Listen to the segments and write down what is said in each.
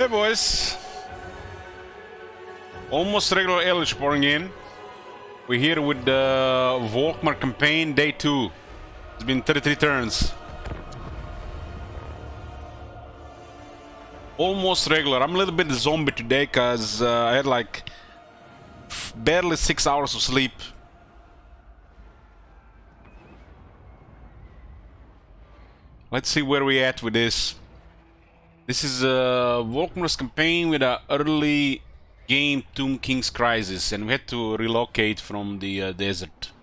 Hey boys, almost regular Eldritch pouring in. We're here with the Volkmar campaign, day 2. It's been 33 turns. Almost regular. I'm a little bit zombie today because I had like barely 6 hours of sleep. Let's see where we at with this. This is Volkmar's campaign with an early game Tomb King's Crisis, and we had to relocate from the desert.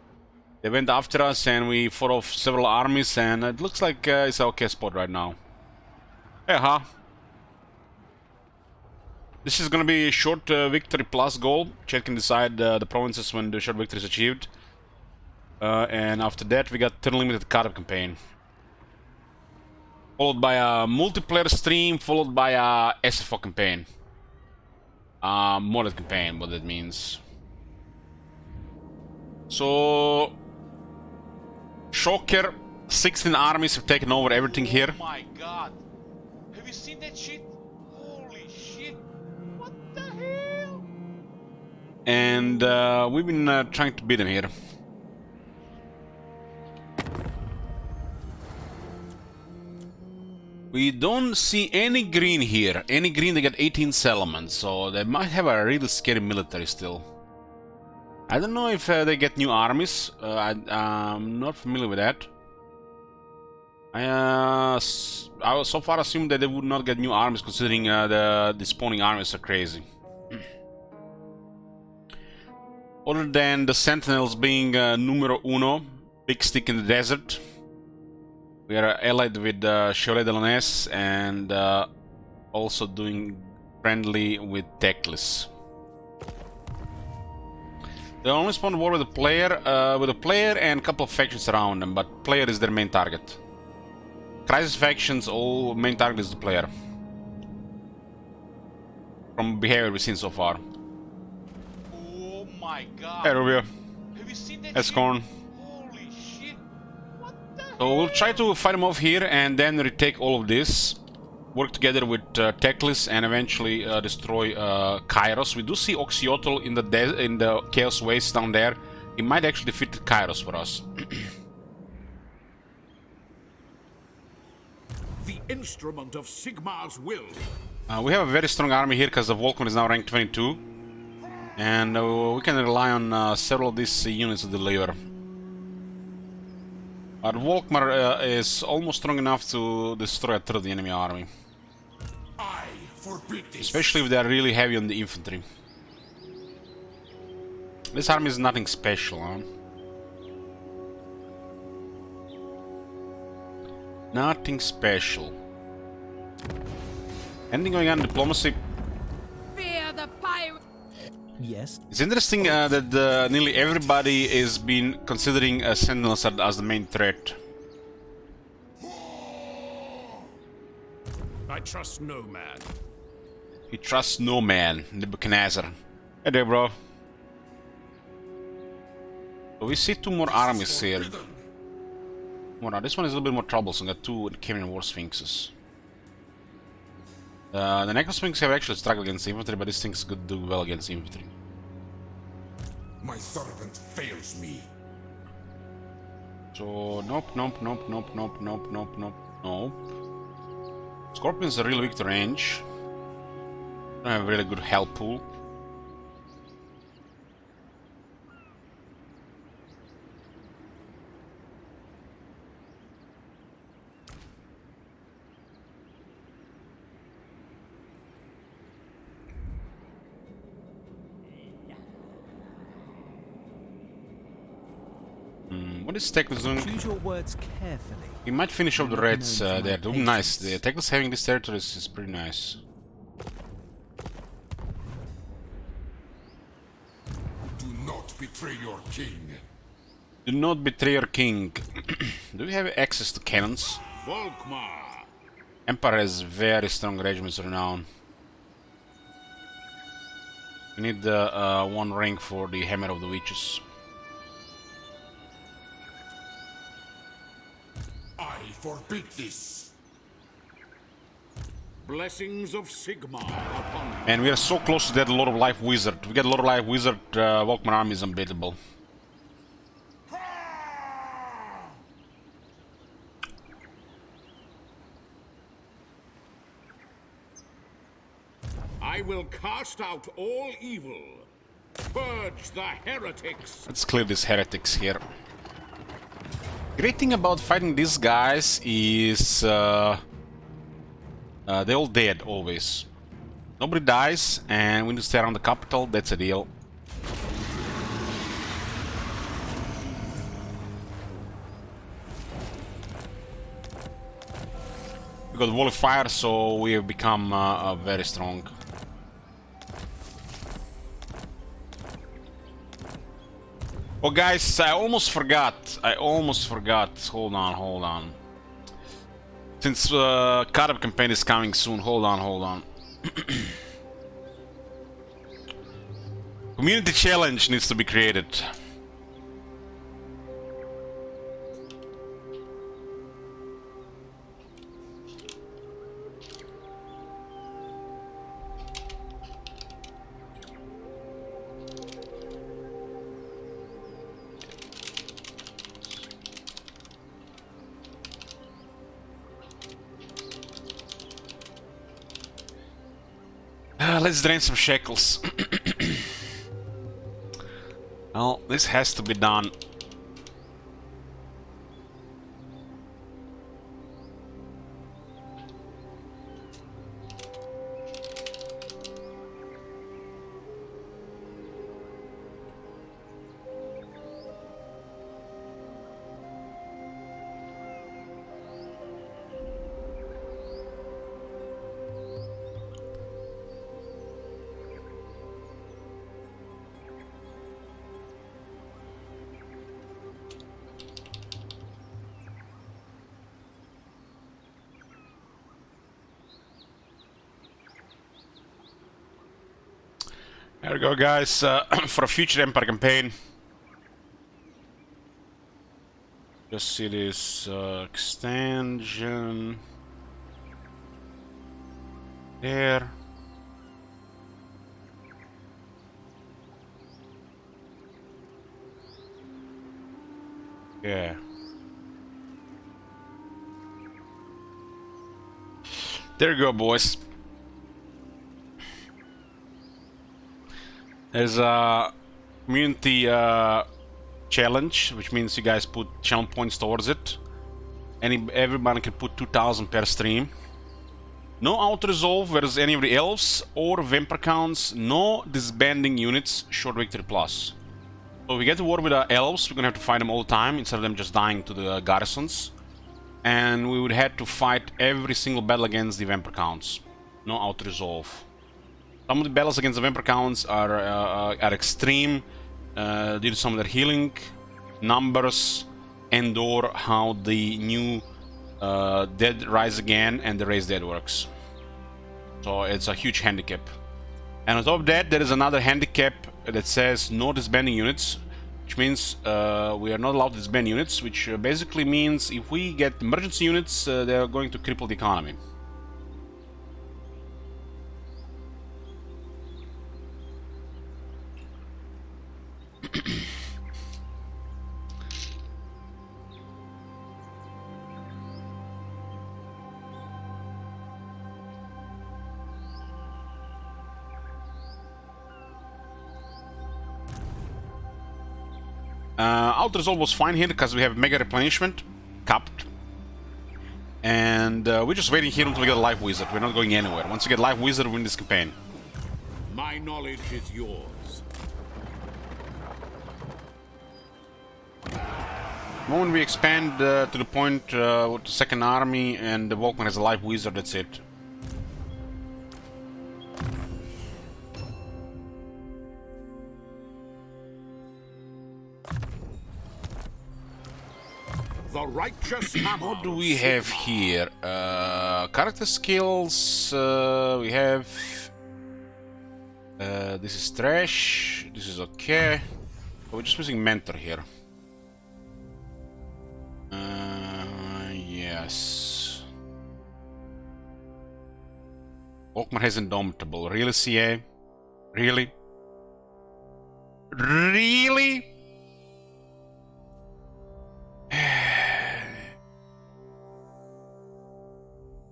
They went after us and we fought off several armies, and it looks like it's an okay spot right now. Hey, huh? This is gonna be a short victory plus goal. Chat can decide the provinces when the short victory is achieved. And after that we got turn limited cut-up campaign. Followed by a multiplayer stream, followed by a SFO campaign. Modded campaign, what that means. So... Shocker, 16 armies have taken over everything here. Oh my god! Have you seen that shit? Holy shit! What the hell? And we've been trying to beat them here. We don't see any green here. Any green, they got 18 settlements, so they might have a really scary military still. I don't know if they get new armies. I'm not familiar with that. I was so far assumed that they would not get new armies, considering the spawning armies are crazy. Other than the Sentinels being numero uno, big stick in the desert. We are allied with Chevalier de Lanès and also doing friendly with Teclis. They only spawn war with a player and a couple of factions around them, but player is their main target. Crisis factions, all main target is the player. From behavior we've seen so far. Oh my god! Hey Rubio. Have you seen that Escorn. Holy shit! What the So we'll try to fight them off here and then retake all of this. Work together with Teclis and eventually destroy Kairos. We do see Oxyotl in the Chaos Waste down there. He might actually defeat Kairos for us. The instrument of Sigmar's will. We have a very strong army here because the Volkmar is now ranked 22. And we can rely on several of these units to deliver. But Volkmar is almost strong enough to destroy a third of the enemy army. I forbid this. Especially if they are really heavy on the infantry. This army is nothing special, huh? Nothing special. Anything going on in diplomacy? Fear the pirate. Yes. It's interesting that nearly everybody is been considering Sentinels as the main threat. I trust no man. He trusts no man, Nebuchadnezzar. Hey there, bro. So we see two more armies here. Well, now this one is a little bit more troublesome. Got two Camion War Sphinxes. The Necro Sphinx have actually struggled against infantry, but this thing's could do well against infantry. My servant fails me. So, nope. Scorpions are really weak to range. Don't have a really good health pool. What is Teclis doing? Choose your words carefully. He might finish off the Reds there. Oh, nice. The Teclis having this territory is pretty nice. Do not betray your king. Do not betray your king. Do we have access to cannons? Volkmar. Empire has very strong regiments renown. We need one rank for the Hammer of the Witches. I forbid this. Blessings of Sigmar upon you. And we are so close to that Lord of Life Wizard. We get Lord of Life Wizard, Volkmar army is unbeatable. I will cast out all evil. Purge the heretics. Let's clear these heretics here. Great thing about fighting these guys is they're all dead always. Nobody dies, and we need to stay around the capital. That's a deal. We got Wall of Fire, so we have become very strong. Oh, guys, I almost forgot. Hold on. Since Carib campaign is coming soon, hold on. Community challenge needs to be created. Let's drain some shekels. Well, this has to be done. There we go, guys, for a future Empire campaign. Just see this extension there. Yeah. There you go, boys. There's a community challenge, which means you guys put channel points towards it. Everybody can put 2,000 per stream. No auto-resolve versus any of the elves or vampire counts. No disbanding units, short victory plus. So if we get to war with our elves, we're gonna have to fight them all the time instead of them just dying to the garrisons. And we would have to fight every single battle against the vampire counts. No auto-resolve. Some of the battles against the vampire counts are extreme due to some of their healing numbers and or how the new dead rise again and the raise dead works. So it's a huge handicap. And on top of that, there is another handicap that says no disbanding units, which means we are not allowed to disband units, which basically means if we get emergency units, they are going to cripple the economy. Auto-resolve was fine here because we have mega replenishment capped. And we're just waiting here until we get a life wizard. We're not going anywhere. Once we get life wizard, we win this campaign. My knowledge is yours. The moment we expand to the point with the second army and the Volkman has a life wizard, that's it. The righteous hammer. What do we have here? Character skills. We have. This is trash. This is okay. We're just missing mentor here. Yes. Volkmar has Indomitable. Really, CA? Really? Really?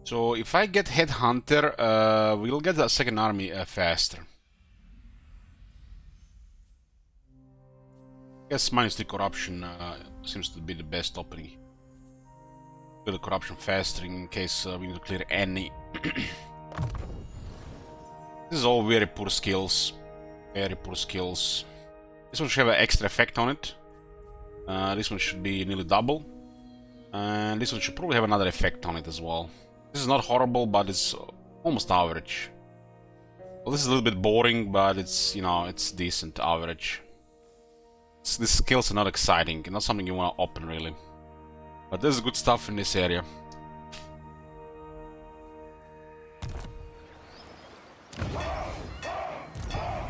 So if I get Headhunter, we'll get the second army faster. I guess -3 corruption seems to be the best opening. Build the corruption faster in case we need to clear any. This is all very poor skills. Very poor skills. This one should have an extra effect on it. This one should be nearly double. And this one should probably have another effect on it as well. This is not horrible, but it's almost average. Well, this is a little bit boring, but it's, you know, it's decent average. These skills are not exciting, not something you want to open really. But there's good stuff in this area.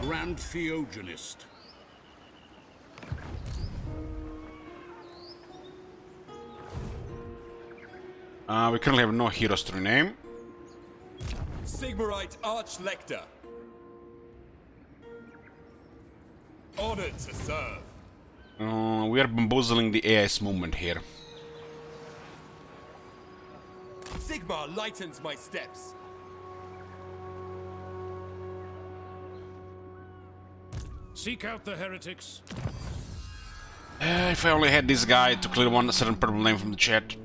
Grand Theogenist. We currently have no heroes to rename. Sigmarite Archlector. Honored to serve. We are bamboozling the AI's movement here. Sigmar lightens my steps. Seek out the heretics. If I only had this guy to clear one certain purple name from the chat.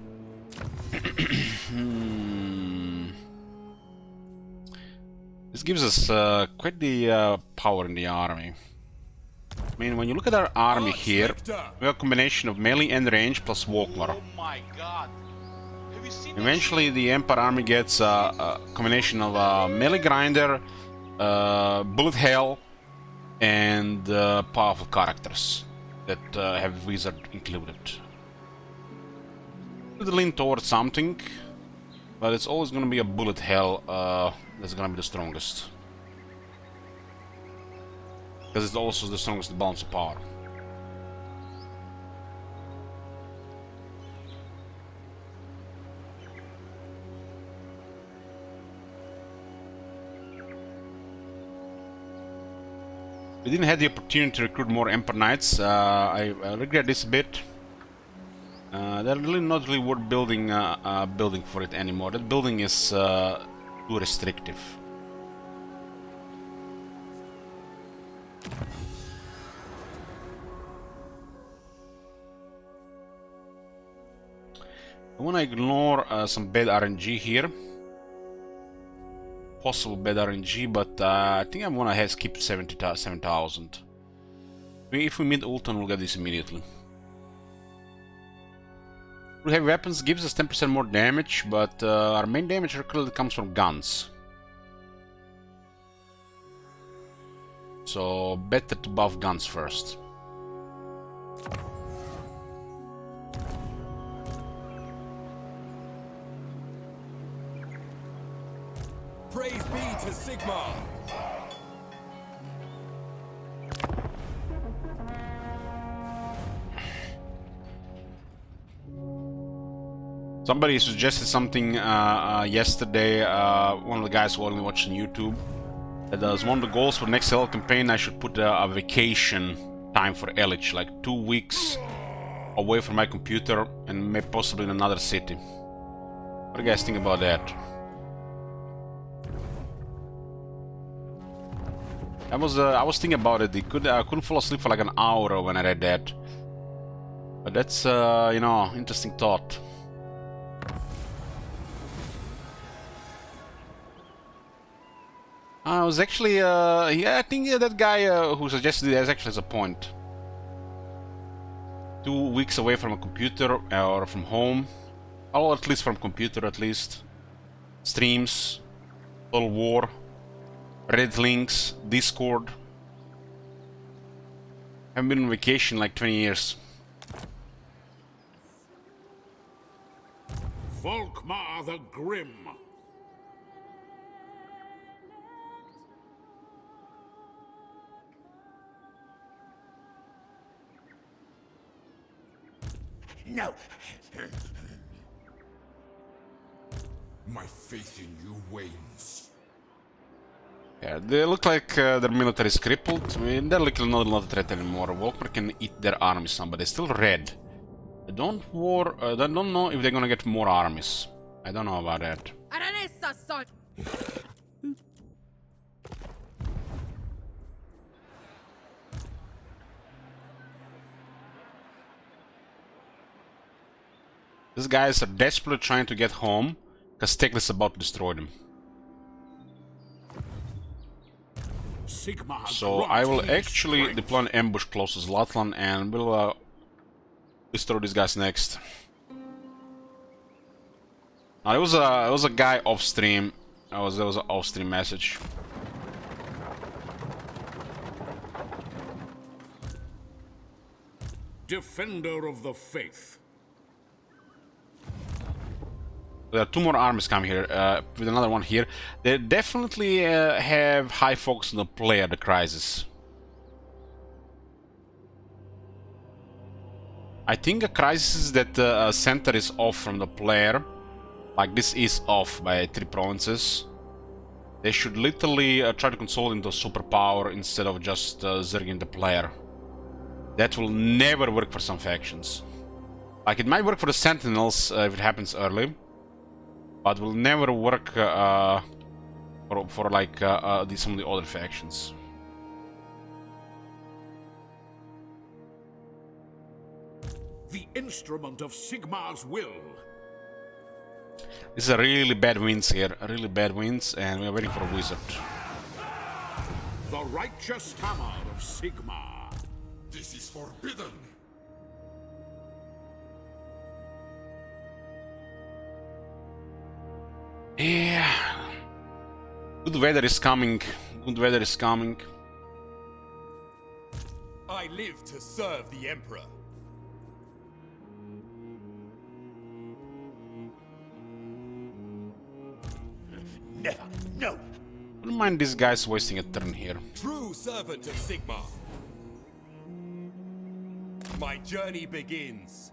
This gives us quite the power in the army. I mean, when you look at our army here, we have a combination of melee and range plus Volkmar. Oh my god. Have you seen Eventually, the Empire army gets a combination of melee grinder, bullet hell, and powerful characters that have wizard included. Could lean towards something, but it's always going to be a bullet hell that's going to be the strongest. Because it's also the strongest balance of power. We didn't have the opportunity to recruit more Emperor Knights. I regret this a bit. They're really not really worth building building for it anymore. That building is too restrictive. I want to ignore some bad RNG here. Possible bad RNG, but I think I want to skip 7,000. If we meet Ulton, we'll get this immediately. Heavy weapons gives us 10% more damage, but our main damage currently comes from guns. So better to buff guns first. Praise be to Sigmar. Somebody suggested something yesterday, one of the guys who only watched on YouTube, that as one of the goals for the next Hell campaign I should put a vacation time for Elich, like 2 weeks away from my computer and maybe possibly in another city. What do you guys think about that? I was thinking about it. I couldn't fall asleep for like an hour when I read that. But that's you know, interesting thought. I was actually yeah, I think that guy who suggested it actually has a point. 2 weeks away from a computer or from home, or at least from computer at least. Streams, Total War, Reddit links, Discord. Haven't been on vacation in like 20 years. Volkmar the Grim. No! My faith in you wanes. Yeah, they look like their military is crippled. I mean, they're like not a threat anymore. Volkmer can eat their armies now, but they're still red. I don't know if they're gonna get more armies. I don't know about that. Aranessa, son! These guys are desperately trying to get home, because Tekla is about to destroy them. Sigmar So I will grants me actually strength. deploy an ambush close to Zlatlan and we'll destroy these guys next. Now there was a guy off stream. There was an off stream message. Defender of the faith. There are two more armies coming here, with another one here. They definitely have high focus on the player, the crisis. I think a crisis that center is off from the player, like this is off by 3 provinces. They should literally try to console into a superpower instead of just zerging the player. That will never work for some factions. Like it might work for the Sentinels if it happens early. But will never work for like some of the other factions. The instrument of Sigmar's will. This is a really bad winds here, really bad winds, and we are waiting for a wizard. The righteous hammer of Sigmar. This is forbidden. Yeah. Good weather is coming. Good weather is coming. I live to serve the Emperor. Never. No. I don't mind these guys wasting a turn here. True servant of Sigmar. My journey begins.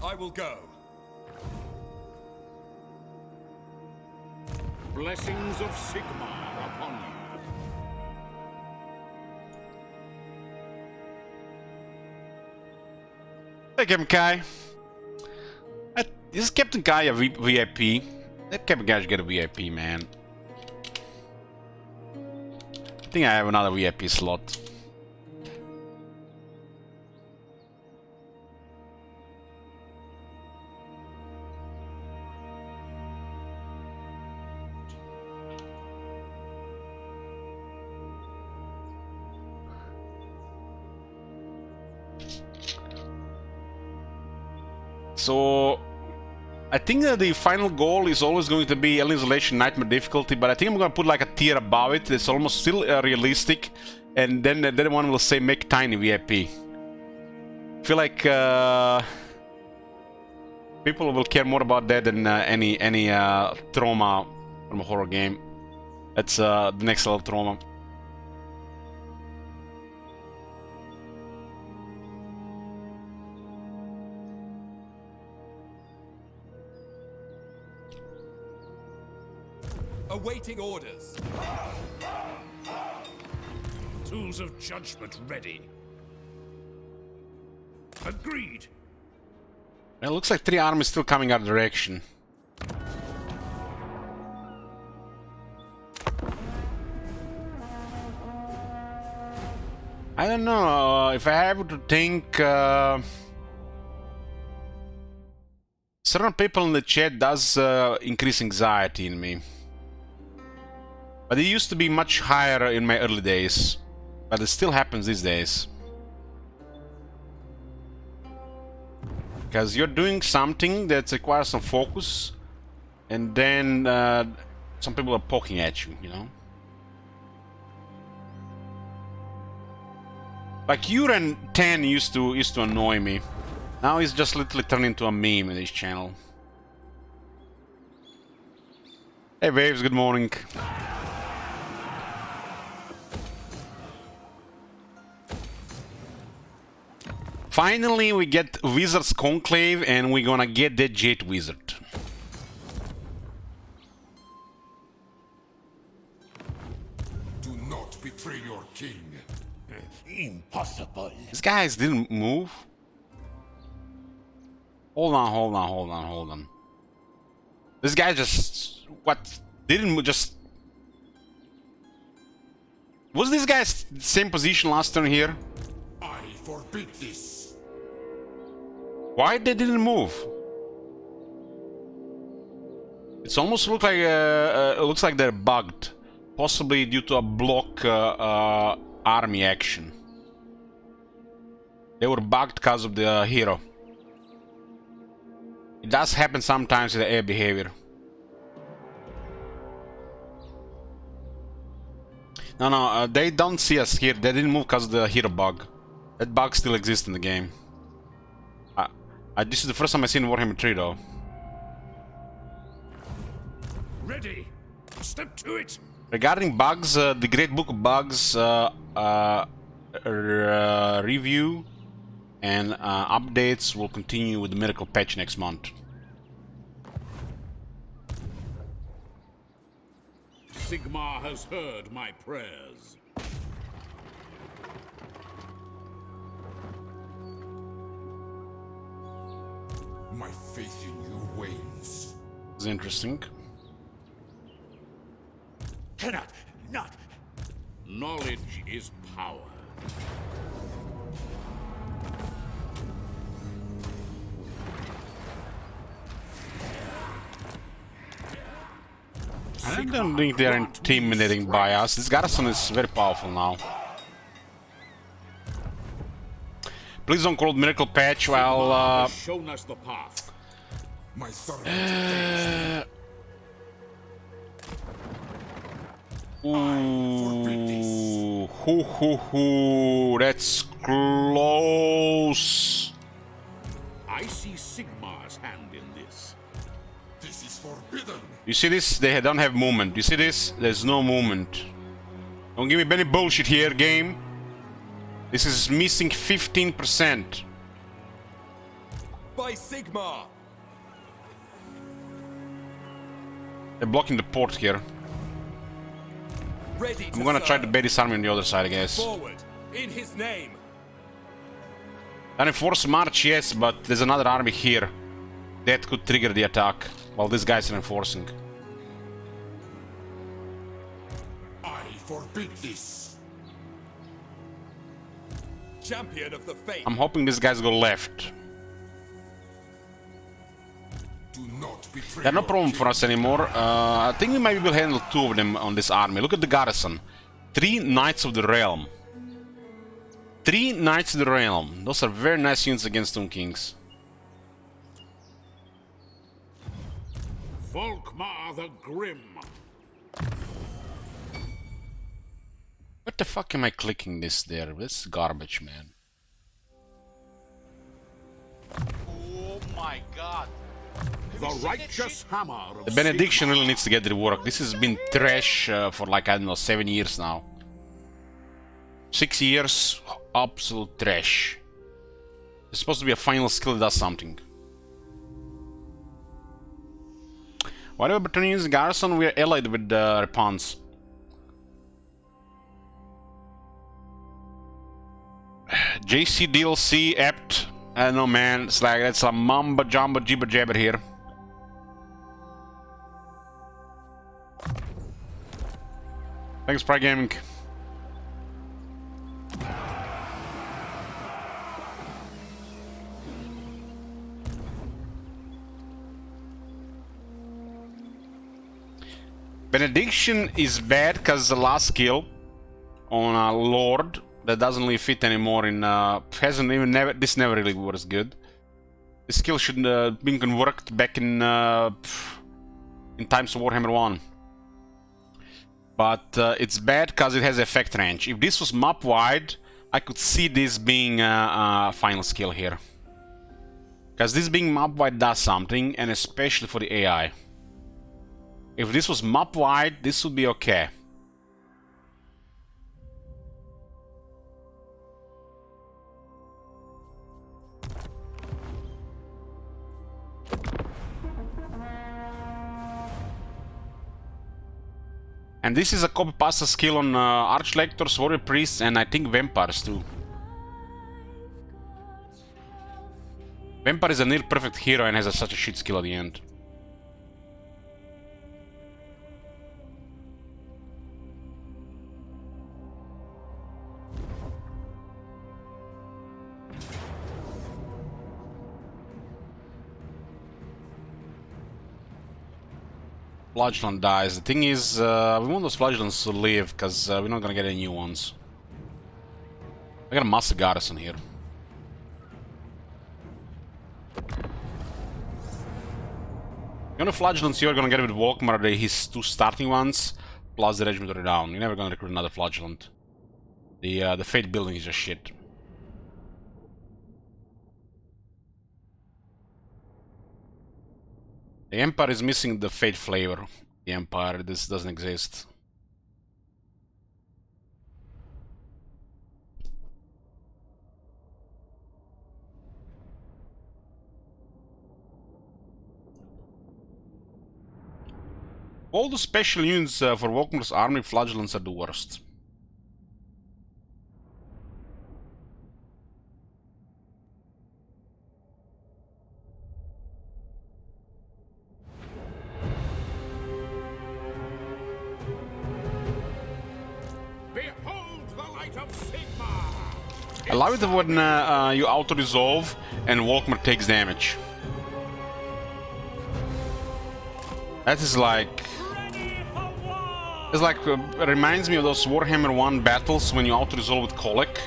I will go. Blessings of Sigmar upon you. Hey, Captain Kai. Is Captain Kai a VIP? That Captain Kai should get a VIP, man. I think I have another VIP slot. So, I think that the final goal is always going to be Alien Isolation Nightmare difficulty, but I think I'm going to put like a tier above it. It's almost still realistic, and then the one will say make tiny VIP. I feel like people will care more about that than any trauma from a horror game. That's the next level trauma. Awaiting orders. Tools of judgment ready. Agreed. It looks like 3 armies still coming our direction. I don't know if I have to think. Certain people in the chat does increase anxiety in me. But it used to be much higher in my early days. But it still happens these days. Because you're doing something that requires some focus, and then some people are poking at you, you know? Like Uran 10 used to annoy me. Now he's just literally turned into a meme in this channel. Hey Waves, good morning. Finally, we get Wizard's Conclave, and we're gonna get that Jade Wizard. betray your king. Impossible. These guys didn't move. Hold on, hold on, hold on, hold on. This guy just... What? Didn't move, just... Was this guy's same position last turn here? I forbid this. Why they didn't move? It's almost look like it looks like they're bugged, possibly due to a block army action. They were bugged because of the hero. It does happen sometimes with the air behavior. No, they don't see us here. They didn't move because of the hero bug. That bug still exists in the game. This is the first time I've seen Warhammer 3 though. Ready. Step to it. Regarding bugs, the Great Book of Bugs review and updates will continue with the Miracle Patch next month. Sigmar has heard my prayers. My faith in you wanes. It's interesting. Cannot, not. Knowledge is power. I don't think they're intimidating by us. This garrison is very powerful now. Please don't call it Miracle Patch while shown us the path. My ooh, hoo, that's close. I see Sigmar's hand in this. This is forbidden. You see this? They don't have movement. You see this? There's no movement. Don't give me any bullshit here, game. This is missing 15%. By Sigmar. They're blocking the port here. Ready to I'm gonna try serve. to bait this army on the other side, I guess. Forward. In his name. An enforced march, yes, but there's another army here. That could trigger the attack, while these guys are enforcing. I forbid this. Champion of the faith. I'm hoping these guys go left. Do not betray. They're no your problem king. for us anymore. I think we might be able to handle 2 of them on this army. Look at the garrison. 3 Knights of the Realm. 3 Knights of the Realm. Those are very nice units against Tomb Kings. Volkmar the Grim. What the fuck am I clicking this there? This is garbage, man. Oh my god. Have The you seen that righteous shit? hammer of The benediction Sigmar. really needs to get reworked. This has been trash for like, I don't know, 7 years now. 6 years, absolute trash. It's supposed to be a final skill that does something. Whatever Bretonians garrison, we are allied with the Repons. JC DLC apt. I don't know, man. It's like that's a mamba jumbo jibber jabber here. Thanks, Pride Gaming. Benediction is bad because the last skill on a Lord that doesn't really fit anymore in hasn't even this never really was good. This skill should been worked back in times of Warhammer 1. But it's bad because it has effect range. If this was map wide, I could see this being a final skill here. Because this being map wide does something, and especially for the AI. If this was map wide, this would be okay. And this is a copy pasta skill on Archlectors, Warrior Priests, and I think Vampires too. Vampire is a near perfect hero and has such a shit skill at the end. Flagellant dies. The thing is, we want those Flagellants to live, because we're not gonna get any new ones. I got a massive garrison here. The only Flagellants you're gonna get with Volkmar are his 2 starting ones, plus the Regiment Renown. You're never gonna recruit another Flagellant. The Fate building is just shit. The Empire is missing the Fate flavor. The Empire, this doesn't exist. All the special units for Volkmar's army, Flagellants are the worst. Behold the light of Sigmar! I love it when you auto-resolve and Volkmar takes damage. That is like... It's like, reminds me of those Warhammer 1 battles when you auto-resolve with Kolek,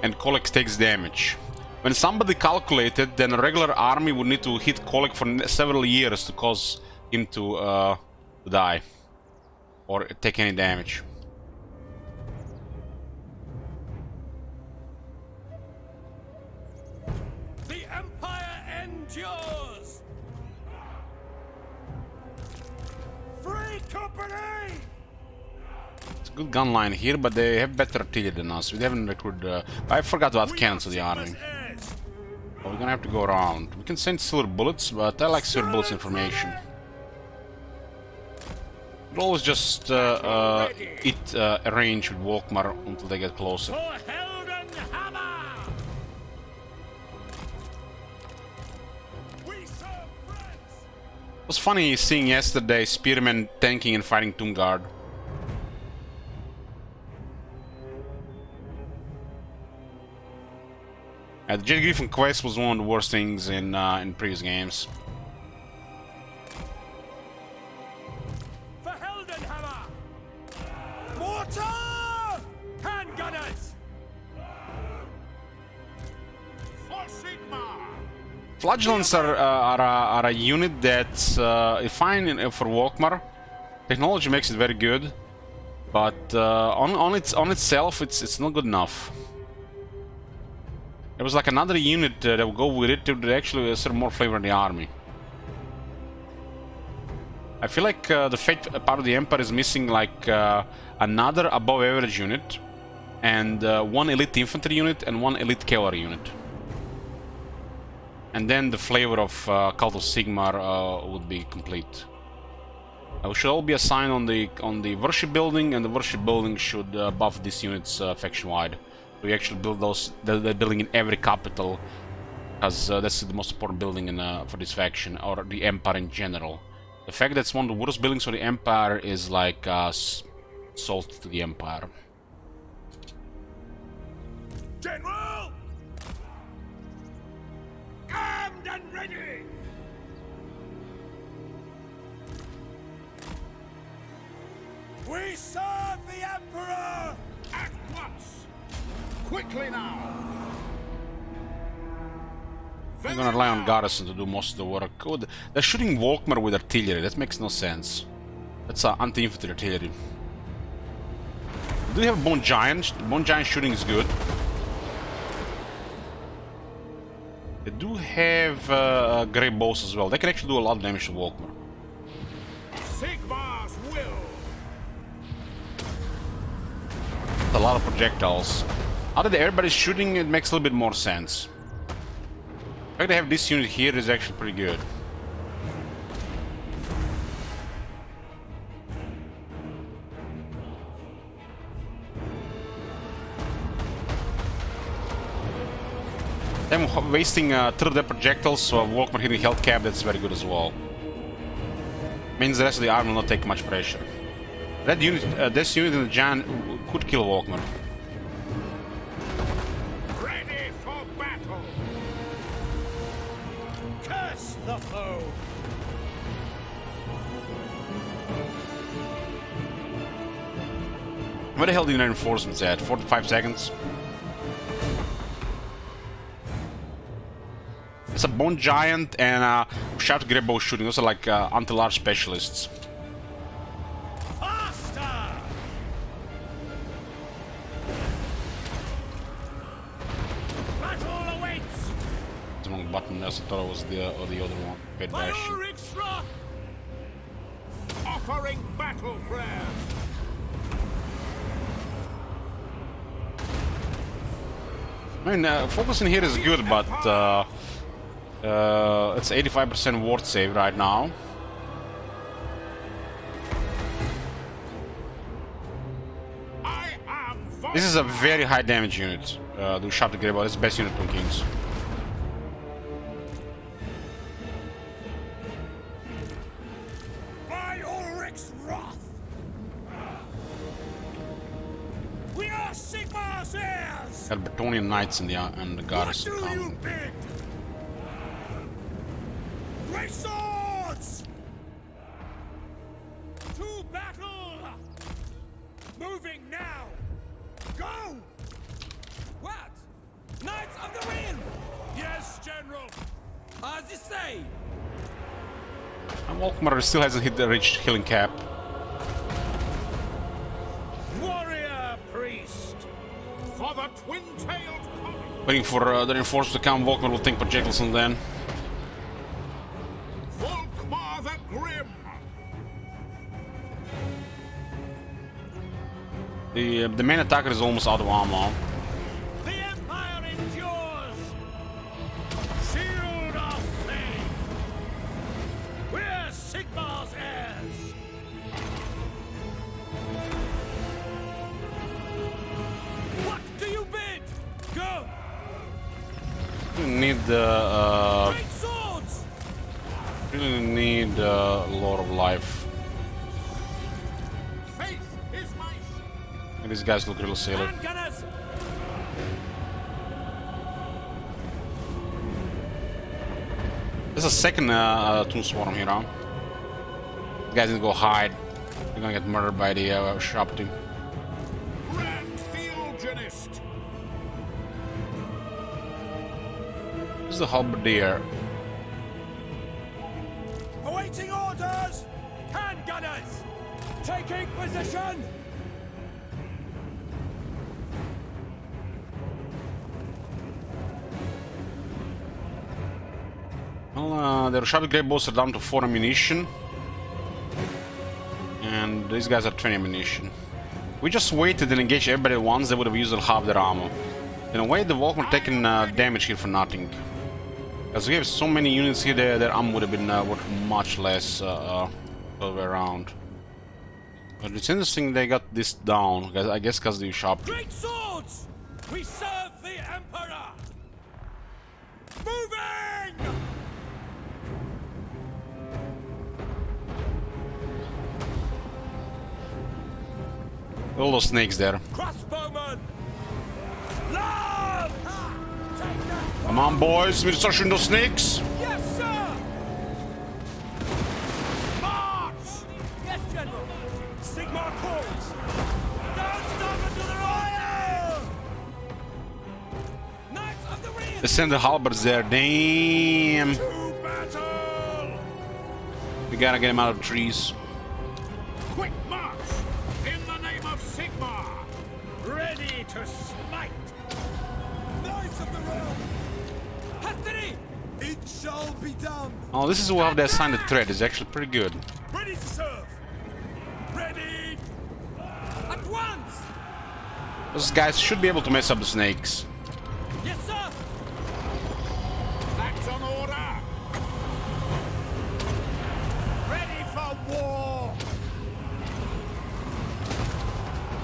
and Kolek takes damage. When somebody calculated, then a regular army would need to hit Kolek for several years to cause him to die. Or take any damage. The Empire endures! Free company! It's a good gun line here, but they have better artillery than us. We haven't recruited... I forgot about cannons to the army. Well, we're gonna have to go around. We can send silver bullets, but I like silver bullets information. We'll always just eat a range with Volkmar until they get closer. It was funny seeing yesterday Spearmen tanking and fighting Tomb Guard. The Jet Griffin quest was one of the worst things in previous games. For Heldenhammer! Mortar! Handgunners! For Sigmar! Flagellants are a unit that's fine for Volkmar. Technology makes it very good, but on itself, it's not good enough. There was like another unit that would go with it to actually serve more flavor in the army. I feel like the Fate part of the Empire is missing like another above average unit, and one elite infantry unit and one elite cavalry unit. And then the flavor of Cult of Sigmar would be complete. We should all be assigned on the worship building, and the worship building should buff these units faction-wide. We actually build the building in every capital, because that's the most important building for this faction, or the Empire in general. The fact that it's one of the worst buildings for the Empire is like salt to the Empire. General! Armed and ready! We serve the Emperor! At once! Quickly now! I'm gonna rely on Garrison to do most of the work. Oh, they're shooting Volkmar with artillery. That makes no sense. That's anti-infantry artillery. Do they have Bone Giant? Bone Giant shooting is good. They do have Grey Bows as well. They can actually do a lot of damage to Volkmar. Sigmar's will! A lot of projectiles. Out of the everybody's shooting, it makes a little bit more sense. The fact they have this unit here is actually pretty good. Them wasting through their projectiles, so Walkman hitting health cap, that's very good as well. Means the rest of the arm will not take much pressure. That unit, this unit in the giant could kill Walkman. Ready for battle! Curse the foe! Where the hell did the reinforcements at? 45 seconds? It's a bone giant and shout grab bow shooting. Those are like anti-large specialists. Faster! Battle awaits! It's the wrong button. I thought it was the other one. Bad By dash. Ulrich's wrath! Offering battle prayers! I mean, focusing here is good, but it's 85% ward save right now. I am This is a very high damage unit. The shot to grab, it's the best unit from Kings. By Ulrich's wrath! We are Sigmar's heirs! Got Bretonian Knights in the What goddess. do you bid? Great swords! To battle! Moving now! Go! What? Knights of the Wind! Yes, General! As you say! And Volkmar still hasn't hit the reached healing cap. Warrior priest! for the twin-tailed comet! Waiting for the reinforcements to come. Volkmar will think projectiles and then. Volkmar the Grim! The main attacker is almost out of ammo. The Empire endures! Shield of flame! We're Sigmar's heirs! What do you bid? Go! Really need the Great swords! really need Lord of Life. Faith is might! And these guys look real silly. And gunners! There's a second Toon Swarm here, huh? You guys need to go hide. You're gonna get murdered by the sharp team. Grand Theogenist! This is the halberdier. Awaiting orders! Hand gunners! Taking position! Well, the Roshabi Grey Bows are down to 4 ammunition. And these guys are 20 ammunition. We just waited and engaged everybody at once, they would have used half their ammo. In a way, the Volkmar taking damage here for nothing. As we have so many units here, their ammo would have been worth much less all the way around. But it's interesting they got this down, I guess because they sharp. Great swords! We serve the Emperor! Moving! All those snakes there. Crossbowmen! Love! Take that! Come on, boys, we start shooting those snakes. Yes, sir! March! Yes, General! Sigmar calls! Don't stop until the royal! Knights of the Wind! They send the halberds there. Damn. To battle! We gotta get them out of the trees. Quick march! In the name of Sigmar! Ready to smite! Knights of the Realm! Hastily! It shall be done! Oh, this is how they assign the thread. It's actually pretty good. Ready to serve! Ready! At once! Those guys should be able to mess up the snakes. Yes, sir! That's an order! Ready for war!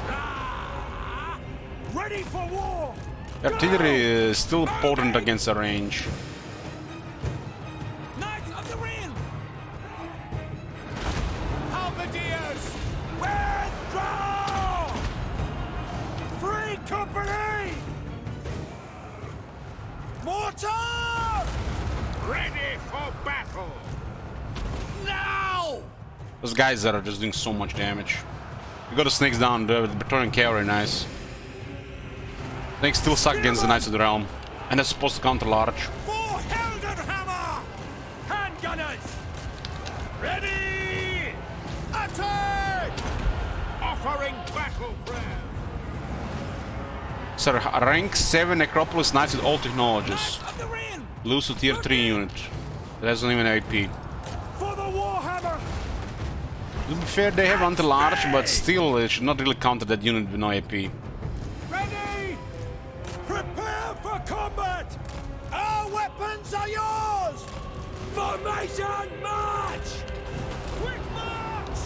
Ah! Ready for war! Artillery is still potent against the range. Knights of the Ring! Halberdiers! Withdraw! Free company! Mortar! Ready for battle! Now! Those guys that are just doing so much damage. You got the snakes down, the Praetorian cavalry, nice. Snakes still suck against the Knights of the Realm. And they're supposed to counter large. For Heldenhammer! Handgunners! Ready! Attack! Offering battle prayer! Sir, rank 7 Necropolis Knights with all technologies. Knights of the Ring! Lose to tier 3 unit. That's not even AP. For the Warhammer! To be fair, they have anti-large, but still, it should not really counter that unit with no AP. Ready! Prepare for combat! Our weapons are yours! Formation march! Quick march!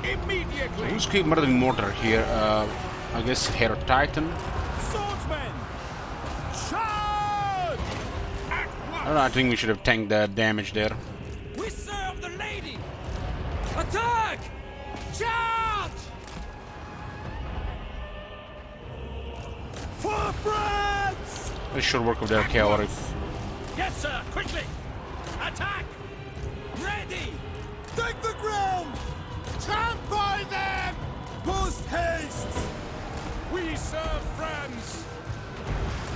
Immediately! Who's keep murdering mortar here? I guess Hero Titan. Swordsmen! Charge! I don't know, I think we should have tanked the damage there. We serve the lady! Attack! Charge! For France! They should work with their cavalry. Yes, sir! Quickly! Attack! Ready! Take the ground! Trample them! Post haste! We serve France!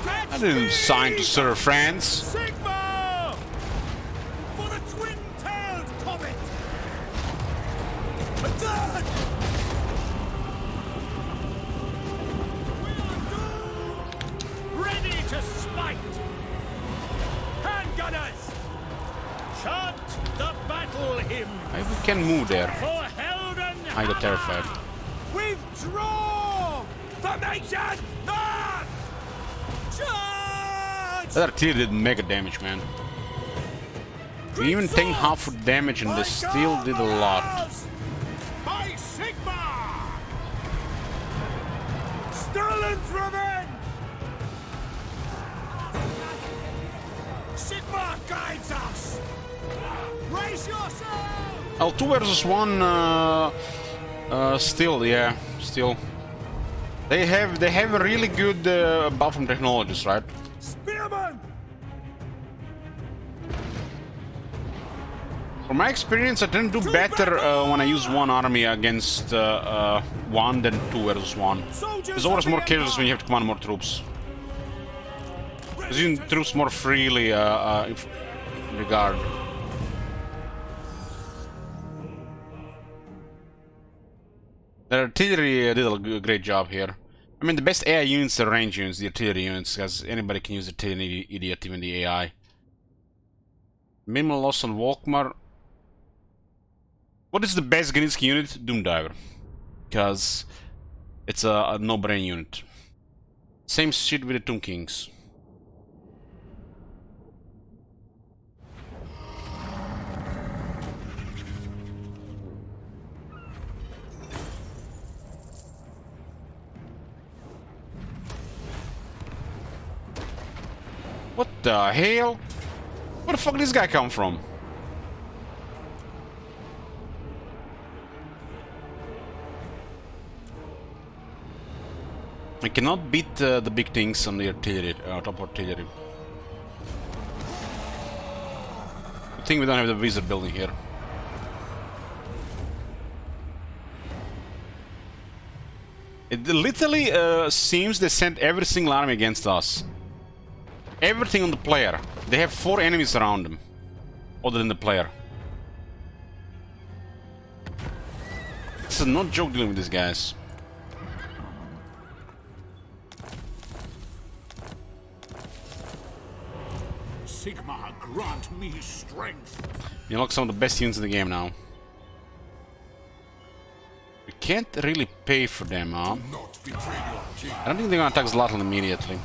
I didn't sign to serve France. Sigmar! For the twin-tailed comet! Attack! Ready to spite! Handgunners! Chant the battle hymn! Maybe we can move there. For Helden! I got terrified. Withdraw! Formation! March! Charge! That artillery did mega damage, man. We even tanked half the damage and they still did a lot. By Sigmar! Sterling's revenge! Sigmar guides us! Brace yourself! Well, 2 versus 1, still, yeah, still. They have a really good buff from technologies, right? Spearman! From my experience, I tend to do better when I use one army against one than 2 versus 1. There's always more casualties when you have to command more troops. Because you use troops more freely in regard. The artillery did a great job here. I mean, the best AI units are range units, the artillery units, because anybody can use artillery, idiot, even the AI. Minimal loss on Volkmar. What is the best Grinski unit? Doomdiver. Because it's a no-brain unit. Same shit with the Tomb Kings. What the hell? Where the fuck did this guy come from? I cannot beat the big things on the artillery, top artillery. I think we don't have the wizard building here. It literally seems they sent every single army against us. Everything on the player. They have 4 enemies around them. Other than the player. This is not joke dealing with these guys. Sigmar, grant me strength. You unlock some of the best units in the game now. We can't really pay for them, huh? Not betray your king. I don't think they're gonna attack Zlatan immediately.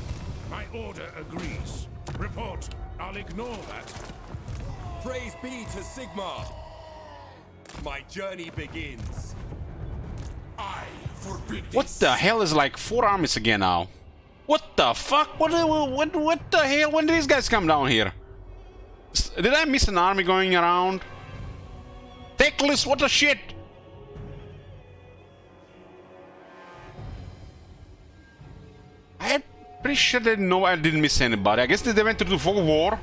My order agrees. Report. I'll ignore that. Praise be to Sigmar! My journey begins. I forbid What this. the hell is like 4 armies again now? What the fuck? What the hell? When did these guys come down here? Did I miss an army going around? Teclis, what the shit? I'm pretty sure they know I didn't miss anybody. I guess they went to the full war.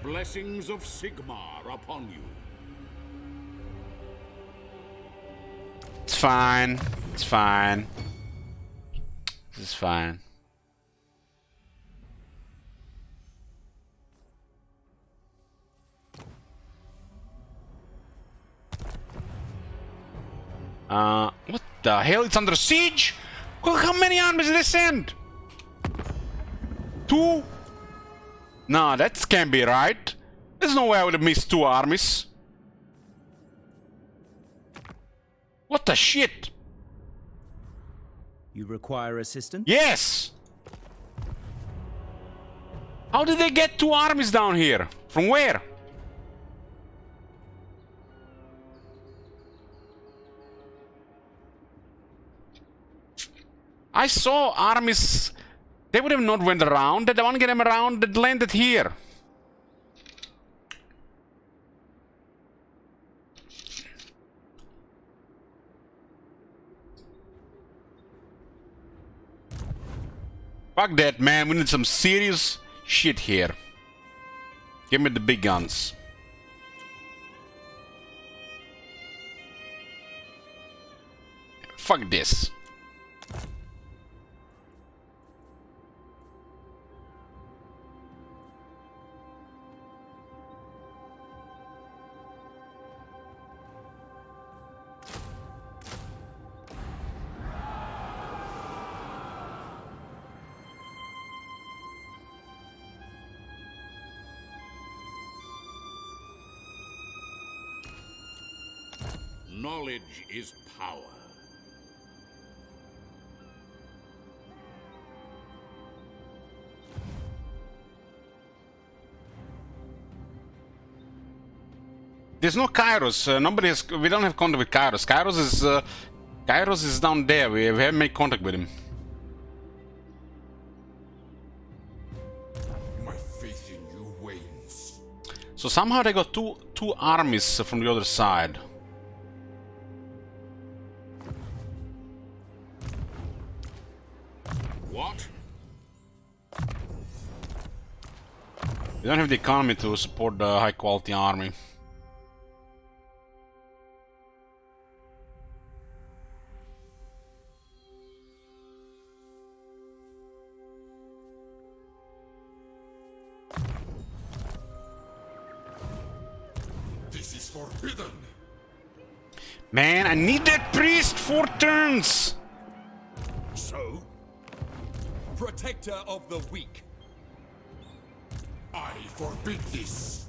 Blessings of Sigmar upon you. It's fine. It's fine. This is fine. What the hell? It's under siege? Well, how many armies did they send? 2? Nah, that can't be right. There's no way I would have missed 2 armies. What the shit? You require assistance? Yes! How did they get 2 armies down here? From where? I saw armies. They would have not went around. They don't get them around. They landed here. Fuck that, man. We need some serious shit here. Give me the big guns. Fuck this. Knowledge is power. There's no Kairos. Nobody has. We don't have contact with Kairos. Kairos is down there. We haven't made contact with him. My faith in you wanes. So somehow they got two armies from the other side. What? We don't have the economy to support the high quality army. This is forbidden. Man, I need that priest 4 turns. So? Protector of the weak. I forbid this.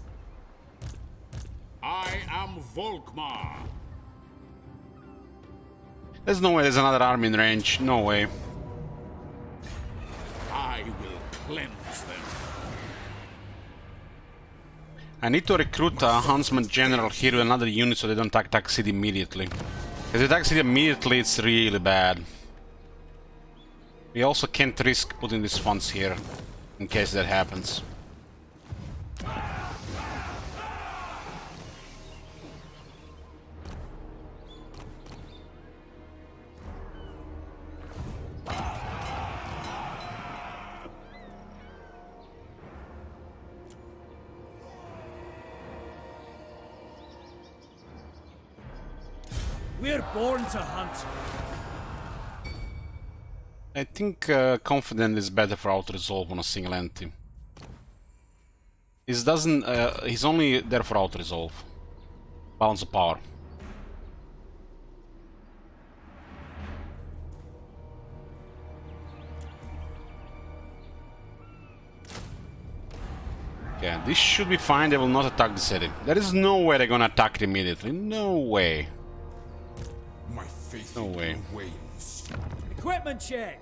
I am Volkmar. There's no way there's another army in range. No way. I will cleanse them. I need to recruit a Huntsman General here with another unit so they don't attack city immediately. If they attack city immediately, it's really bad. We also can't risk putting these funds here in case that happens. We're born to hunt. I think confident is better for auto-resolve on a single entity. He's only there for auto-resolve. Balance of power. Okay, this should be fine. They will not attack the city. There is no way they're gonna attack it immediately. No way. My faith No in way. you wanes. Equipment check.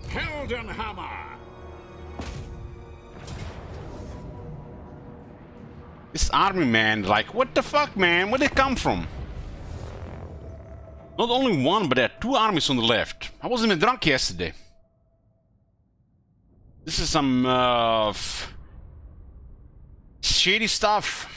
Heldenhammer. This army, man, like, what the fuck, man? Where'd they come from? Not only one, but there are two armies on the left. I wasn't even drunk yesterday. This is some shady stuff.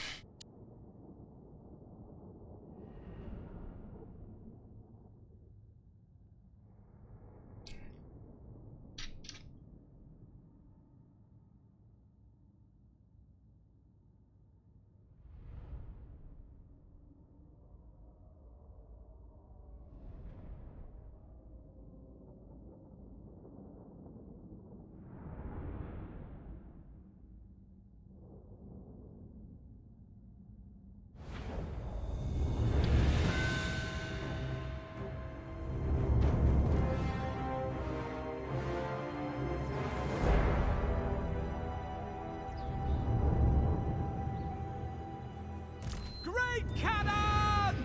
Great cannon!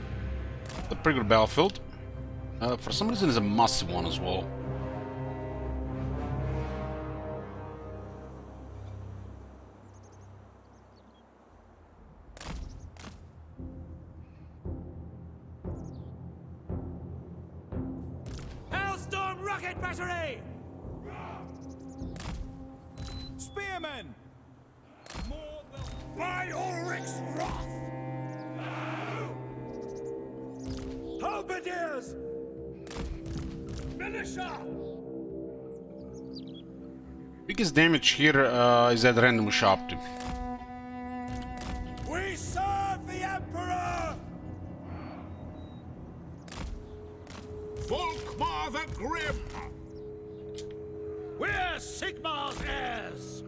A pretty good battlefield. For some reason, it's a massive one as well. Hailstorm rocket battery! Spearmen! More than by Ulrich's wrath! Halberdiers! Militia! Biggest damage here is that random shop. We serve the Emperor! Volkmar the Grim! We're Sigmar's heirs!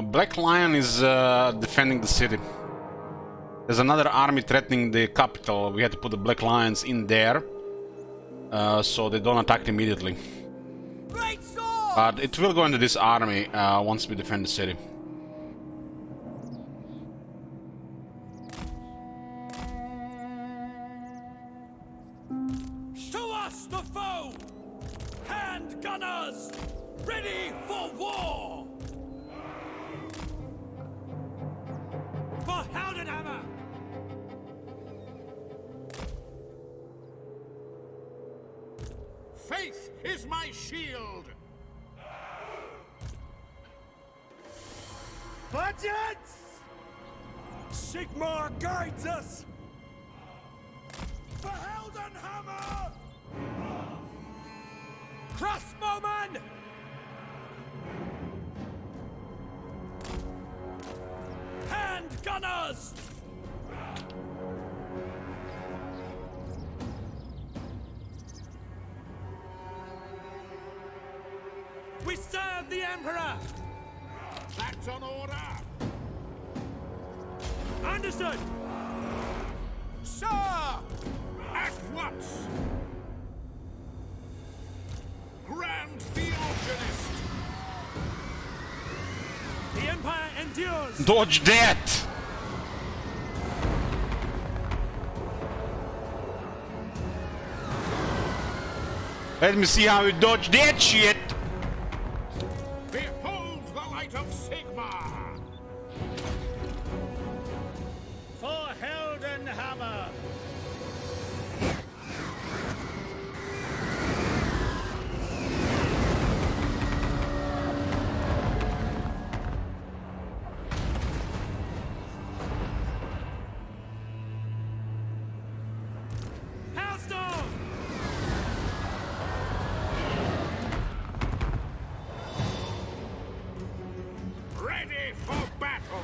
Black Lion is defending the city. There's another army threatening the capital. We had to put the Black Lions in there, so they don't attack immediately. Great sword! But it will go into this army once we defend the city. Show us the foe! Hand gunners! Ready for war! For Heldenhammer! Faith is my shield! Budgets! Sigmar guides us! For Heldenhammer! Crossbowmen! Hand gunners! We serve the Emperor! That's an order! Understood! Sir! At once! Grand Theogenist! The Empire endures! Dodge that! Let me see how you dodge that shit! Behold the light of Sigmar! For Heldenhammer! Hailstorm! Ready for battle!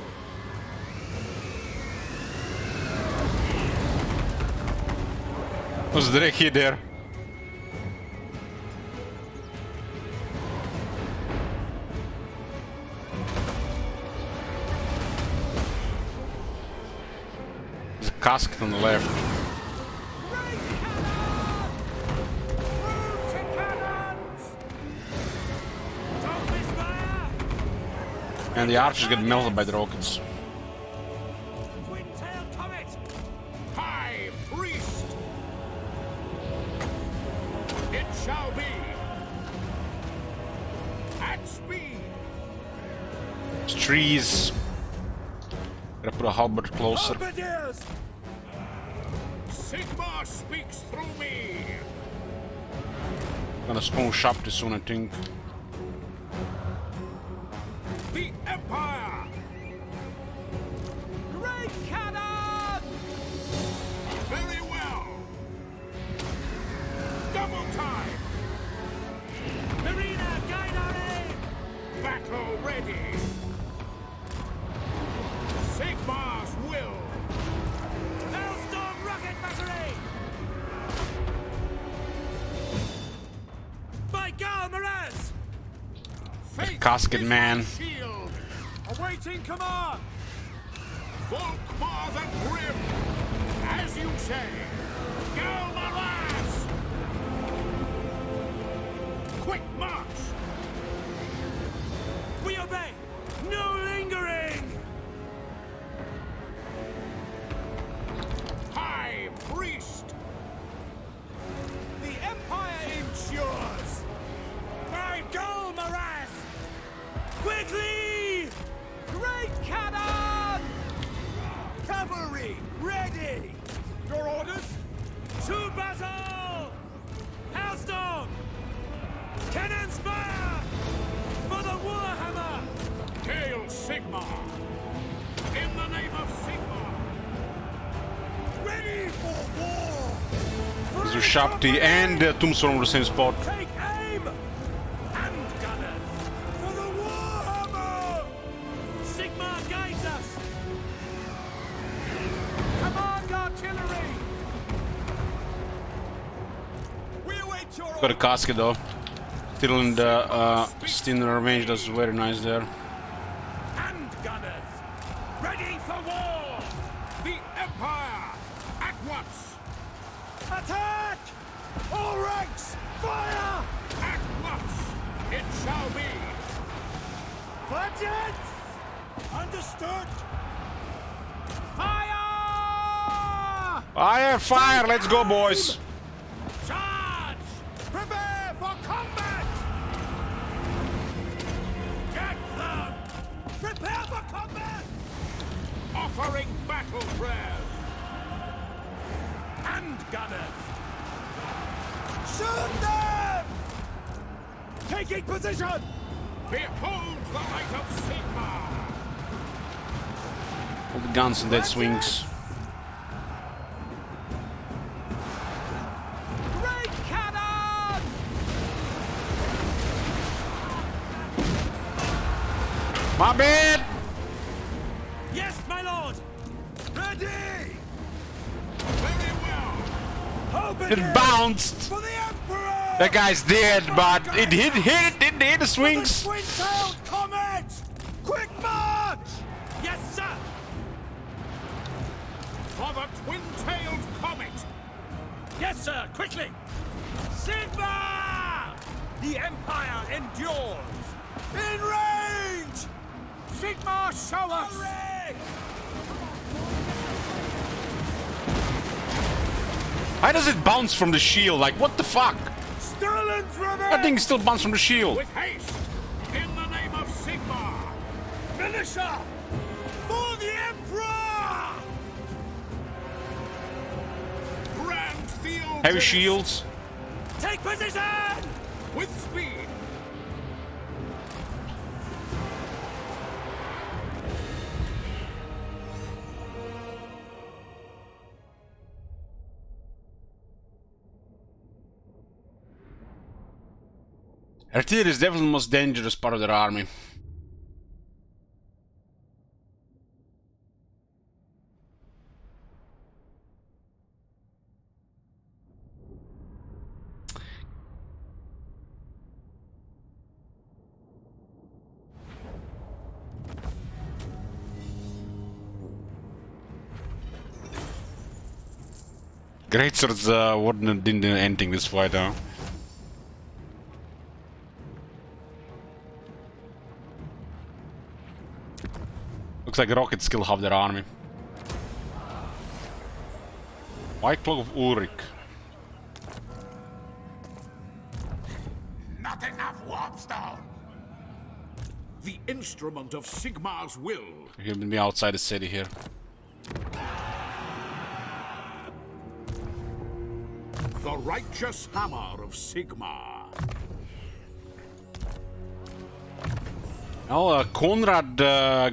Was Drake here there? There's a casket on the left. Great cannon! Through to cannons! Don't miss fire! And the archers get melted by the rockets. Twin-tailed comet! High Priest! It shall be! At speed! There's trees. Gotta put a halberd closer. Halberdiers! Sigmar speaks through me. Gonna spawn shop this soon, I think. The Empire. Great cannon! Very well. Double time. Marina, guide our aim! Battle ready. Sigmar's will. Hellstorm rocket battery! By Gal Miraz! Faith casket is man. my shield. Awaiting command! Volkmar the Grim. As you say. Galmaraz. Quick march. We obey! No lingering! High priest. The Empire ensures! By Gal Miraz! Quickly! Great cannon! Cavalry, ready! Your orders? To battle! Hellstorm! Cannons fire! For the Warhammer! Hail Sigmar. In the name of Sigmar. Ready for war! There's a Shapti and Tombstone on the same spot. Take aim! Hand gunners! For the Warhammer! Sigmar guides us! Command artillery! We await your Got a casket though. Still in the range, that's very nice there. hand gunners! Ready for war! The Empire. At once. Attack! All ranks! Fire! At once. It shall be. Budgets! Understood! Fire! Fire, fire! Let's go, boys! Charge! Prepare for combat! Get them! Prepare for combat! Offering battle prayers. Hand gunners! Shoot them! Taking position! Behold the light of Sigmar. All the guns and dead swings. Great cannon! My bad! Yes, my lord! Ready! Very well. Halberdiers! It bounced! For the Emperor! That guy's dead, but it didn't hit the swings. Twin-tailed comet! Quick march! Yes, sir! For the twin-tailed comet. Yes, sir! Quickly! Sigmar! The Empire endures! In range! Sigmar, show us! Why does it bounce from the shield? Like, what the fuck? Sterling's revenge! That thing still bounces from the shield. With haste. In the name of Sigmar. Militia! For the Emperor! Grand field. Heavy shields. Take position! With speed. Artillery is definitely the most dangerous part of their army. Greatswords didn't do anything this fight, huh? Looks like rockets still have their army. White Cloak of Ulrich. Not enough warpstone. The instrument of Sigmar's will. He'll be outside the city here. The righteous hammer of Sigmar. Well, Konrad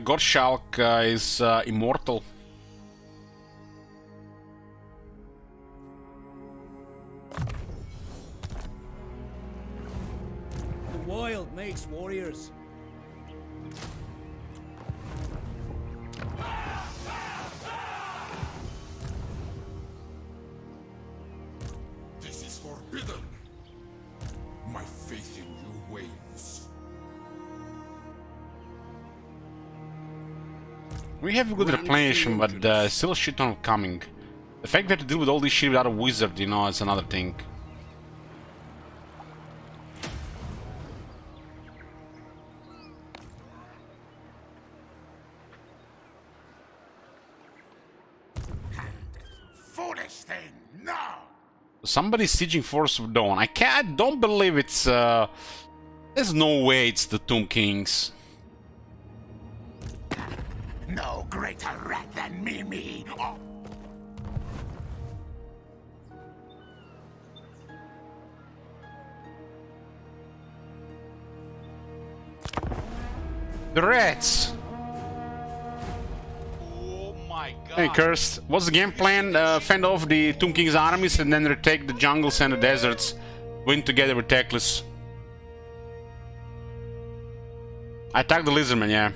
Gottschalk is immortal. The wild makes warriors. This is forbidden. My faith in you wanes. We have a good replenishment, but still shit ton coming. The fact that to deal with all this shit without a wizard, you know, it's another thing. Foolish thing, no! Somebody's sieging Forest of Dawn. I don't believe it's there's no way it's the Tomb Kings. No greater rat than Mimi. Oh. The rats! Oh my god. Hey Cursed, what's the game plan? Fend off the Tomb King's armies and then retake the jungles and the deserts. Win together with Teclis. I attacked the Lizardman, yeah.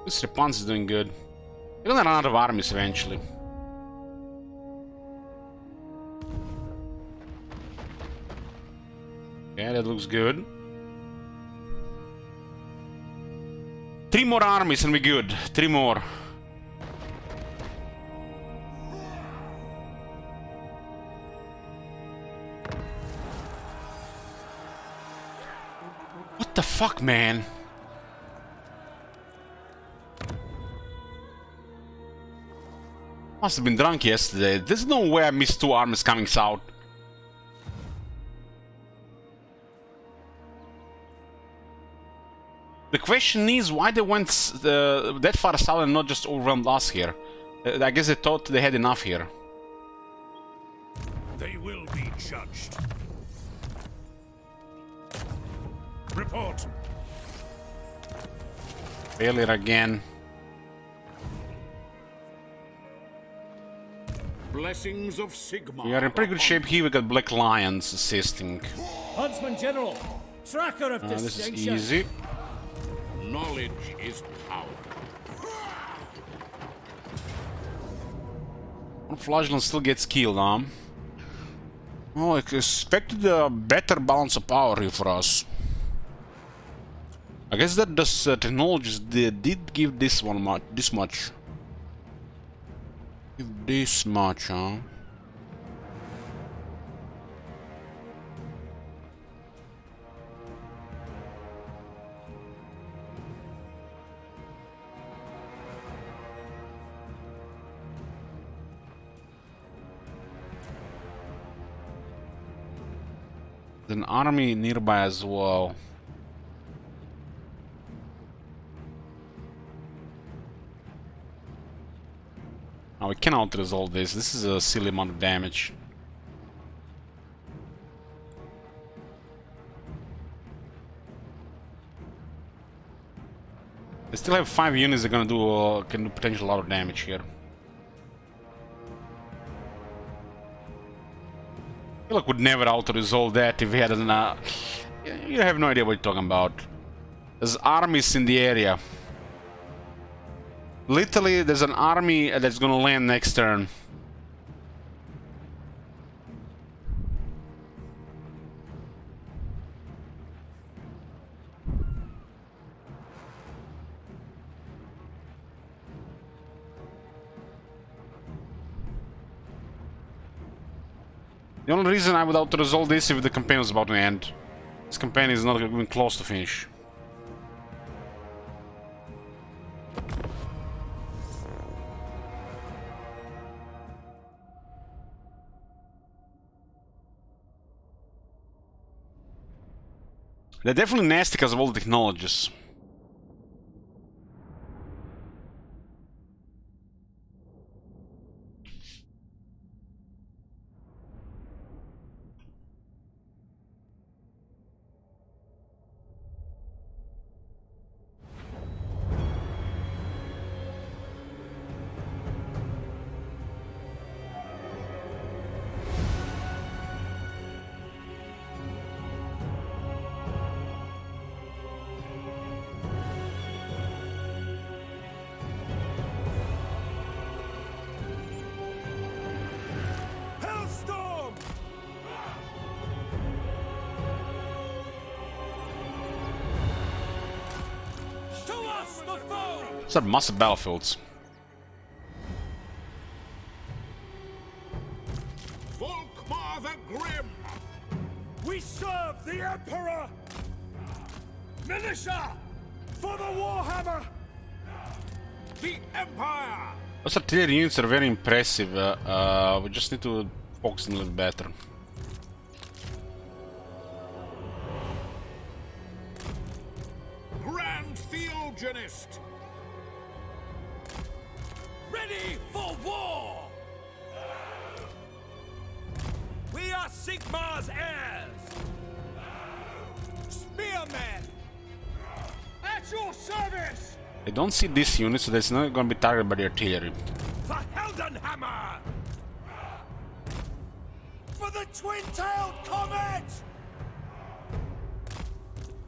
This Response is doing good. We're gonna run out of armies eventually. Yeah, that looks good. 3 more armies and we're good. 3 more. What the fuck, man? Must have been drunk yesterday. There's no way I missed 2 armies coming south. The question is why they went that far south and not just overwhelmed us here. I guess they thought they had enough here. They will be judged. Report. Failure again. Blessings of Sigmar. We are in pretty good shape here. We got Black Lions assisting. Huntsman General, tracker of This is distinction. easy. Knowledge is power. Flagellant still gets killed, huh? Oh, I expected a better balance of power here for us. I guess that this technologies did give this one this much. Give this much, huh? There's an army nearby as well. Now we cannot resolve this. This is a silly amount of damage. They still have 5 units that are gonna do can do potentially a lot of damage here. I feel like we'd never auto-resolve that if we had an... you have no idea what you're talking about. There's armies in the area. Literally, there's an army that's gonna land next turn. The only reason I would auto-resolve this if the campaign was about to end. This campaign is not even close to finish. They're definitely nasty because of all the technologies. Hellstorm! To us, the foe! These are massive battlefields. Volkmar the Grim! We serve the Emperor! Militia! For the Warhammer! The Empire! Those artillery units are very impressive. We just need to focus a little better. Grand Theogenist! Ready for war! We are Sigmar's heirs! Spearmen! At your service! I don't see this unit, so that's not going to be targeted by the artillery. For Heldenhammer! For the twin-tailed comet!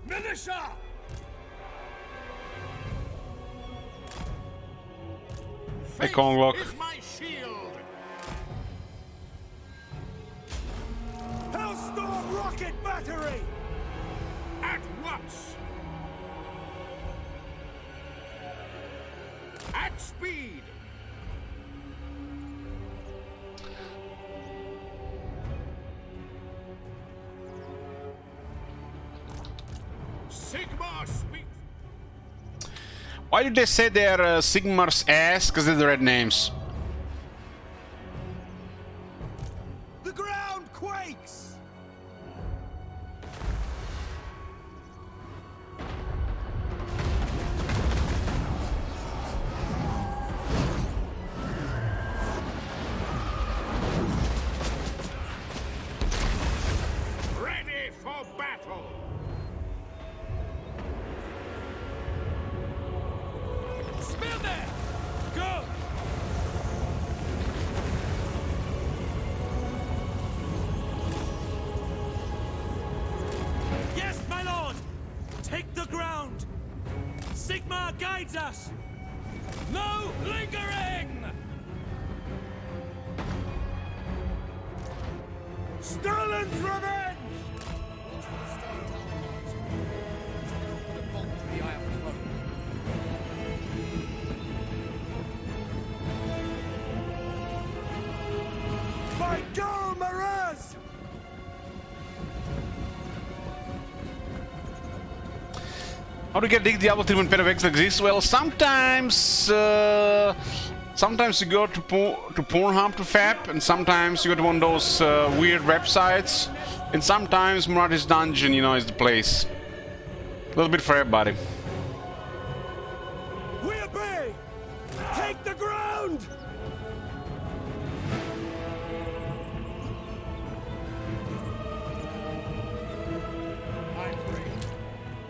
Militia! Hey, Konglok. Is my shield! Hellstorm rocket battery! At once! At speed! Sigmar speaks! Why did they say they're Sigmar's ass? Because they're the red names. The ground quakes! Ready for battle! Spearmen! Go! Yes, my lord! Take the ground! Sigmar guides us! No lingering! Stalin's revenge! By Gal Maraz! How do you get the Diablo 3 when Paravex exists? Well, sometimes sometimes you go to Pornhub to FAP, and sometimes you go to one of those weird websites, and sometimes Murati's Dungeon, you know, is the place. A little bit for everybody. We obey! Take the ground!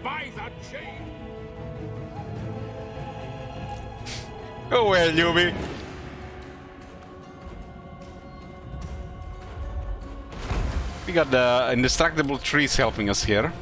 By the chain! Go well, Yubi. We got the indestructible trees helping us here.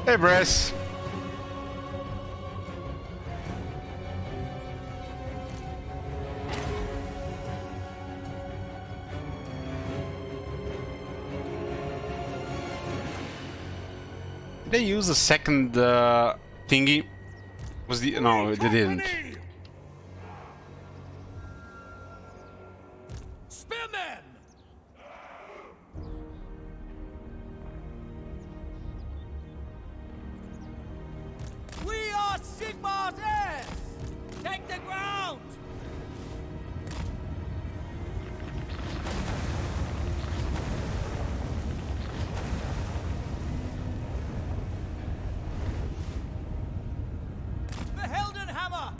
Hey, Bress. Did they use a second thingy? Was the no? They didn't. Spearmen! hammer!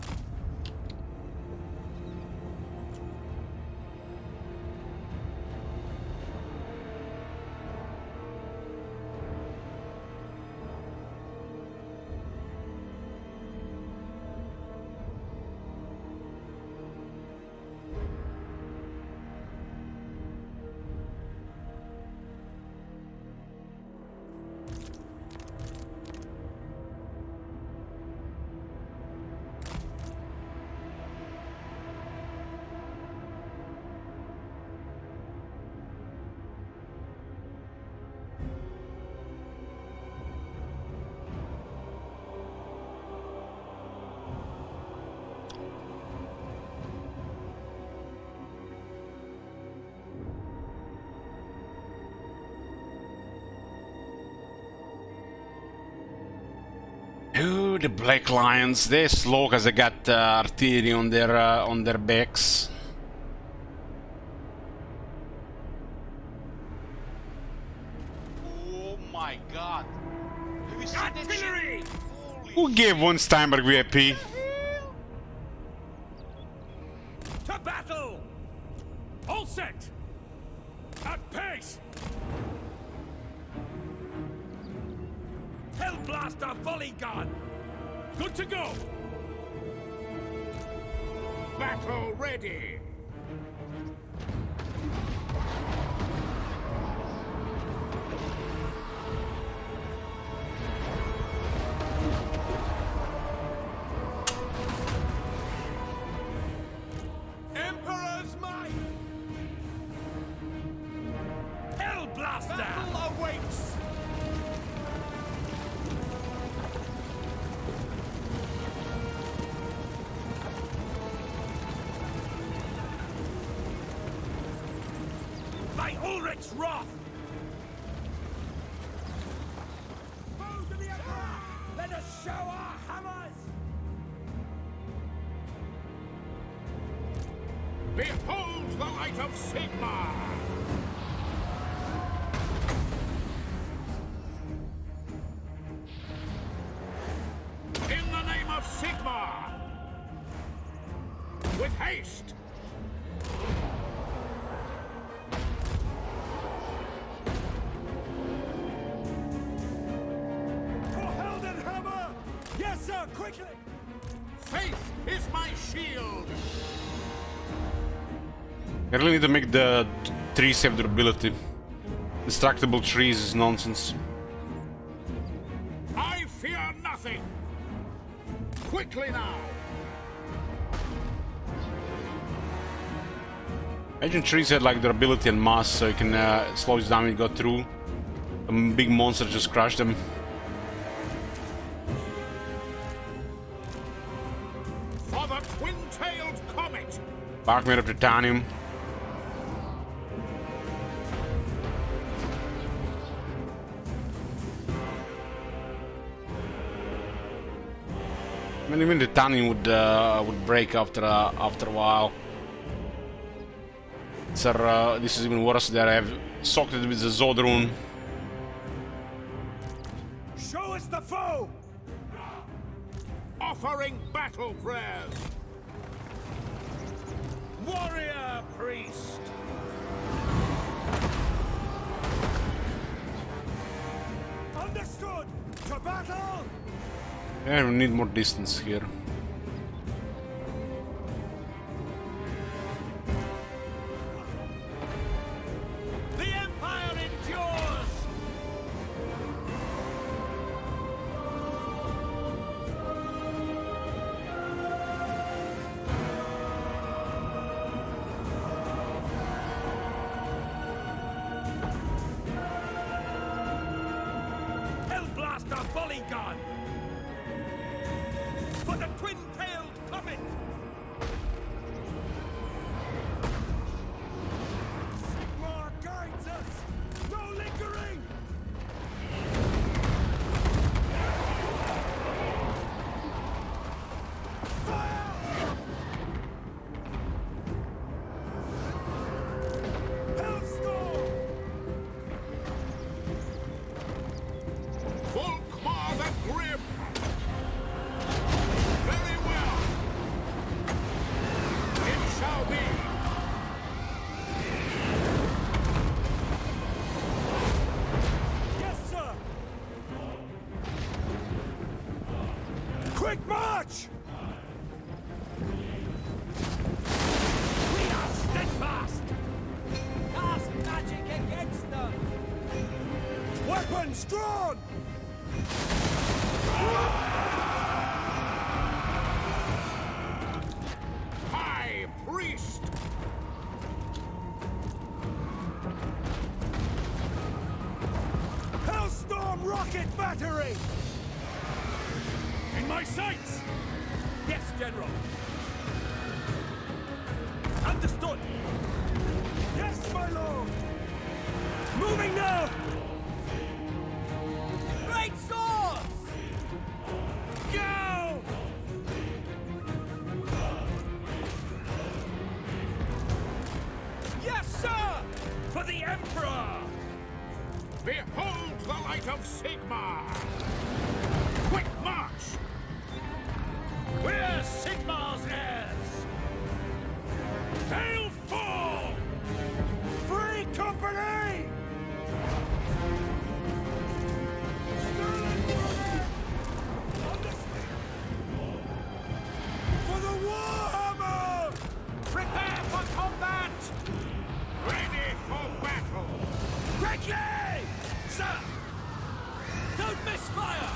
Oh, the Black Lions. They're slow because they got artillery on their backs. Oh my god. Have you seen that Artillery! shit? Holy Who gave one Steinberg VIP? hell! To battle! All set! At pace! Hellblaster volley gun! Good to go! Battle ready. Emperor's might! Hellblaster! Battle awaits! By Ulrich's wrath! Foes of the Emperor! Let us show our hammers! Behold the light of Sigmar. In the name of Sigmar. With haste. For Heldenhammer! Yes, sir, quickly! Faith is my shield. I really need to make the trees have durability. Destructible trees is nonsense. I fear nothing. Quickly now. Imagine trees had like durability and mass, so you can slow it down when you go through. A big monster just crushed them. For the twin-tailed comet. Bark made of titanium. I mean, even titanium would break after a while. This is even worse that I have socked it with the Zodrun. Show us the foe! Offering battle prayers. Warrior priest! Understood! To battle! Yeah, we need more distance here. The Empire endures! Hellblaster volley gun! For the twin-tailed comet! Sigmar guides us! No lingering! Fire! Hellstorm! Volkmar the Grim. drawn! High Priest! Hellstorm rocket battery! In my sights! Yes, General. Understood. Yes, my lord! Moving now! Great swords! Go! Yes, sir! For the Emperor! Behold the light of Sigmar! Quick march! We're Sigmar's heirs! Hail fall! Free company! For the Warhammer! Prepare for combat! Ready for battle! Quickly! Sir! Don't miss fire!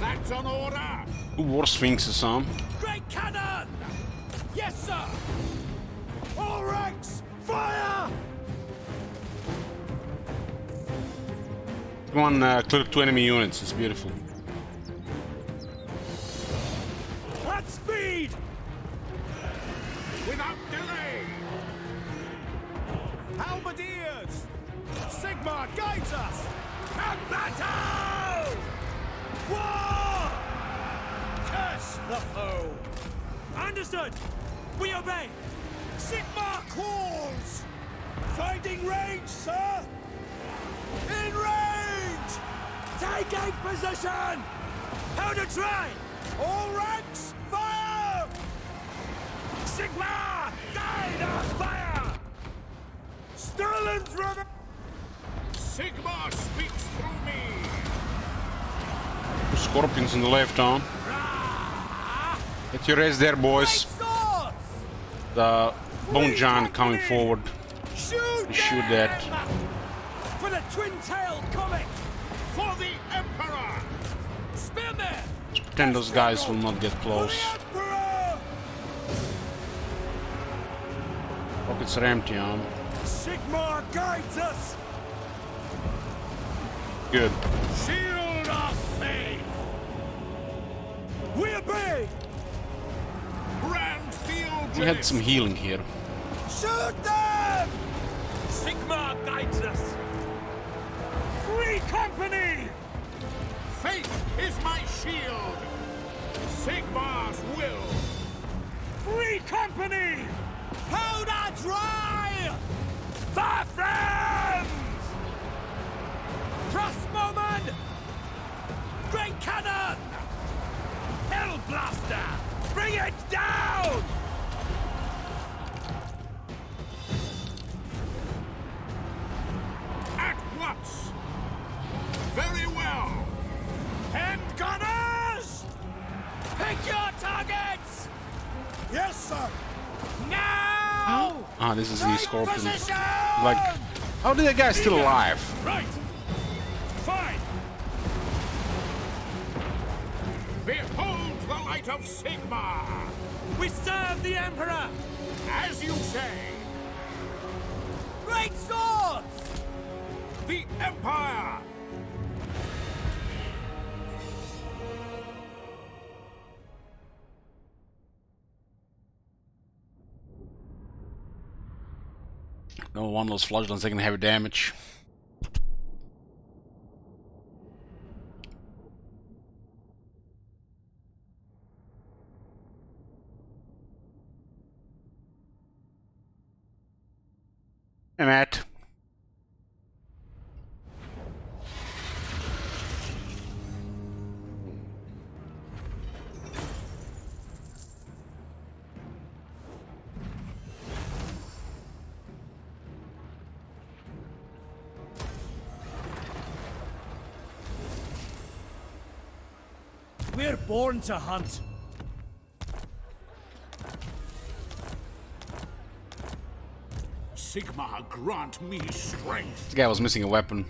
That's an order! Two war sphinxes on. Great cannon! Yes, sir! All ranks, fire! One clear 2 enemy units. It's beautiful. At speed! Without delay! Halberdiers! Sigmar guides us! At battle! War! Curse the foe! Understood! We obey! Sigmar calls! Finding range, sir! In range! Taking position! How to try! All ranks, fire! Sigmar! Guide our fire! Sterling's running! Sigmar speaks through me! Scorpions on the left arm. Get your ass there, boys. Swords! The bone giant coming forward. Shoot! We shoot that. For the twin-tailed comet! For the Emperor! Spearman! Pretend those guys will not get For close. the Emperor! Rockets are empty on. Sigmar guides us! Good. Shield of faith! We obey! Grand field We had some healing here. Shoot them! Sigmar guides us! Free company! Faith is my shield! Sigmar's will! Free company! Powder dry! Far friends! Crossbowman! Great cannon! Hell blaster! Bring it down! At once! Very well! Hand gunners! Pick your targets! Yes, sir! Now! Ah, this is the Right scorpion. position! Like, how did that guy still alive? Right! Fine! Behold the light of Sigmar! We serve the Emperor! As you say, Great swords! the Empire! No one of those flagellants taking heavy damage. Hey, Matt. We're born to hunt. Sigmar, grant me strength. This guy was missing a weapon.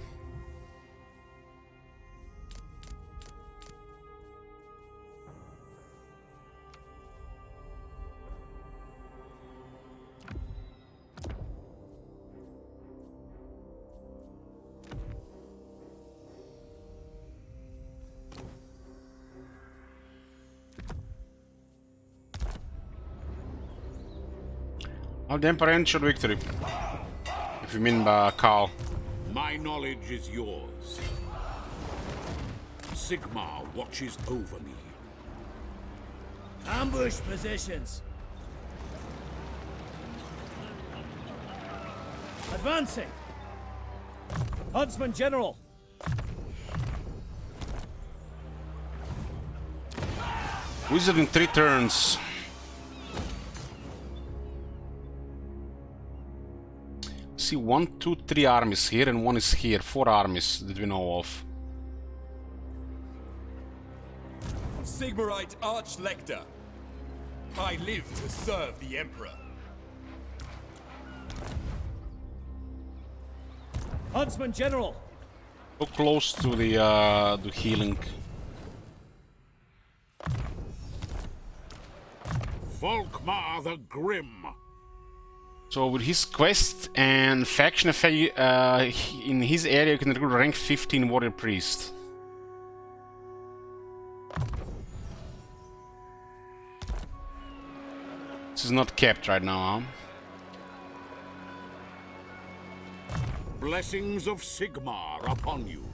How the Emperor ensured victory? If you mean by Carl. My knowledge is yours. Sigmar watches over me. Ambush positions. Advancing. Huntsman General. Wizard in 3 turns. See, 1, 2, 3 armies here and 1 is here. 4 armies that we know of. Sigmarite Archlector. I live to serve the Emperor. Huntsman General. So close to the healing. Volkmar the Grim. So with his quest and faction effect, in his area you can recruit rank 15 warrior priest. This is not kept right now, huh? Blessings of Sigmar upon you.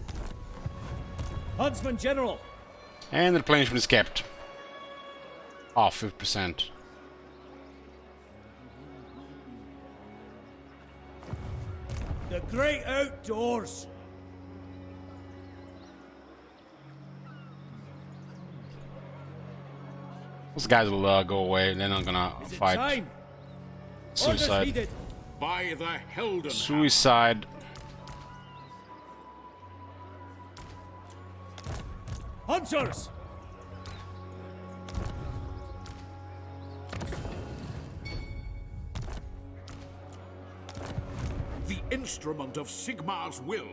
Huntsman General. And the replenishment is kept. Oh, 50%. The great outdoors. Those guys will go away. They're not gonna Is it fight. time? Orders Suicide. needed. By the Helden. Suicide. Hunters. The instrument of Sigmar's will.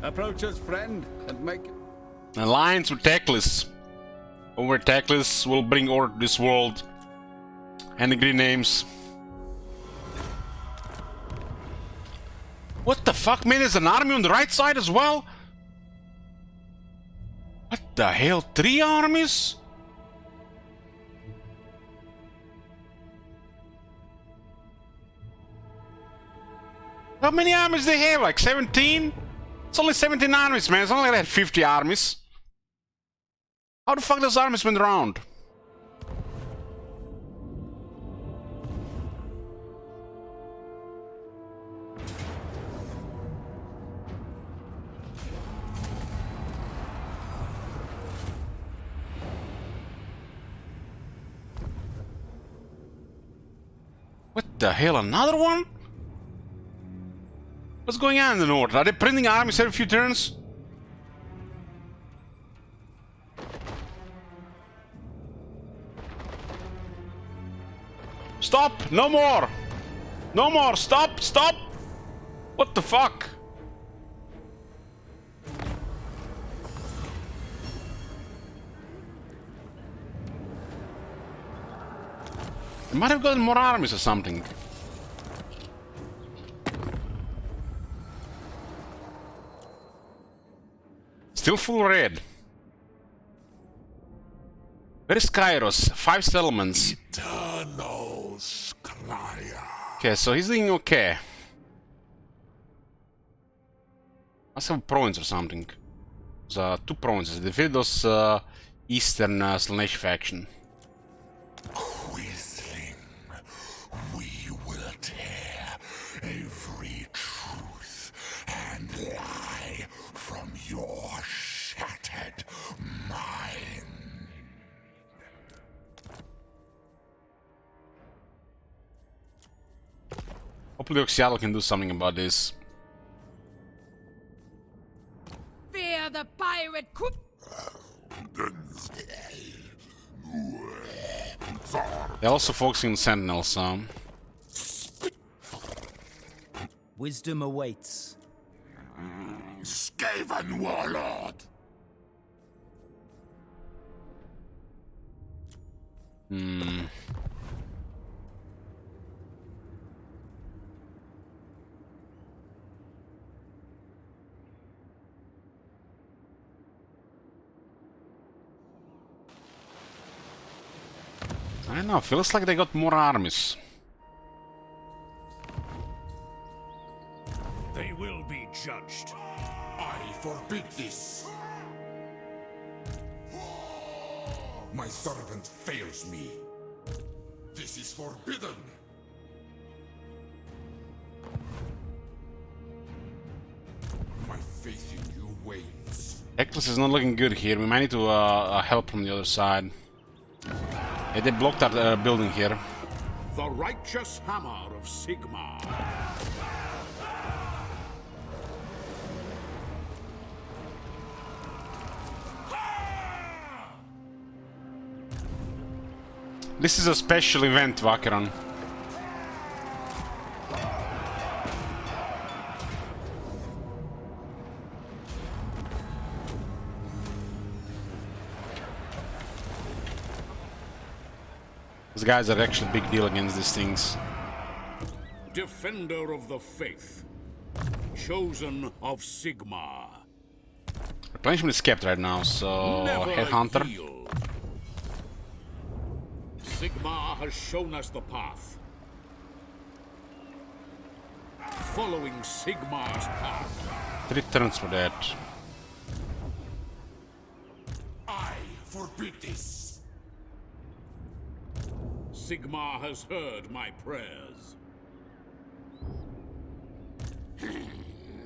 Approach us, friend, and make... Alliance with Teclis. Over Teclis will bring order to this world. And the green names. What the fuck, man? There's an army on the right side as well? What the hell? 3 armies? How many armies they have? Like 17? It's only 17 armies, man. It's not like they had 50 armies. How the fuck does armies went around? What the hell? Another one? What's going on in the north? Are they printing armies every few turns? Stop! No more! No more! Stop! Stop! What the fuck? They might have gotten more armies or something. Still full red. Where is Kairos? 5 settlements. Okay, so he's doing okay. Must have province or something. There's 2 provinces. They defeated those eastern Slanesh faction. Quisling, we will tear every truth and lie from your shattered mind. Hopefully Oxiato can do something about this. Fear the pirate crew. They're also focusing on Sentinels, so... Wisdom awaits. Skaven warlord. I don't know, feels like they got more armies. They will be judged. I forbid this. My servant fails me. This is forbidden. My faith in you wanes. Eccles is not looking good here. We might need to help from the other side. Yeah, they blocked our building here. The righteous hammer of Sigmar. This is a special event, Vakeron. These guys are actually a big deal against these things. Defender of the faith. Chosen of Sigmar. Replenishment is kept right now, so Never Headhunter. yield. Sigmar has shown us the path. Following Sigmar's path. 3 turns for that. I forbid this. Sigmar has heard my prayers.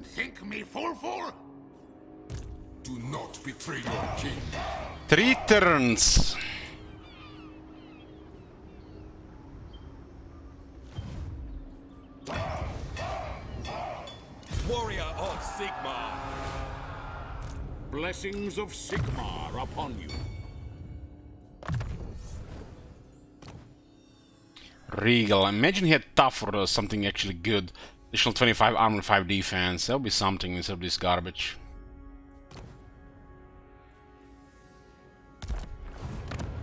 Think me fool? Do not betray your king. 3 turns. Warrior of Sigmar. Blessings of Sigmar upon you. Regal. Imagine he had tough or something actually good. Additional 25 armor, 5 defense. That'll be something instead of this garbage.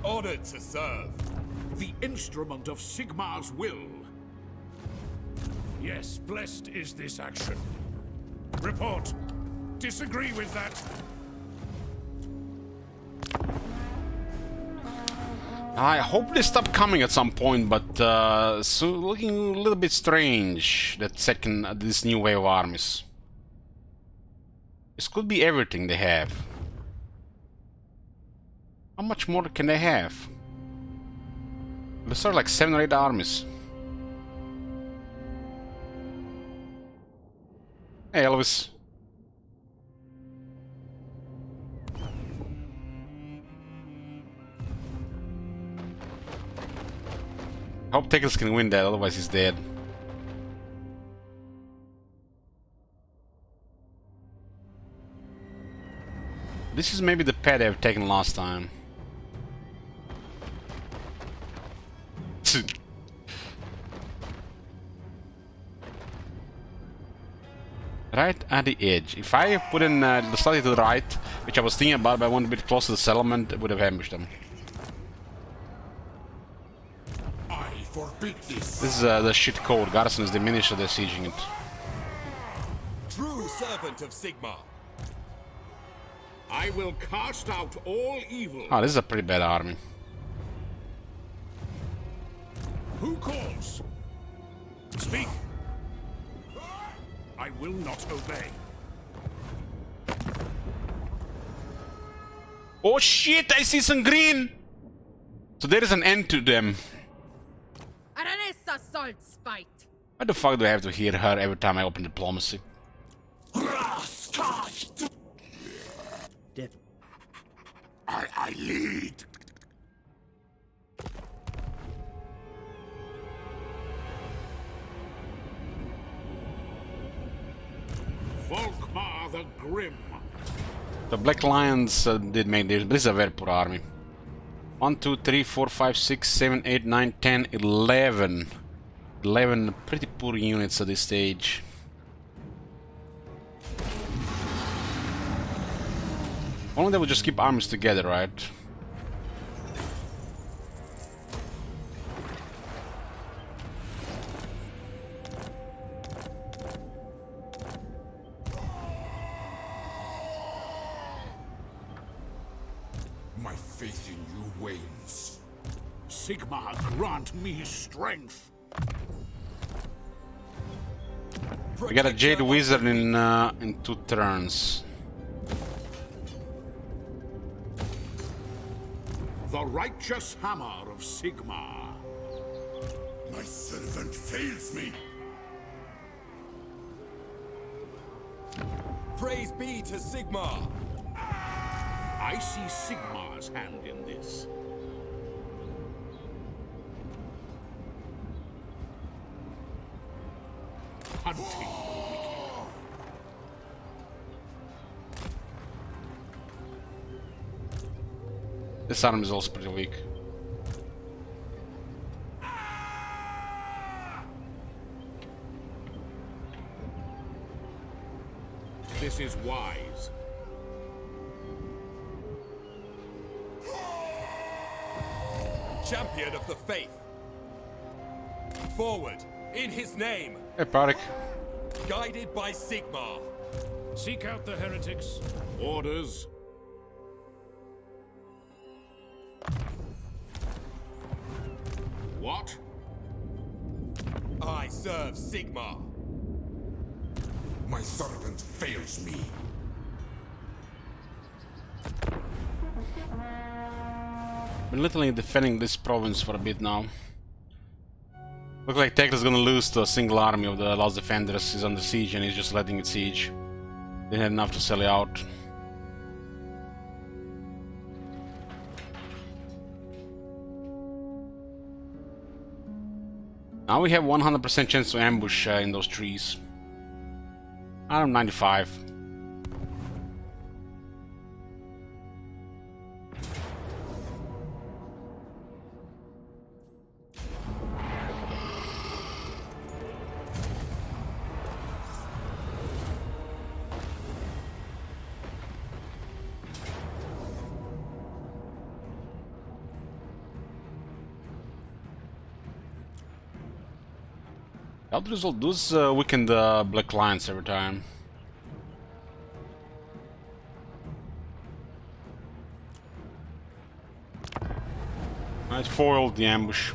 Honored to serve. The instrument of Sigmar's will. Yes, blessed is this action. Report. Disagree with that. I hope they stop coming at some point, but so looking a little bit strange. That this new wave of armies. This could be everything they have. How much more can they have? Let's start like 7 or 8 armies. Hey Elvis. Hope Tickles can win that, otherwise he's dead. This is maybe the pet I've taken last time. Right at the edge. If I put in slightly to the right, which I was thinking about, but I want a bit closer to the settlement, it would have ambushed them. I forbid this. This is the shit code. Garrison is diminished, so they're sieging it. True servant of Sigmar. I will cast out all evil. Oh, this is a pretty bad army. Who calls? Speak. I will not obey. Oh shit, I see some green! So there is an end to them. Aranessa salt spite. Why the fuck do I have to hear her every time I open diplomacy? I lead. Volkmar the Grim. The Black Lions did make this, but this is a very poor army. 1, 2, 3, 4, 5, 6, 7, 8, 9, 10, 11. 11 pretty poor units at this stage. Only they would just keep armies together, right? My faith in you wanes. Sigmar, grant me strength. We got a Jade Wizard in 2 turns. The righteous hammer of Sigmar. My servant fails me. Praise be to Sigmar. I see Sigmar's hand in this. Hunting the wicked. This arm is also pretty weak. This is wise. Champion of the faith. Forward, in his name, Hey, Parik. guided by Sigmar. Seek out the heretics. Orders. What? I serve Sigmar. My servant fails me. Been literally defending this province for a bit now. Looks like Tekla is gonna lose to a single army of the Lost Defenders. He's under siege and he's just letting it siege. Didn't have enough to sell it out. Now we have 100% chance to ambush in those trees. I'm 95. Elders will do weaken the Black Lions every time. I foiled the ambush.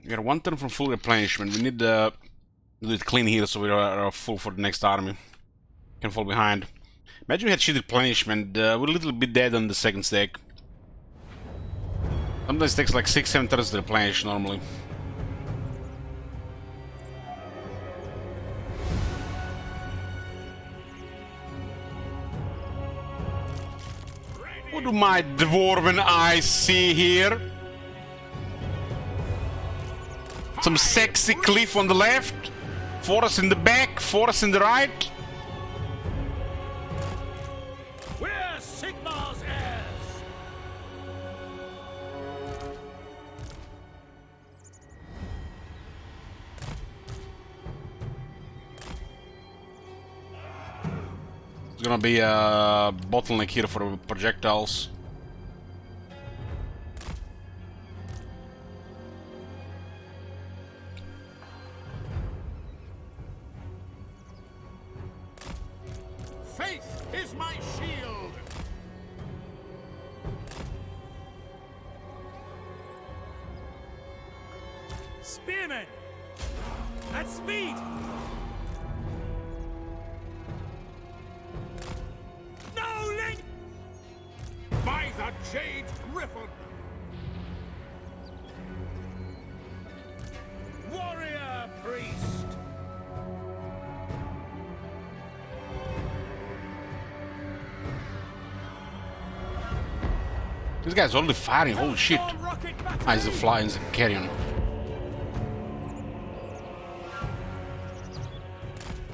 We got 1 turn from full replenishment. We need to do it clean here so we are full for the next army. Can fall behind. Imagine we had shit replenishment. We're a little bit dead on the second stack. Sometimes it takes like 6-7 turns to replenish normally. What do my dwarven eyes see here? Some sexy cliff on the left, forest in the back, forest in the right. We're Sigmar's heirs! It's gonna be a bottleneck here for projectiles. Faith is my shield. Spearmen! At speed! No link! By the Jade Griffin. Warrior priest! This guy's only firing, holy shit. Rocket Ah, he's a fly, he's a carrion.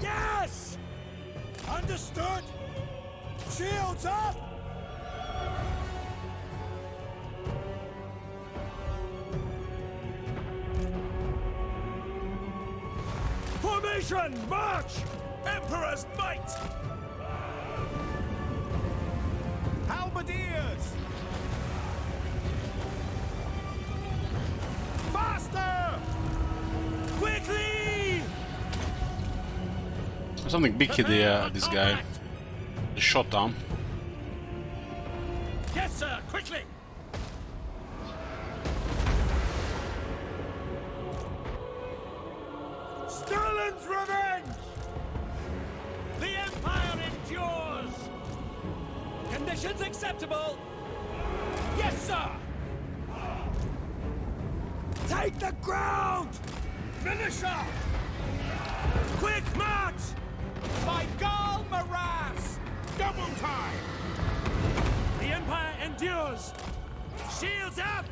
Yes! Understood! Shields up! Formation, march! Emperor's might! Halberdiers! Faster! Quickly! Something big hit this guy. The shot down. Yes, sir, quickly! Stalin's revenge! The Empire endures! Conditions acceptable! Yes, sir! Take the ground! Militia! Quick march! By Gal Maraz! Double time! The Empire endures! Shields up!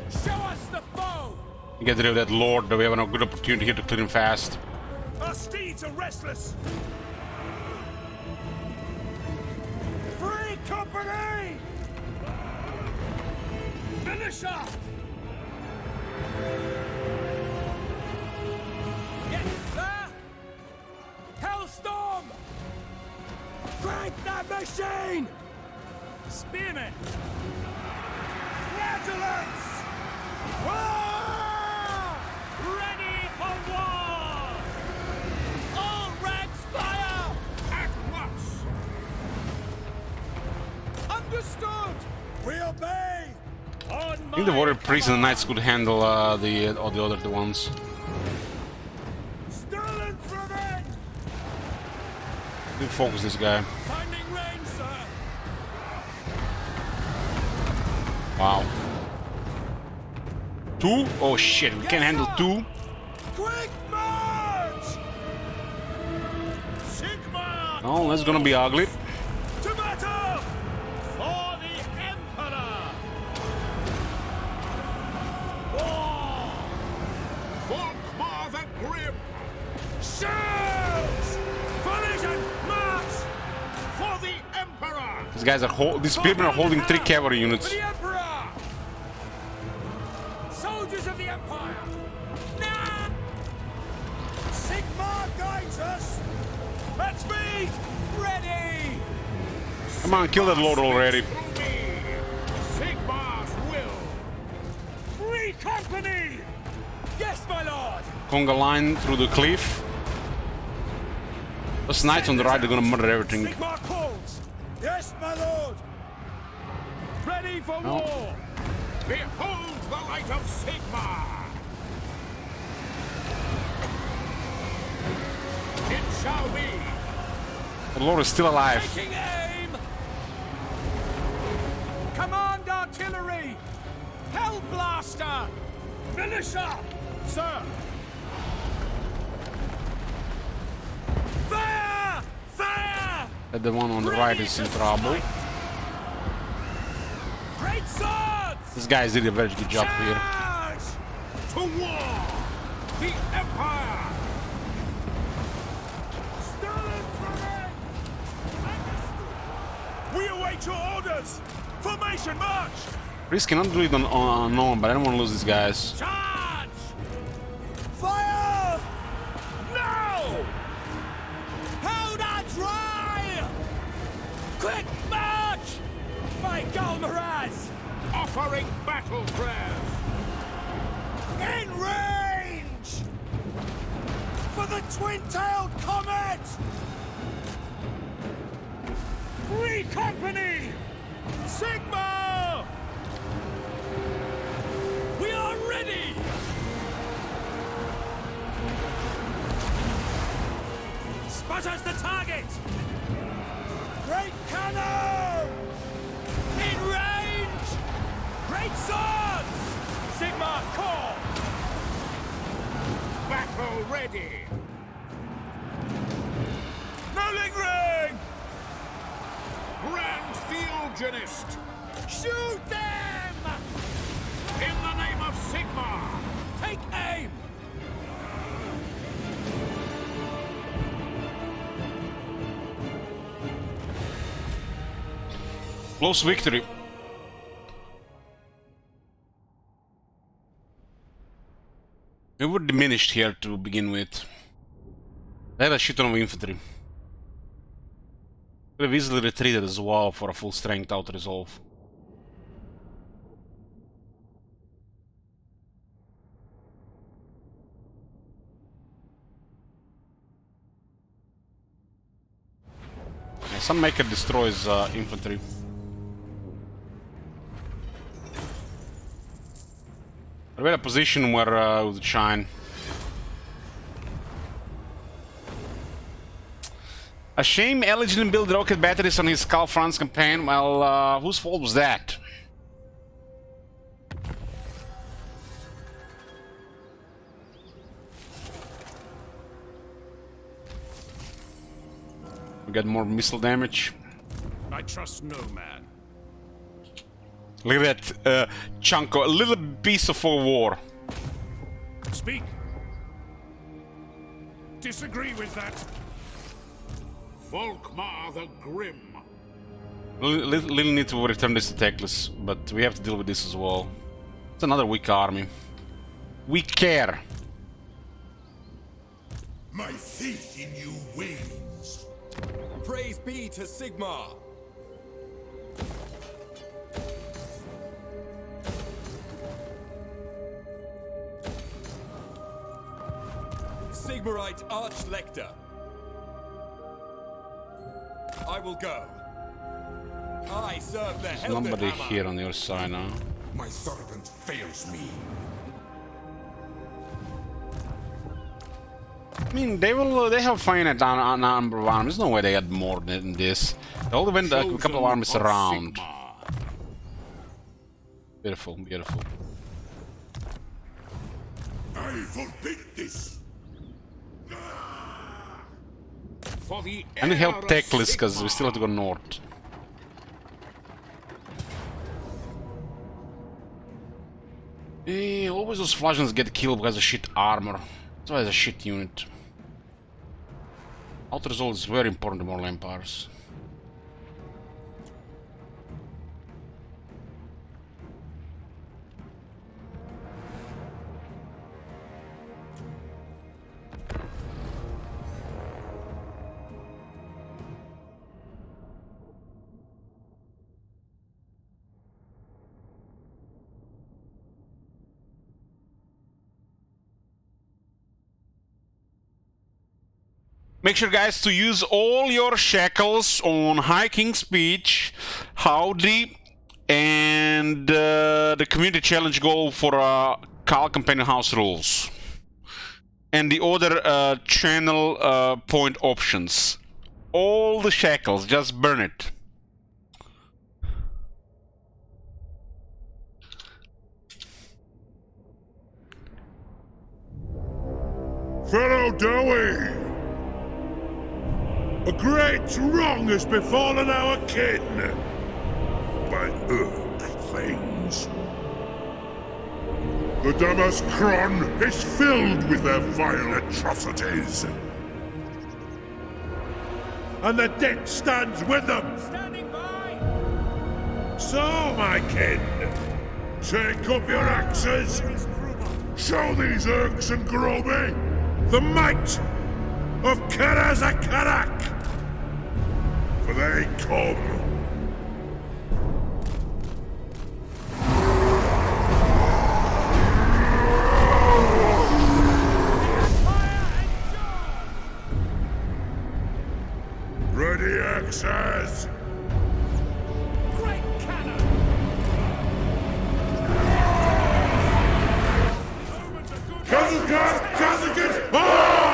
Show us the foe! Get rid of that lord. We have a good opportunity here to clear him fast. Our steeds are restless! Free company! Militia! Yes, sir! Hellstorm! Crank that machine! Spearmen! Flagellants! War! Ready for war! All ranks fire! At once! Understood! We obey! On I think the warrior priest and the knights could handle all the other ones. Stalin's revenge! We focus this guy. Finding range, sir! Wow. 2? Oh shit, we can't handle 2. Quick march! Sigmar! Oh, that's gonna be ugly. To battle! For the Emperor! Volkmar the Grim! Shields! Collision march! For the Emperor! These guys are these spearmen are holding 3 cavalry units. For the Emperor! Soldiers of the Empire! Now! Sigmar guides us! At speed! Ready! Come on, kill that lord already. Through me! Sigmar's will! Free company! Yes, my lord! Conga line through the cliff. Those knights on the right are gonna murder everything. Sigmar calls! Yes, my lord! Ready for No. war! Behold the light of Sigmar! It shall be! The lord is still alive. Taking aim! Command artillery! Hellblaster! Militia! Sir! Fire! Fire! But the one on the right is in trouble. Great swords! These guys did a very good job here. Charge! To war! The Empire! Stalin's revenge! We await your orders! Formation march! Priest cannot do it on unknown, but I don't want to lose these guys. Charge! Fire! Now! Hold our dry! Quick march! By Galmaraz! Offering battle prayers! In range! For the twin-tailed comet! Free company! Sigmar! We are ready! Spotter's the target! Great cannon! In range! Great swords! Sigmar core! Battle ready! Rolling ring! Grand Theogenist! Shoot them! In the name of Sigmar! Take aim! Close victory. We were diminished here to begin with. They had a shit ton of infantry. Could have easily retreated as well for a full strength out resolve. Sunmaker destroys infantry. We're in a position where we would shine. A shame Ellie didn't build rocket batteries on his Skull France campaign. Well, whose fault was that? We got more missile damage. I trust no man. Look at that chunk of a little piece of war. Speak. Disagree with that. Volkmar the Grim. Little need to return this to Teclis, but we have to deal with this as well. It's another weak army. We care. My faith in you wanes. Praise be to Sigmar. Sigmarite Archlector. I will go. I serve the There's nobody Heldenhammer. here on your side now. My servant fails me. I mean, they have finite number of armies. There's no way they had more than this. They only went a couple of armies Chosen of around. Sigmar. Beautiful, beautiful. I forbid this. For the And we heir help of Teclis because we Sigmar. still have to go north. Always those Flagians get killed because of shit armor. That's why it's a shit unit. Outer Result is very important to more Empires. Make sure, guys, to use all your shekels on High King's Speech, Howdy, and the community challenge goal for Carl Companion House rules. And the other channel point options. All the shekels, just burn it. Fellow Dowie! A great wrong has befallen our kin by Urg things. The Damaskron is filled with their vile atrocities. And the debt stands with them. Standing by. So, my kin, take up your axes. Show these Urgs and Groby the might of Karazakarak. For they come. Ready, axes! Great cannon. Kazakat! Kazakat! Ah!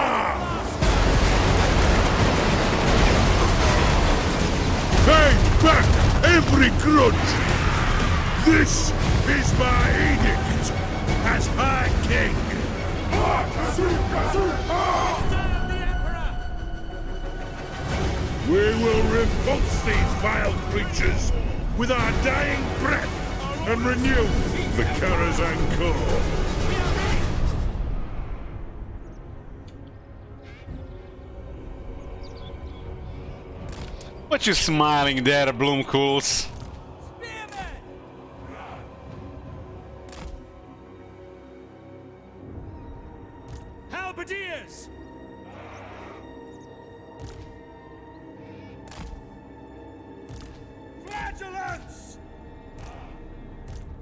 Take back every grudge! This is my edict as High King! Ah! Kazu! Kazu! Ah! Serve the Emperor. We will repulse these vile creatures with our dying breath and renew the Karazhan Corps. What you smiling there, Bloomcools? Spearmen. Halberdiers. Flagellants!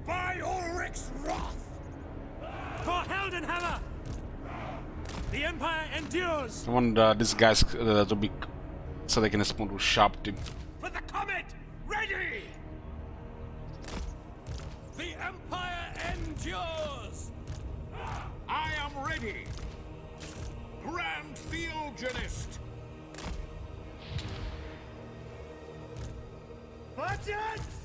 By Ulrich's wrath! For Heldenhammer. The Empire endures. I want these guys to be sad ei ne spun shopti. For the comet! Ready! The Empire endures! I am ready. Grand Theogenist. Budgets!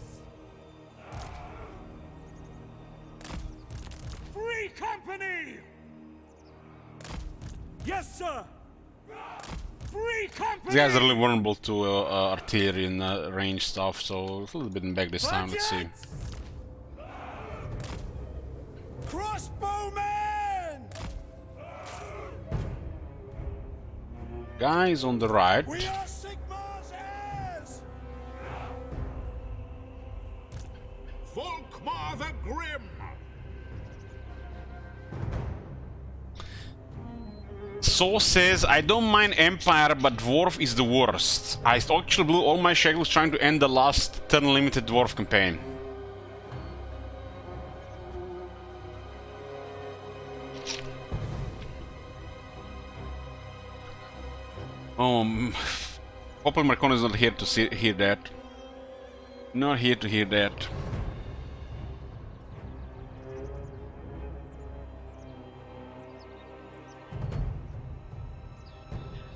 Free company! Yes, sir! Free company! These guys are really vulnerable to artillery and range stuff, so it's a little bit in back this time. Let's see. Crossbowmen! Guys on the right. We are Sigmar's heirs! Volkmar the Grim. So says, I don't mind Empire, but Dwarf is the worst. I actually blew all my shekels trying to end the last 10 limited Dwarf campaign. Hopefully Marcon is not here to hear that. Not here to hear that.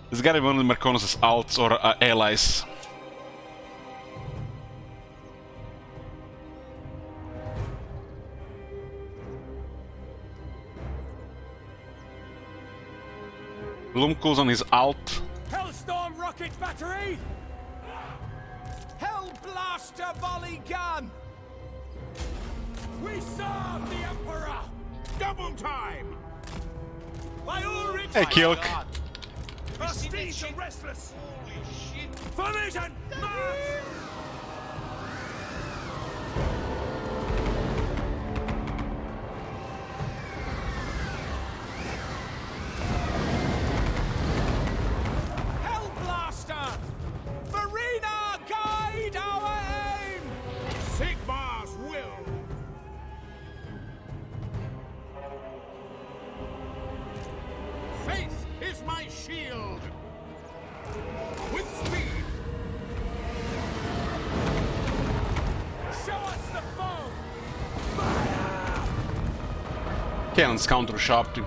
There's gotta be one of the Marconis' alts or allies. Blumkul's on his alt. Hellstorm rocket battery! Hellblaster volley gun! We serve the Emperor! Double time. By Ulrich! Hey, Kilk. Our steeds are restless! Holy shit! Formation! March! Hellblaster! Verena, guide our aim! Sigmar's will. Faith is my shield. With speed. Show us the foe! Cannons counter sharp too.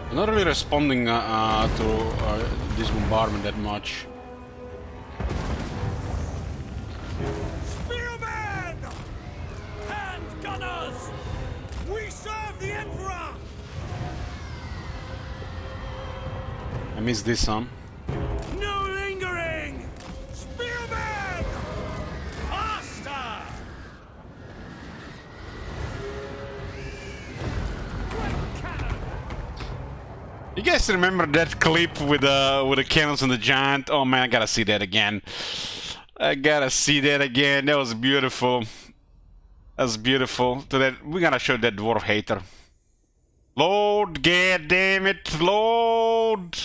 I'm not really responding to this bombardment that much. Spearmen! Hand gunners! We serve the Emperor! I missed this some. No lingering! Spearmen! Faster! Great cannon! You guys remember that clip with the cannons and the giant? Oh man, I gotta see that again. I gotta see that again. That was beautiful. That was beautiful. To that, we gotta show that dwarf hater. Load, god damn it, load!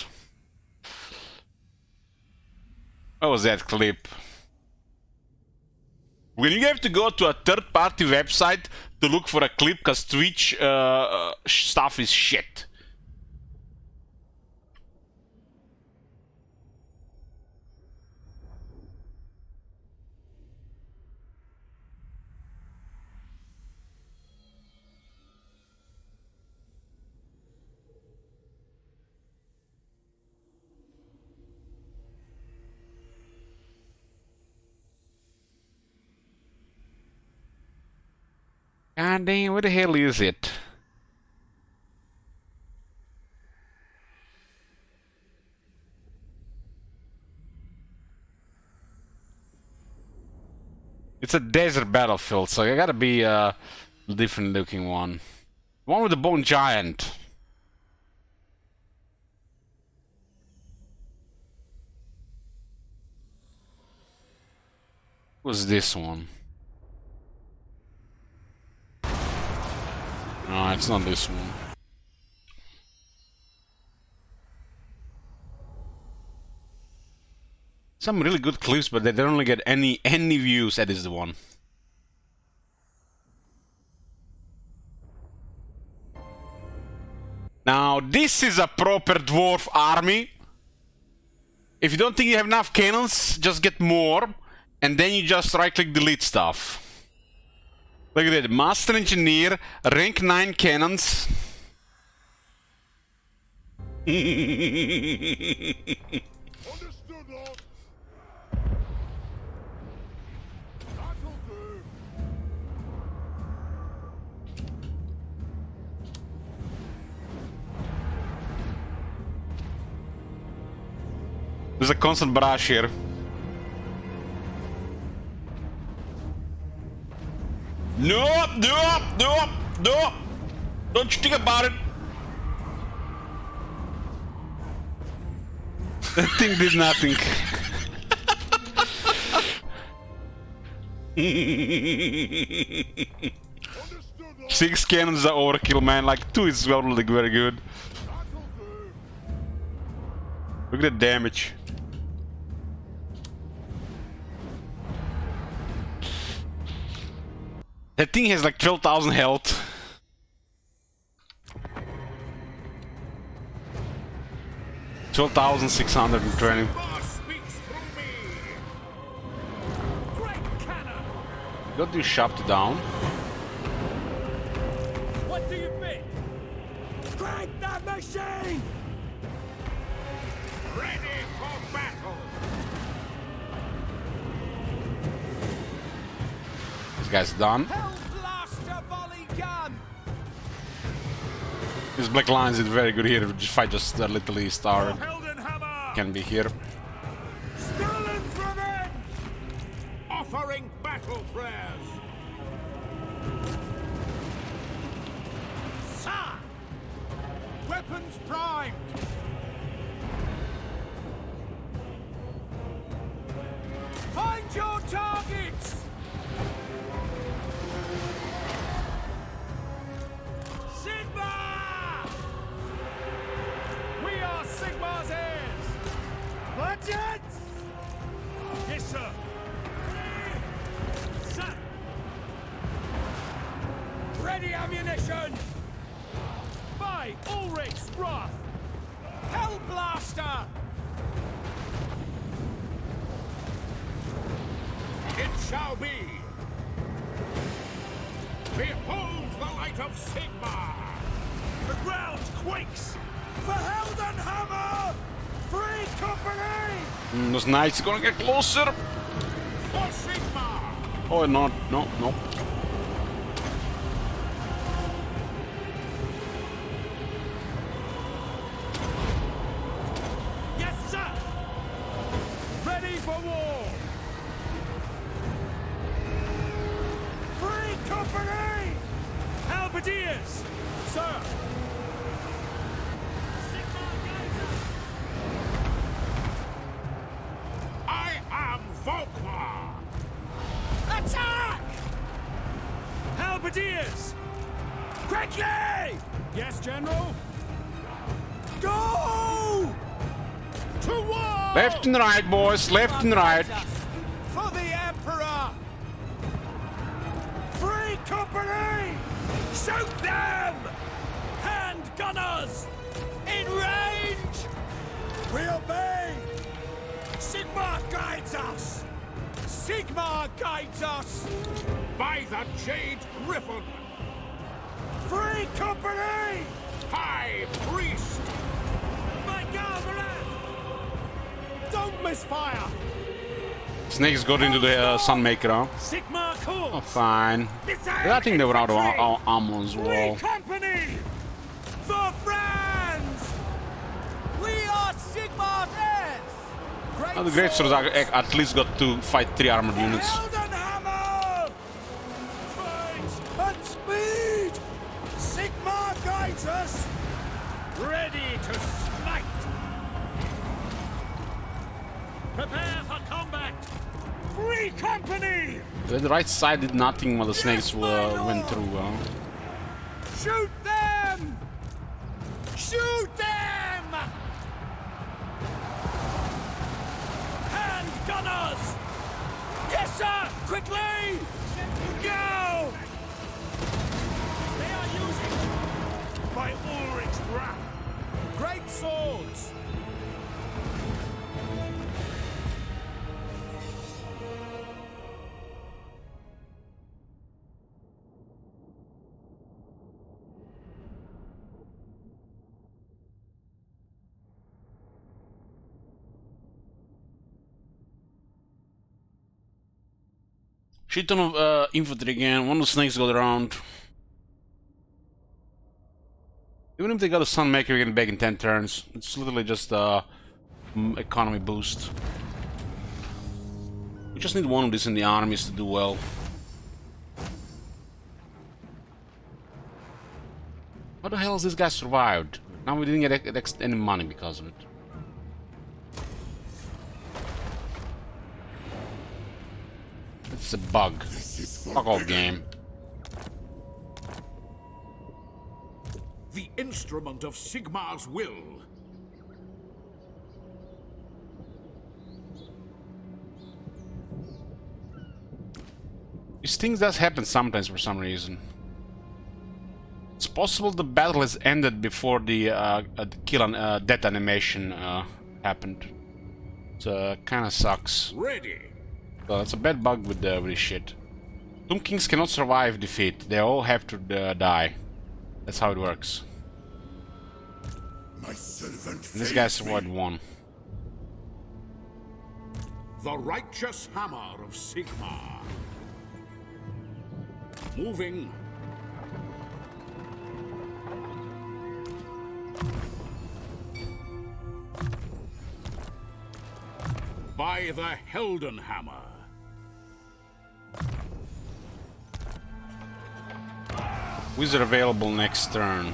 What was that clip? When you have to go to a third-party website to look for a clip, cause Twitch stuff is shit. God damn, where the hell is it? It's a desert battlefield, so I gotta be a different looking one. One with the bone giant. What's this one? No, it's not this one. Some really good clips, but they don't really get any views. That is the one. Now this is a proper dwarf army. If you don't think you have enough cannons, just get more, and then you just right-click delete stuff. Look at that, Master Engineer, rank 9 cannons. Understood, Lord. That'll do. There's a constant barrage here. Nope, nope, nope, nope. Don't you think about it. That thing did nothing. Understood, Lord. 6 cannons are overkill, man. Like 2 is well, like, very good. That'll do. Look at the damage. That thing has like 12,000 health. $12,620. Sigmar speaks through me. Great cannon! Got this shot down. What do you think? Crank that machine! Ready for battle. This guy's done. Hell blaster volley gun! This Black Lions is very good here. If fight just literally star Heldenhammer. can be here. Stalin's revenge! Offering battle prayers. Sir! Weapons primed! Find your targets! Sigmar! We are Sigmar's heirs! Budgets! Yes, sir! Sir! Ready ammunition! By Ulrich's wrath! Hell blaster! It shall be. Behold the light of Sigmar. The ground quakes! For Heldenhammer! Free company! Those knights are gonna get closer. For Sigmar. Oh, no, no, no. Yes, sir! Ready for war! Free company! Halberdiers! Sir! I am Volkmar. Attack! Halberdiers! Quickly! Yes, General? Go! To war! Left and right, boys. Left and right. For the Emperor! Free company! Shoot them! Hand gunners! In range! We obey! Sigmar guides us! Sigmar guides us! By the Jade Griffin. Free company! High Priest. By Galvaran! Don't misfire! Snakes got into the Sunmaker, huh? Sigmar calls! Oh, fine. I think they were out of ammo as Free well. company! For France! We are Sigmar's heirs! Oh, the Great Swords at least got to fight 3 armored units. Heldenhammer! Fight and speed! Sigmar guides us! Ready to smite! Prepare for combat! Free company! The right side did nothing while the snakes went through. Shoot them! Shoot them! Hand gunners! Yes, sir! Quickly! Go! They are using By Ulrich's wrath. Great swords! Shit ton of infantry again. One of the snakes got around. Even if they got a Sunmaker, we're getting back in 10 turns. It's literally just a economy boost. We just need one of these in the armies to do well. How the hell has this guy survived? Now we didn't get any money because of it. It's a bug. Fuck off, game. The instrument of Sigmar's will. These things does happen sometimes for some reason. It's possible the battle has ended before the death animation happened. It kinda sucks. Ready. So it's a bad bug with this shit. Tomb Kings cannot survive defeat. They all have to die. That's how it works. My servant. And this guy survived one. The righteous hammer of Sigmar. Moving. By the Helden Hammer. Wizard available next turn.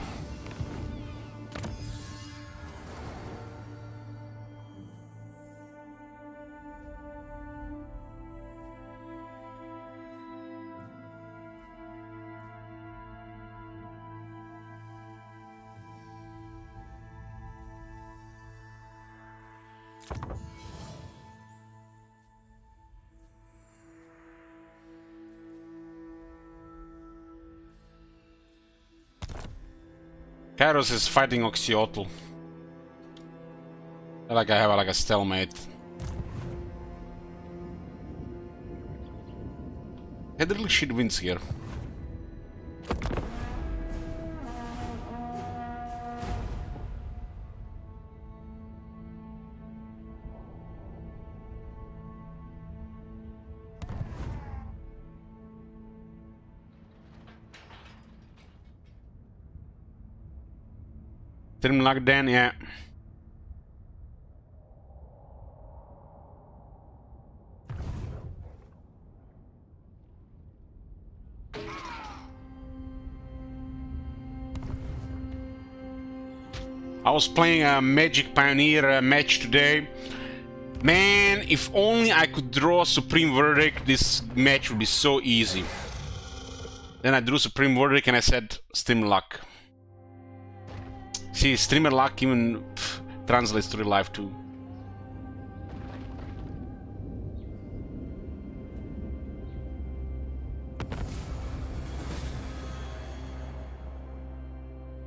Kairos is fighting Oxyotl. I have like a stalemate. Had really shit wins here. Didn't like Dan, yeah. I was playing a Magic Pioneer match today. Man, if only I could draw Supreme Verdict, this match would be so easy. Then I drew Supreme Verdict and I said, Steam luck. See, streamer luck even translates to real life too.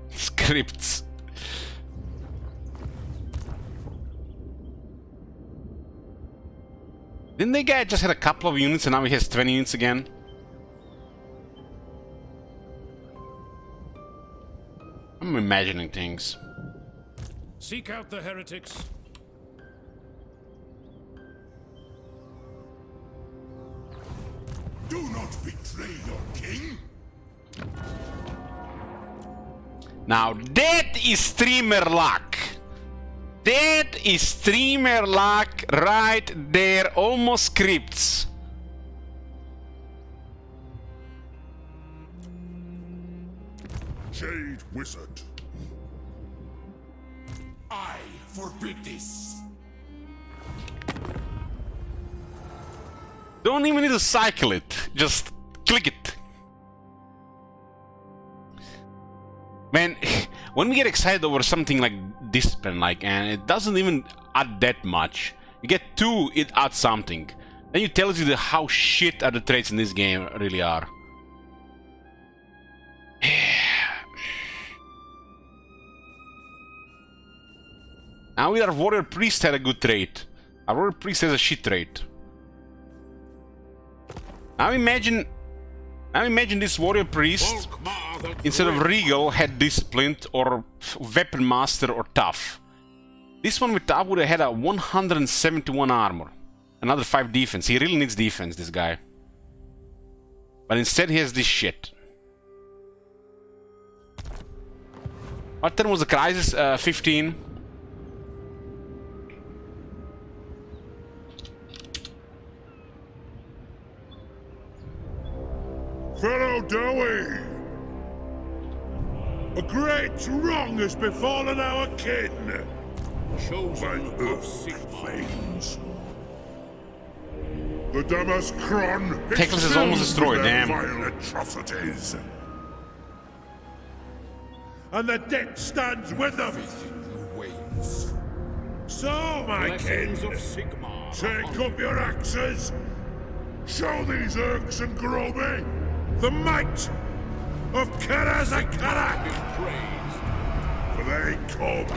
Scripts. Didn't the guy just had a couple of units and now he has 20 units again? I'm imagining things. Seek out the heretics. Do not betray your king. Now that is streamer luck. That is streamer luck right there. Almost scripts. Jade Wizard. I forbid this. Don't even need to cycle it. Just click it. Man, when we get excited over something like discipline, and it doesn't even add that much. You get 2, it adds something. Then you tells you how shit are the traits in this game really are. Now our warrior priest had a good trait. Our warrior priest has a shit trait. Now imagine this warrior priest, instead of regal, had disciplined or weapon master or tough. This one with tough would have had a 171 armor, another 5 defense. He really needs defense, this guy. But instead he has this shit. What turn was the crisis? 15. Fellow Dowie! A great wrong has befallen our kin. Chosen By of Sigmar. veins. The Damaskron Teclis is almost destroyed, damn. vile atrocities. And the debt stands with them. So, my kin, Blessings of Sigmar. take up your axes. Show these Urks and Groby the might of Karazakarak. Praise. For they come.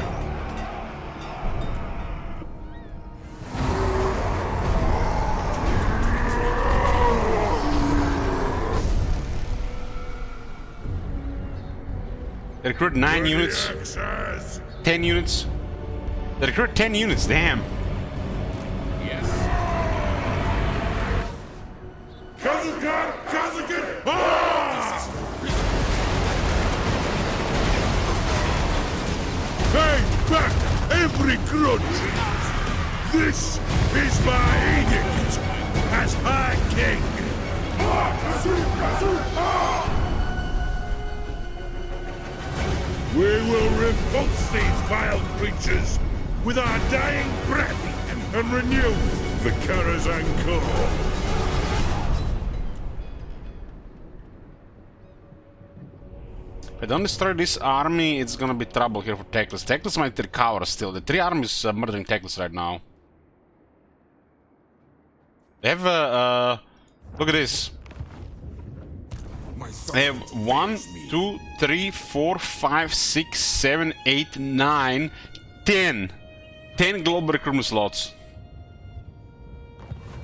They recruit 9 units, Axes. 10 units. They recruit 10 units, damn. Yes. Kazakan! Kazakan! Ah! Pay back every grudge! This is my edict as High King! We will repulse these vile creatures with our dying breath and renew the Karazhan Core. If I don't destroy this army, it's gonna be trouble here for Teclis. Teclis might recover still. The 3 armies are murdering Teclis right now. They have look at this. They have 1, 2, 3, 4, 5, 6, 7, 8, 9, 10. 10 global recruitment slots.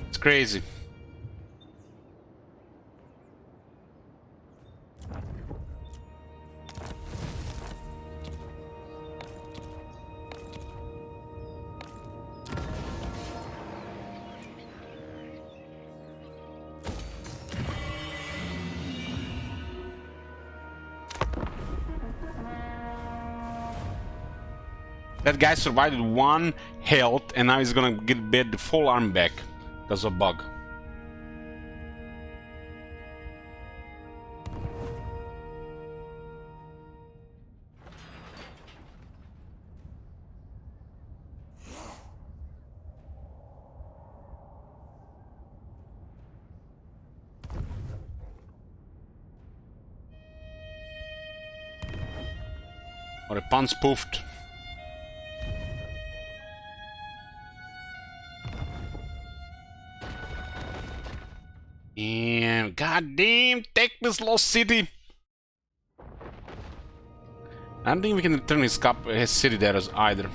It's crazy. That guy survived with 1 health, and now he's gonna get the full arm back because of a bug. Or a pun spoofed. And goddamn, Teclis lost city. I don't think we can return his city there as either.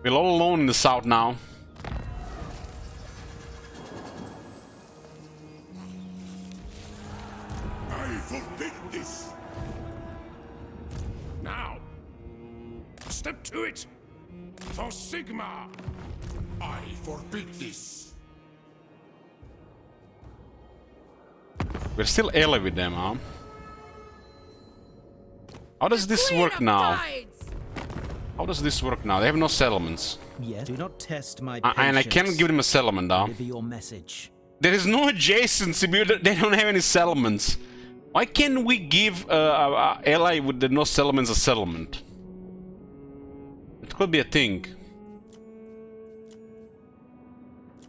We're all alone in the south now. I forbid this. Now. Step to it. For Sigmar. I forbid this. We're still ally with them, huh? How does this Queen work of now? Tides! How does this work now? They have no settlements. Yes. Do not test my And I can't give them a settlement, huh? Deliver your message. There is no adjacency, they don't have any settlements. Why can't we give ally with the no settlements a settlement? It could be a thing.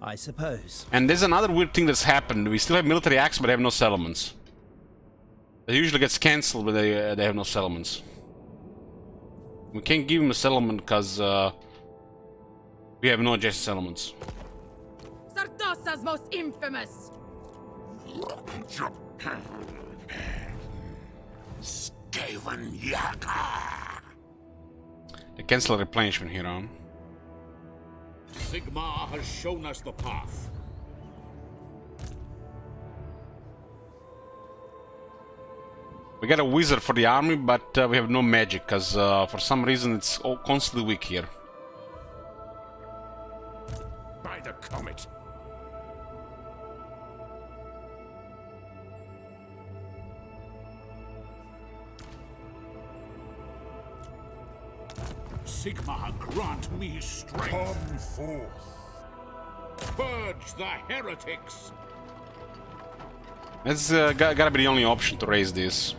I suppose. And there's another weird thing that's happened. We still have military acts, but they have no settlements. It usually gets cancelled, but they have no settlements. We can't give them a settlement because we have no adjacent settlements. Sartosa's most infamous! They cancel replenishment here on. Sigmar has shown us the path. We got a wizard for the army, but we have no magic, because for some reason it's all constantly weak here. By the comet. Sigmar grant me strength. Come forth. Purge the heretics. That's gotta be the only option to raise this.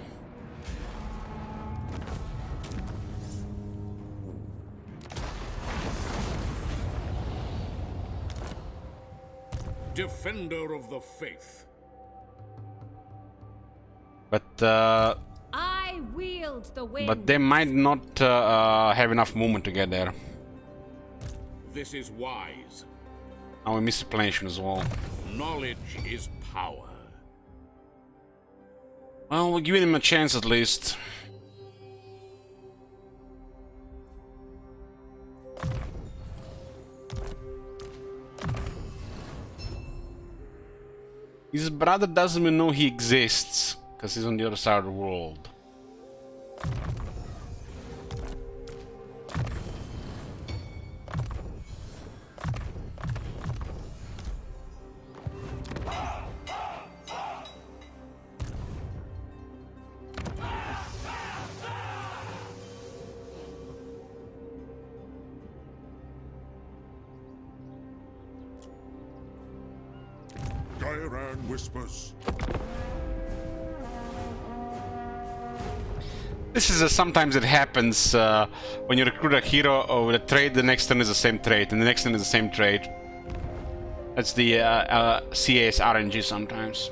Defender of the faith. But I wield the wind. but they might not have enough movement to get there. This is wise. Oh, we missed a planation as well. Knowledge is power. Well, we're giving him a chance at least. His brother doesn't even know he exists, because he's on the other side of the world. Gairan whispers. This is sometimes it happens when you recruit a hero with a trait, the next turn is the same trait, and the next turn is the same trait. That's the CAS RNG sometimes.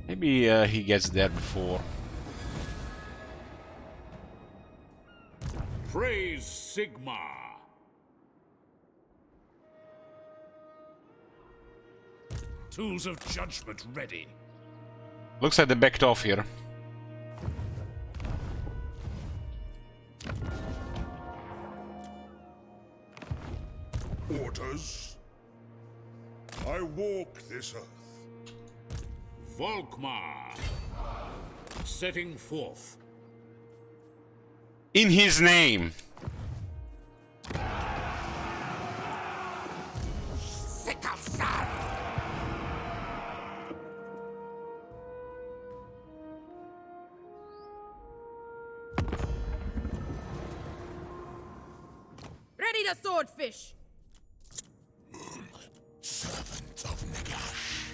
Maybe he gets there before. Praise Sigmar. Tools of judgment ready. Looks like they backed off here. Orders. I walk this earth. Volkmar. Setting forth. In his name. Ready to swordfish. Servant of Nagash.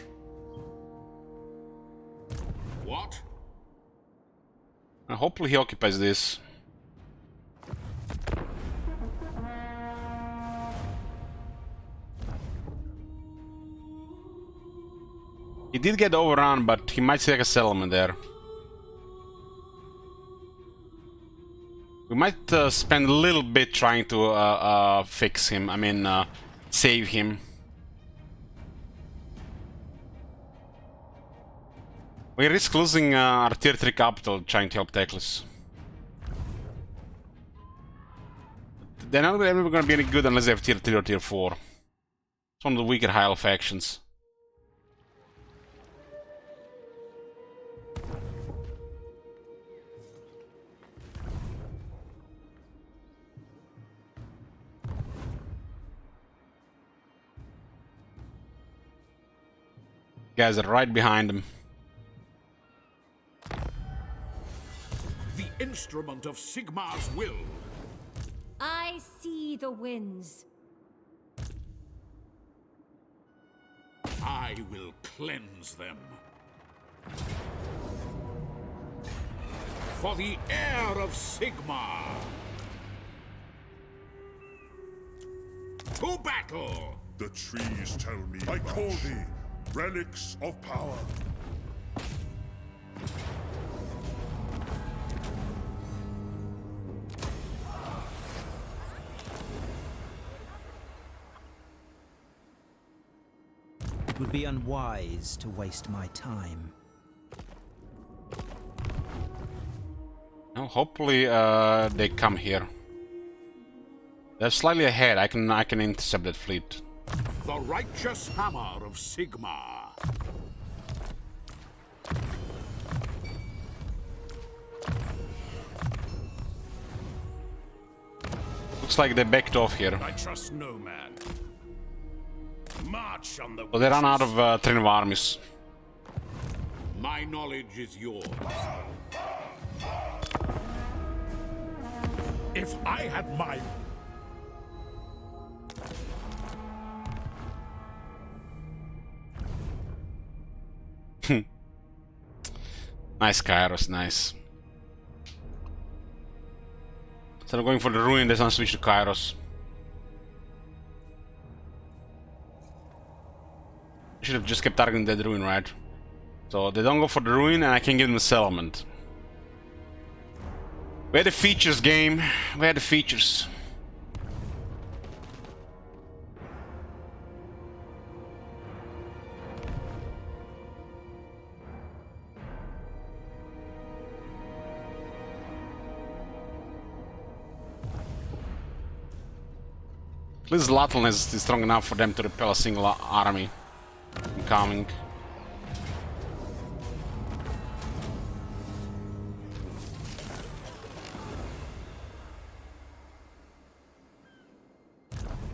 What? Hopefully he occupies this. He did get overrun, but he might take a settlement there. We might spend a little bit trying to fix him, save him. We risk losing our tier 3 capital trying to help Teclis. They're not ever going to be any good unless they have tier 3 or tier 4. It's one of the weaker Hyle factions. Guys are right behind him. The instrument of Sigmar's will. I see the winds. I will cleanse them. For the heir of Sigmar. To battle! The trees tell me. I call thee relics of power. It would be unwise to waste my time. Well, hopefully they come here. They're slightly ahead. I can intercept that fleet. The righteous hammer of Sigmar. Looks like they backed off here. I trust no man. March on the So they ran out witches. of train of armies. My knowledge is yours. If I had my... Nice Kairos, nice. Instead of going for the ruin, they don't switch to Kairos. I should have just kept targeting that ruin, right? So they don't go for the ruin, and I can give them a settlement. Where are the features, game? Where are the features? At least Zlatan is strong enough for them to repel a single army incoming.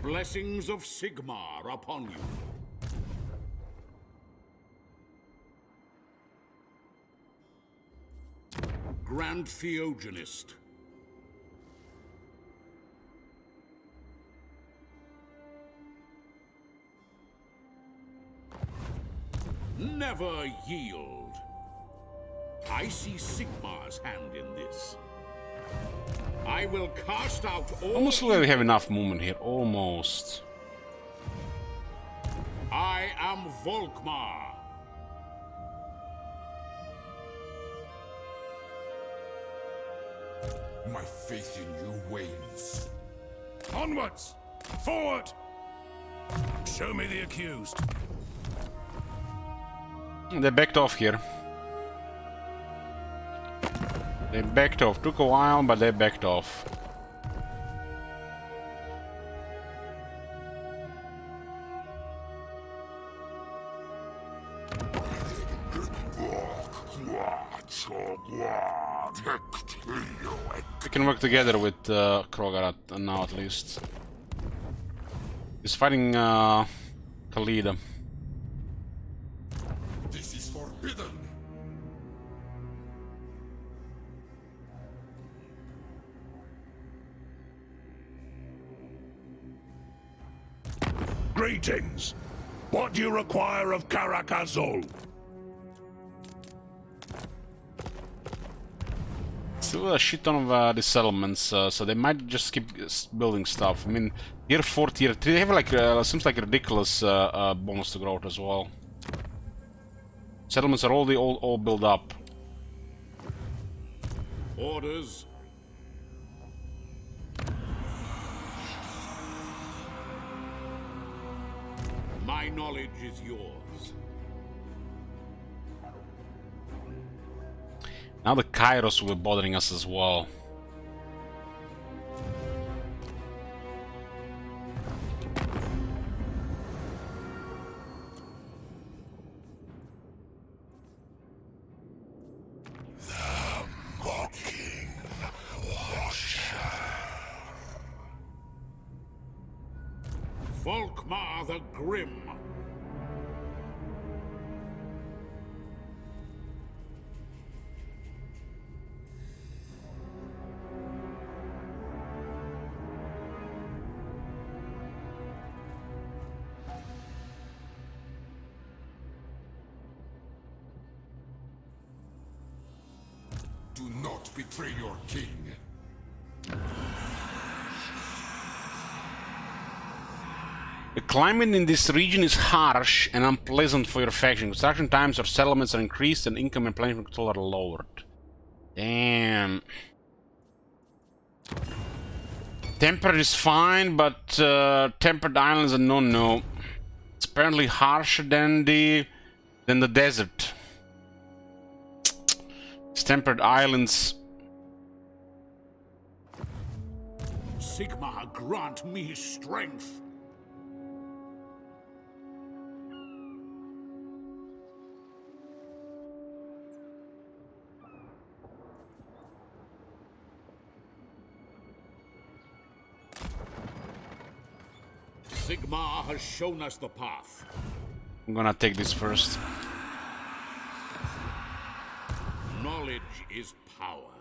Blessings of Sigmar upon you. Grand Theogenist. Never yield. I see Sigmar's hand in this. I will cast out all... Almost look like we have enough movement here. Almost. I am Volkmar. My faith in you wanes. Onwards! Forward! Show me the accused. They backed off here. They backed off. Took a while, but they backed off. We can work together with Krogarat now at least. He's fighting Khalida. This is forbidden. Greetings. What do you require of Karakazul? Still a shit ton of the settlements, so they might just keep building stuff. I mean, tier 4, tier 3, they have like, seems like a ridiculous bonus to growth as well. Settlements are all built up. Orders. My knowledge is yours. Now the Kairos will be bothering us as well. Volkmar the Grim. Do not betray your king. The climate in this region is harsh and unpleasant for your faction. Construction times or settlements are increased and income and planning control are lowered. Damn. Temperate is fine, but temperate islands are no. It's apparently harsher than the desert. It's temperate islands. Sigmar grant me strength. Sigmar has shown us the path. I'm gonna take this first. Knowledge is power.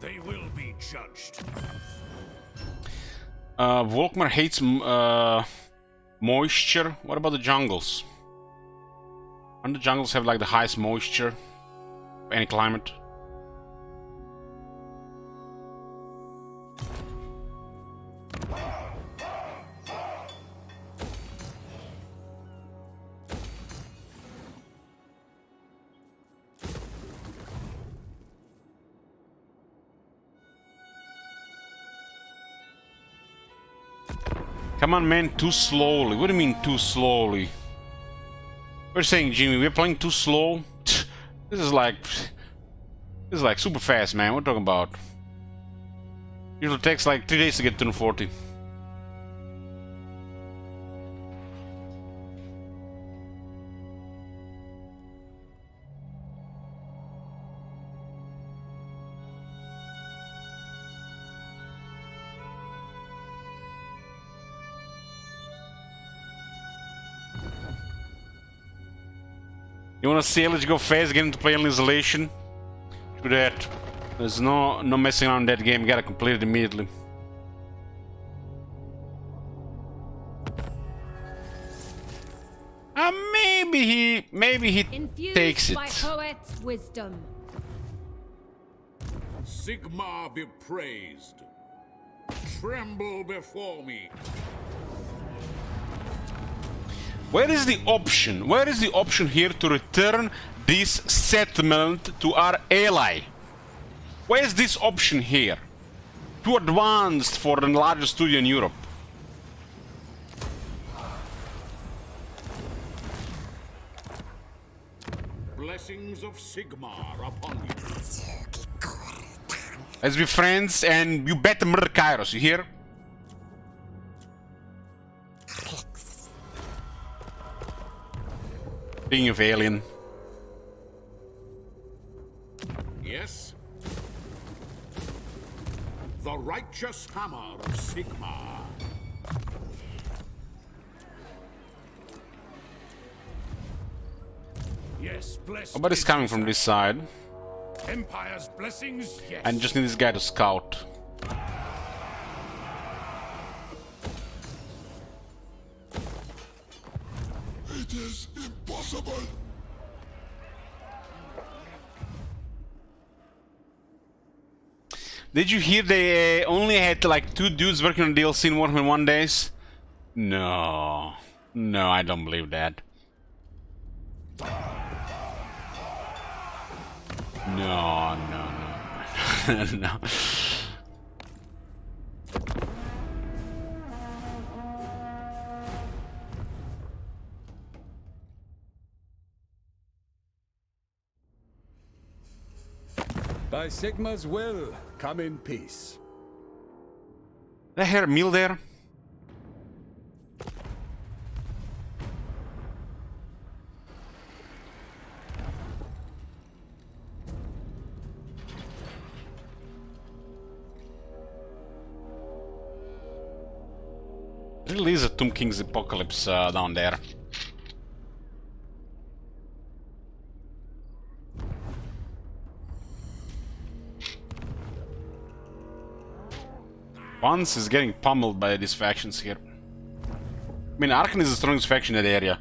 They will be judged. Volkmar hates moisture. What about the jungles? Don't the jungles have like the highest moisture of any climate? Come on, man, too slowly. What do you mean too slowly? We're saying, Jimmy, we're playing too slow. This is like super fast, man. What are we talking about? Usually takes like 3 days to get to 40. You wanna see Ellich go fast, get into play on isolation? Do that. There's no messing around in that game, you gotta complete it immediately. Maybe he Infused takes it. by poet's wisdom. Sigmar be praised. Tremble before me. Where is the option? Where is the option here to return this settlement to our ally? Where is this option here? Too advanced for the largest studio in Europe. Blessings of Sigmar upon you. Let's be friends, and you better murder Kairos, you hear? Speaking of alien. Yes? The righteous hammer of Sigmar. Yes, blessed. Nobody's is coming this from this side. Empire's blessings, yes. I just need this guy to scout. It is impossible. Did you hear they only had like 2 dudes working on DLC in 1.1 days? No. No, I don't believe that. No, no. By Sigmar's will, come in peace. Did I hear a meal there? There really is a Tomb King's Apocalypse down there. Once is getting pummeled by these factions here. I mean, Arkan is the strongest faction in that area.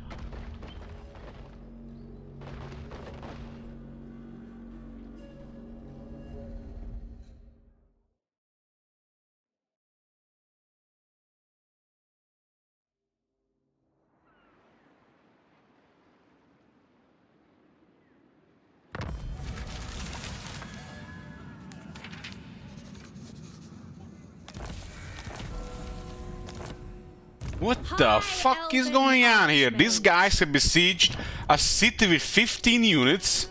What the fuck is going on here? These guys have besieged a city with 15 units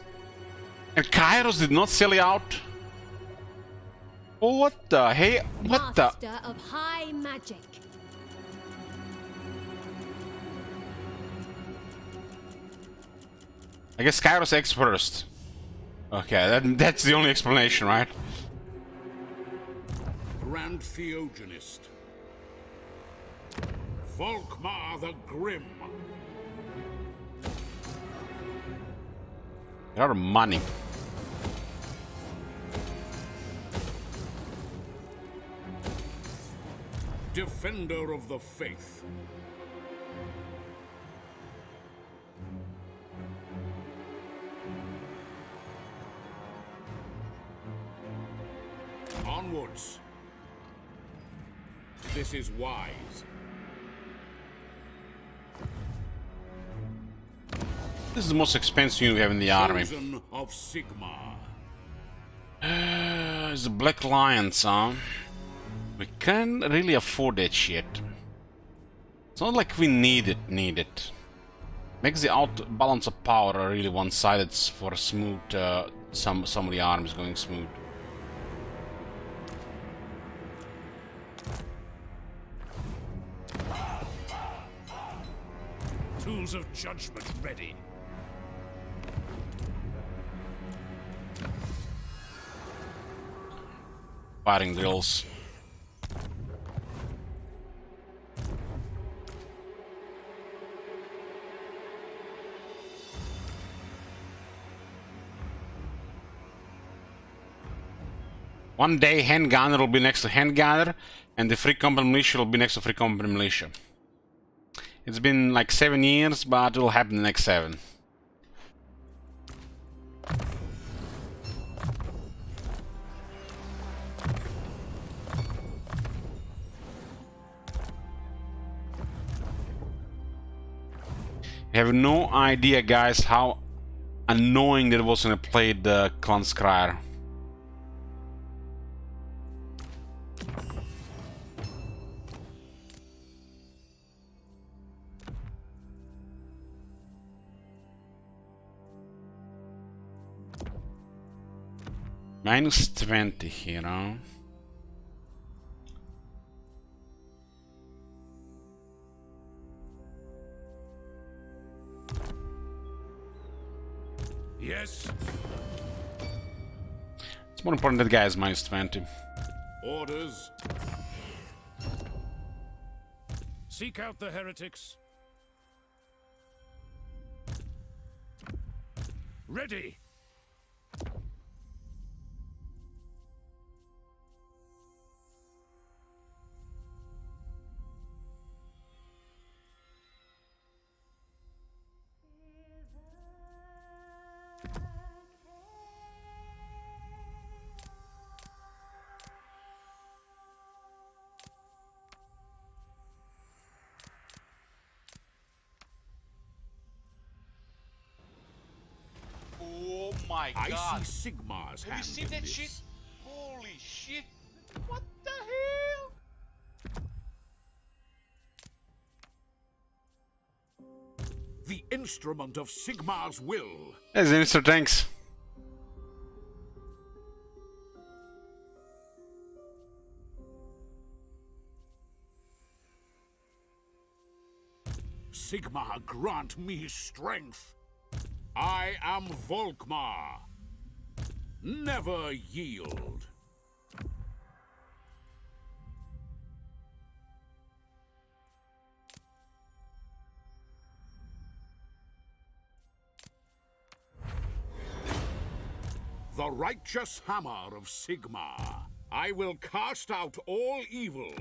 and Kairos did not sell it out? Oh, what the hey? What the? Master of high magic. I guess Kairos X first. Okay, that's the only explanation, right? Grand Theogenist. Volkmar the Grim. There are money. Defender of the Faith. Onwards. This is wise. This is the most expensive unit we have in the army. Chosen of Sigmar. It's the Black Lions, huh? We can't really afford that shit. It's not like we need it. Makes the balance of power really one-sided for smooth, some of the armies going smooth. Tools of judgment ready. Fighting drills. One day hand gunner will be next to hand gunner and the free company militia will be next to free company militia. It's been like 7 years, but it will happen the next 7. I have no idea, guys, how annoying that was when I played the Klanskrar. Minus 20 here, huh? Yes. It's more important that guy is minus 20. Orders. Seek out the heretics. Ready. Oh my I god. see Sigmar's Have hand you seen in that this. shit? Holy shit. What the hell? The instrument of Sigmar's will. Hey, Mr. Tanks. Sigmar, grant me strength. I am Volkmar. Never yield. The righteous hammer of Sigmar. I will cast out all evil.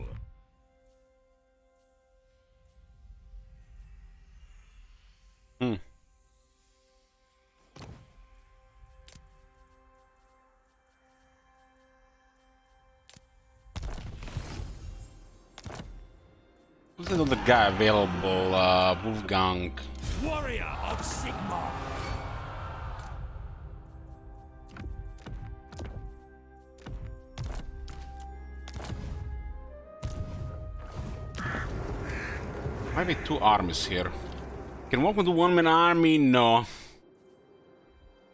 Who's the other guy available? Wolfgang. Warrior of Sigmar. Might be 2 armies here. Can walk with a 1-man army? No.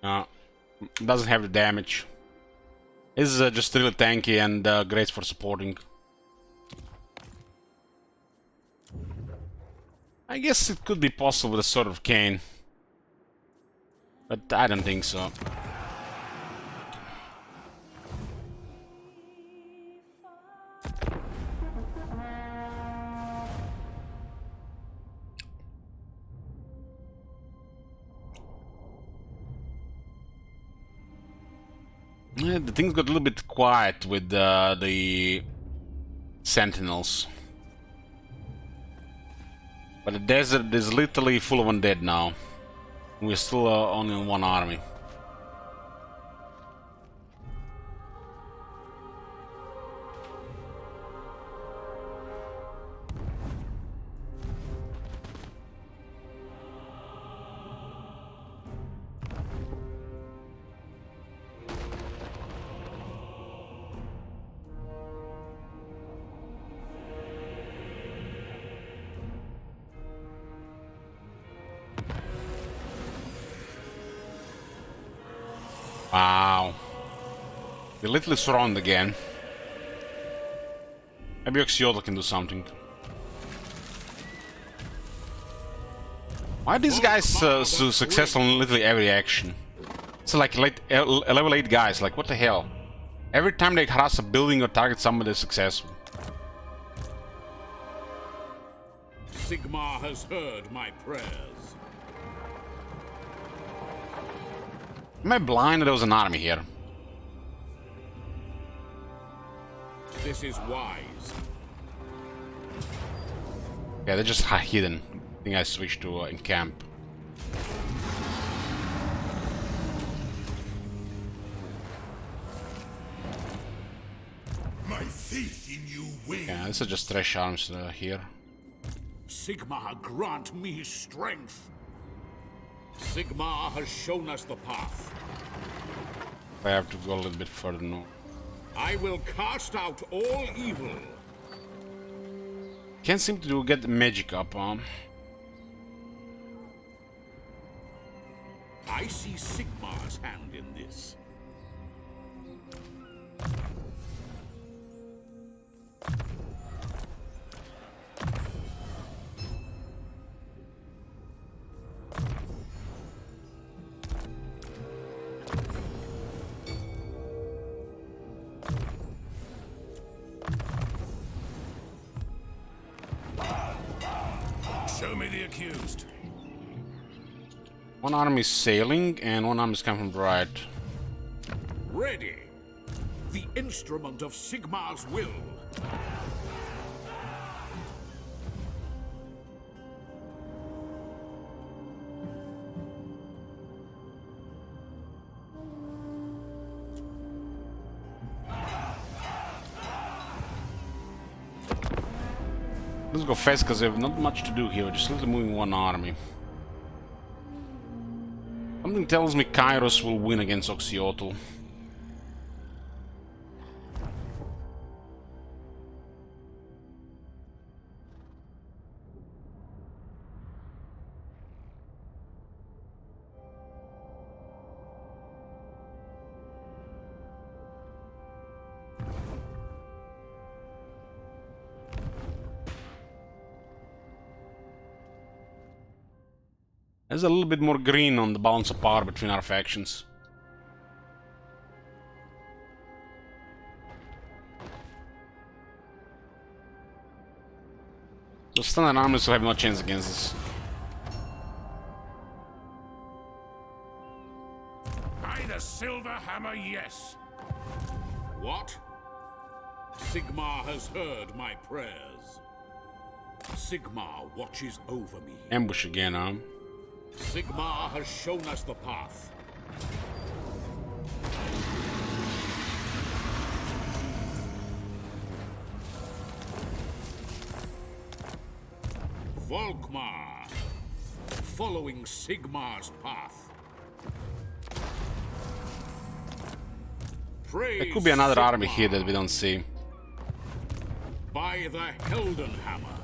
No. Doesn't have the damage. Is just really tanky and great for supporting. I guess it could be possible with a Sword of Cain. But I don't think so. The things got a little bit quiet with the sentinels. But the desert is literally full of undead now. We're still only in one army. Wow. We're literally surrounded again. Maybe Oxiotl can do something. Why are these guys so successful in literally every action? It's like level 8 guys, like what the hell? Every time they harass a building or target somebody, they're successful. Sigmar has heard my prayers. Am I blind or there was an army here? This is wise. Yeah, they're just hidden. I think I switched to in camp. My faith in you wins. Yeah, this is just trash arms here. Sigmar, grant me strength. Sigmar has shown us the path. I have to go a little bit further north. I will cast out all evil. Can't seem to get the magic up, I see Sigmar's hand in this. Show me the accused. One arm is sailing and one arm is coming from right. Ready. The instrument of Sigmar's will. Let's go fast because we have not much to do here. We're just literally moving one army. Something tells me Kairos will win against Oxiotl. There's a little bit more green on the balance of power between our factions. The standard armies will have no chance against this. By the silver hammer, yes. What? Sigmar has heard my prayers. Sigmar watches over me. Ambush again, Sigmar has shown us the path. Volkmar, following Sigmar's path. Praise There could be another Sigmar army here that we don't see. by the Heldenhammer.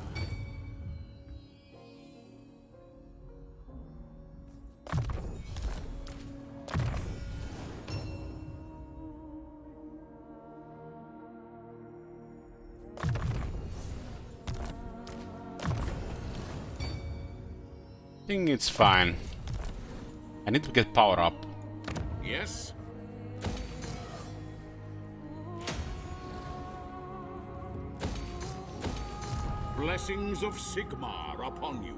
I think it's fine. I need to get power up. Yes? Blessings of Sigmar upon you.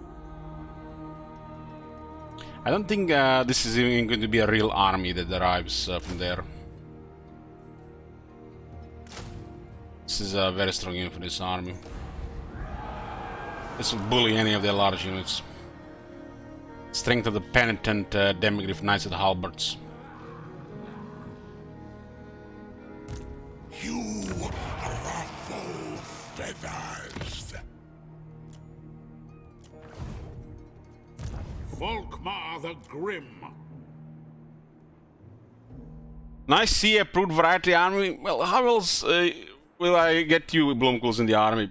I don't think this is even going to be a real army that arrives from there. This is a very strong unit for this army. This will bully any of their large units. Strength of the penitent demigryph knights with halberds. You ruffle feathers. Volkmar the Grim. Nice see approved variety army. Well, how else will I get you Blomkels in the army?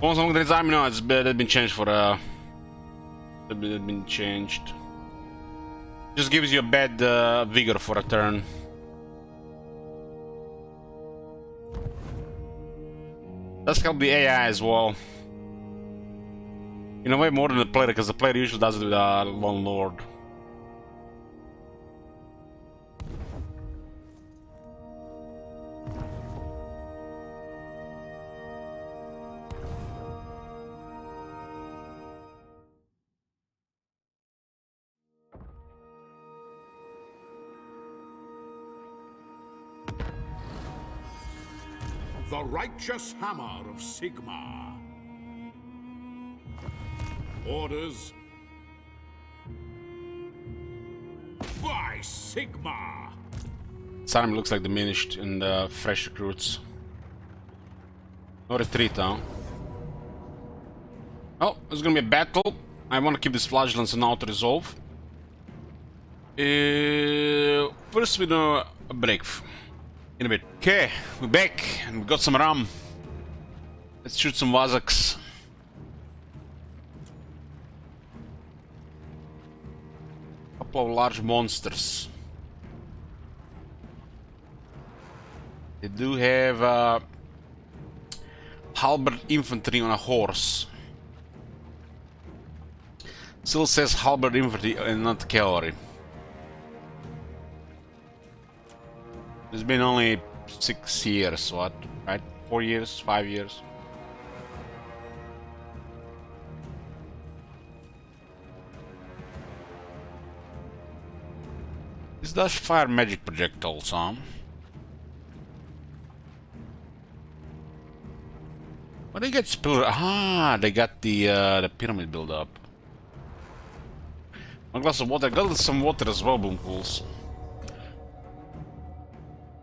Also, this army, no, it's been changed for it's been changed. Just gives you a bad vigor for a turn. Does help the AI as well. In a way more than the player, because the player usually does it with a Lone Lord. The righteous hammer of Sigmar. Orders by Sigmar. This army looks like diminished in the fresh recruits. No retreat, huh? Oh, there's gonna be a battle. I want to keep this flagellance and auto resolve. First we do a break in a bit. Okay, we're back and we got some ram. Let's shoot some Wazaks. Couple of large monsters. They do have halberd infantry on a horse. Still says halberd infantry and not cavalry. It's been only 6 years, what? Right? 4 years? 5 years? This does fire magic projectiles, huh? What they get spilled? Ah, they got the pyramid build up. One glass of water. Got some water as well, boom pools.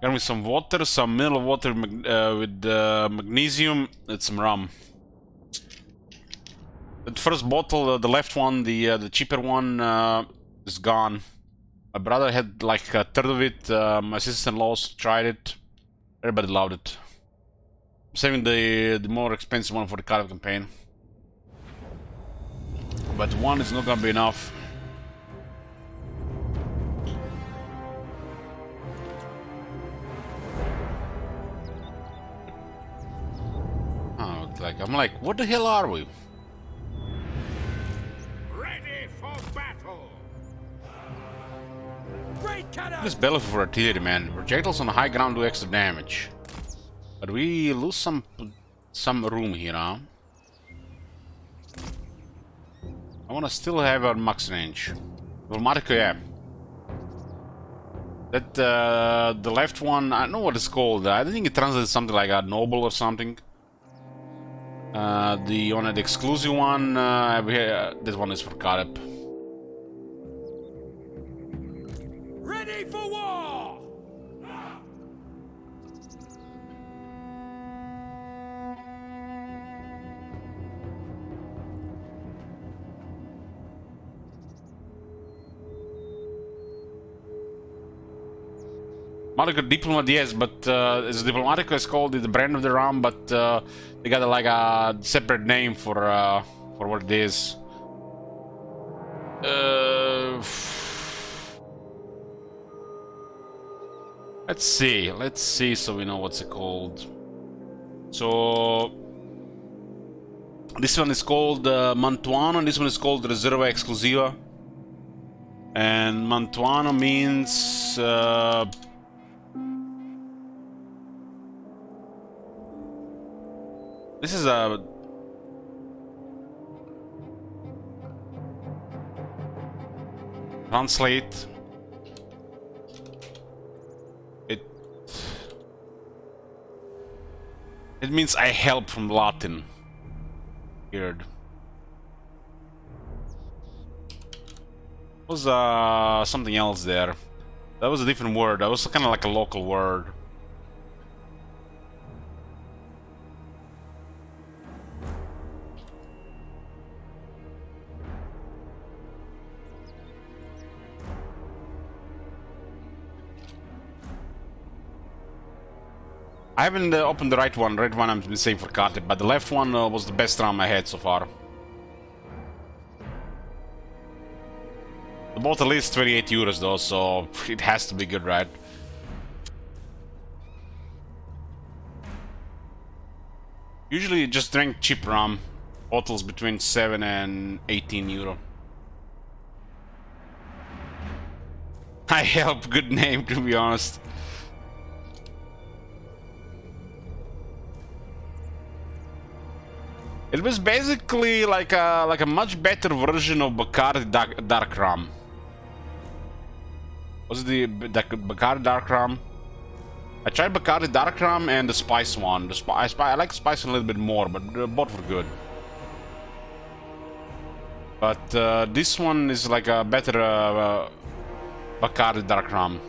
Got me some water, some mineral water with magnesium, and some rum. The first bottle, the left one, the cheaper one, is gone. My brother had like a third of it. My sister-in-law tried it. Everybody loved it. I'm saving the more expensive one for the Cardiff campaign. But one is not gonna be enough. Oh, I'm like, what the hell are we? Ready for battle. Great cannon! This battle for artillery, man. Projectiles on high ground do extra damage. But we lose some room here, huh? I wanna still have our max range. Diplomatic, yeah. That the left one, I don't know what it's called. I think it translates something like a noble or something. The exclusive one, this one is for Carib. Ready for war! Diplomatic diplomat, yes, but it's Diplomatic is called the brand of the ram, but they got like a separate name for what it is. Let's see, so we know what's it called. So this one is called Mantuano, and this one is called Reserva Exclusiva. And Mantuano means this is a translate. It means I help from Latin. Weird. Was something else there. That was a different word. That was kind of like a local word. I haven't opened the right one. The right one I've been saying for Kate, but the left one was the best RAM I had so far. The bottle is 28 euros though, so it has to be good, right? Usually just drink cheap rum. Bottles between 7 and 18 euro. I help, good name to be honest. It was basically like a much better version of Bacardi Dark Rum. Was it the Bacardi Dark Rum? I tried Bacardi Dark Rum and the Spice one. I like Spice a little bit more, but both were good. But this one is like a better Bacardi Dark Rum.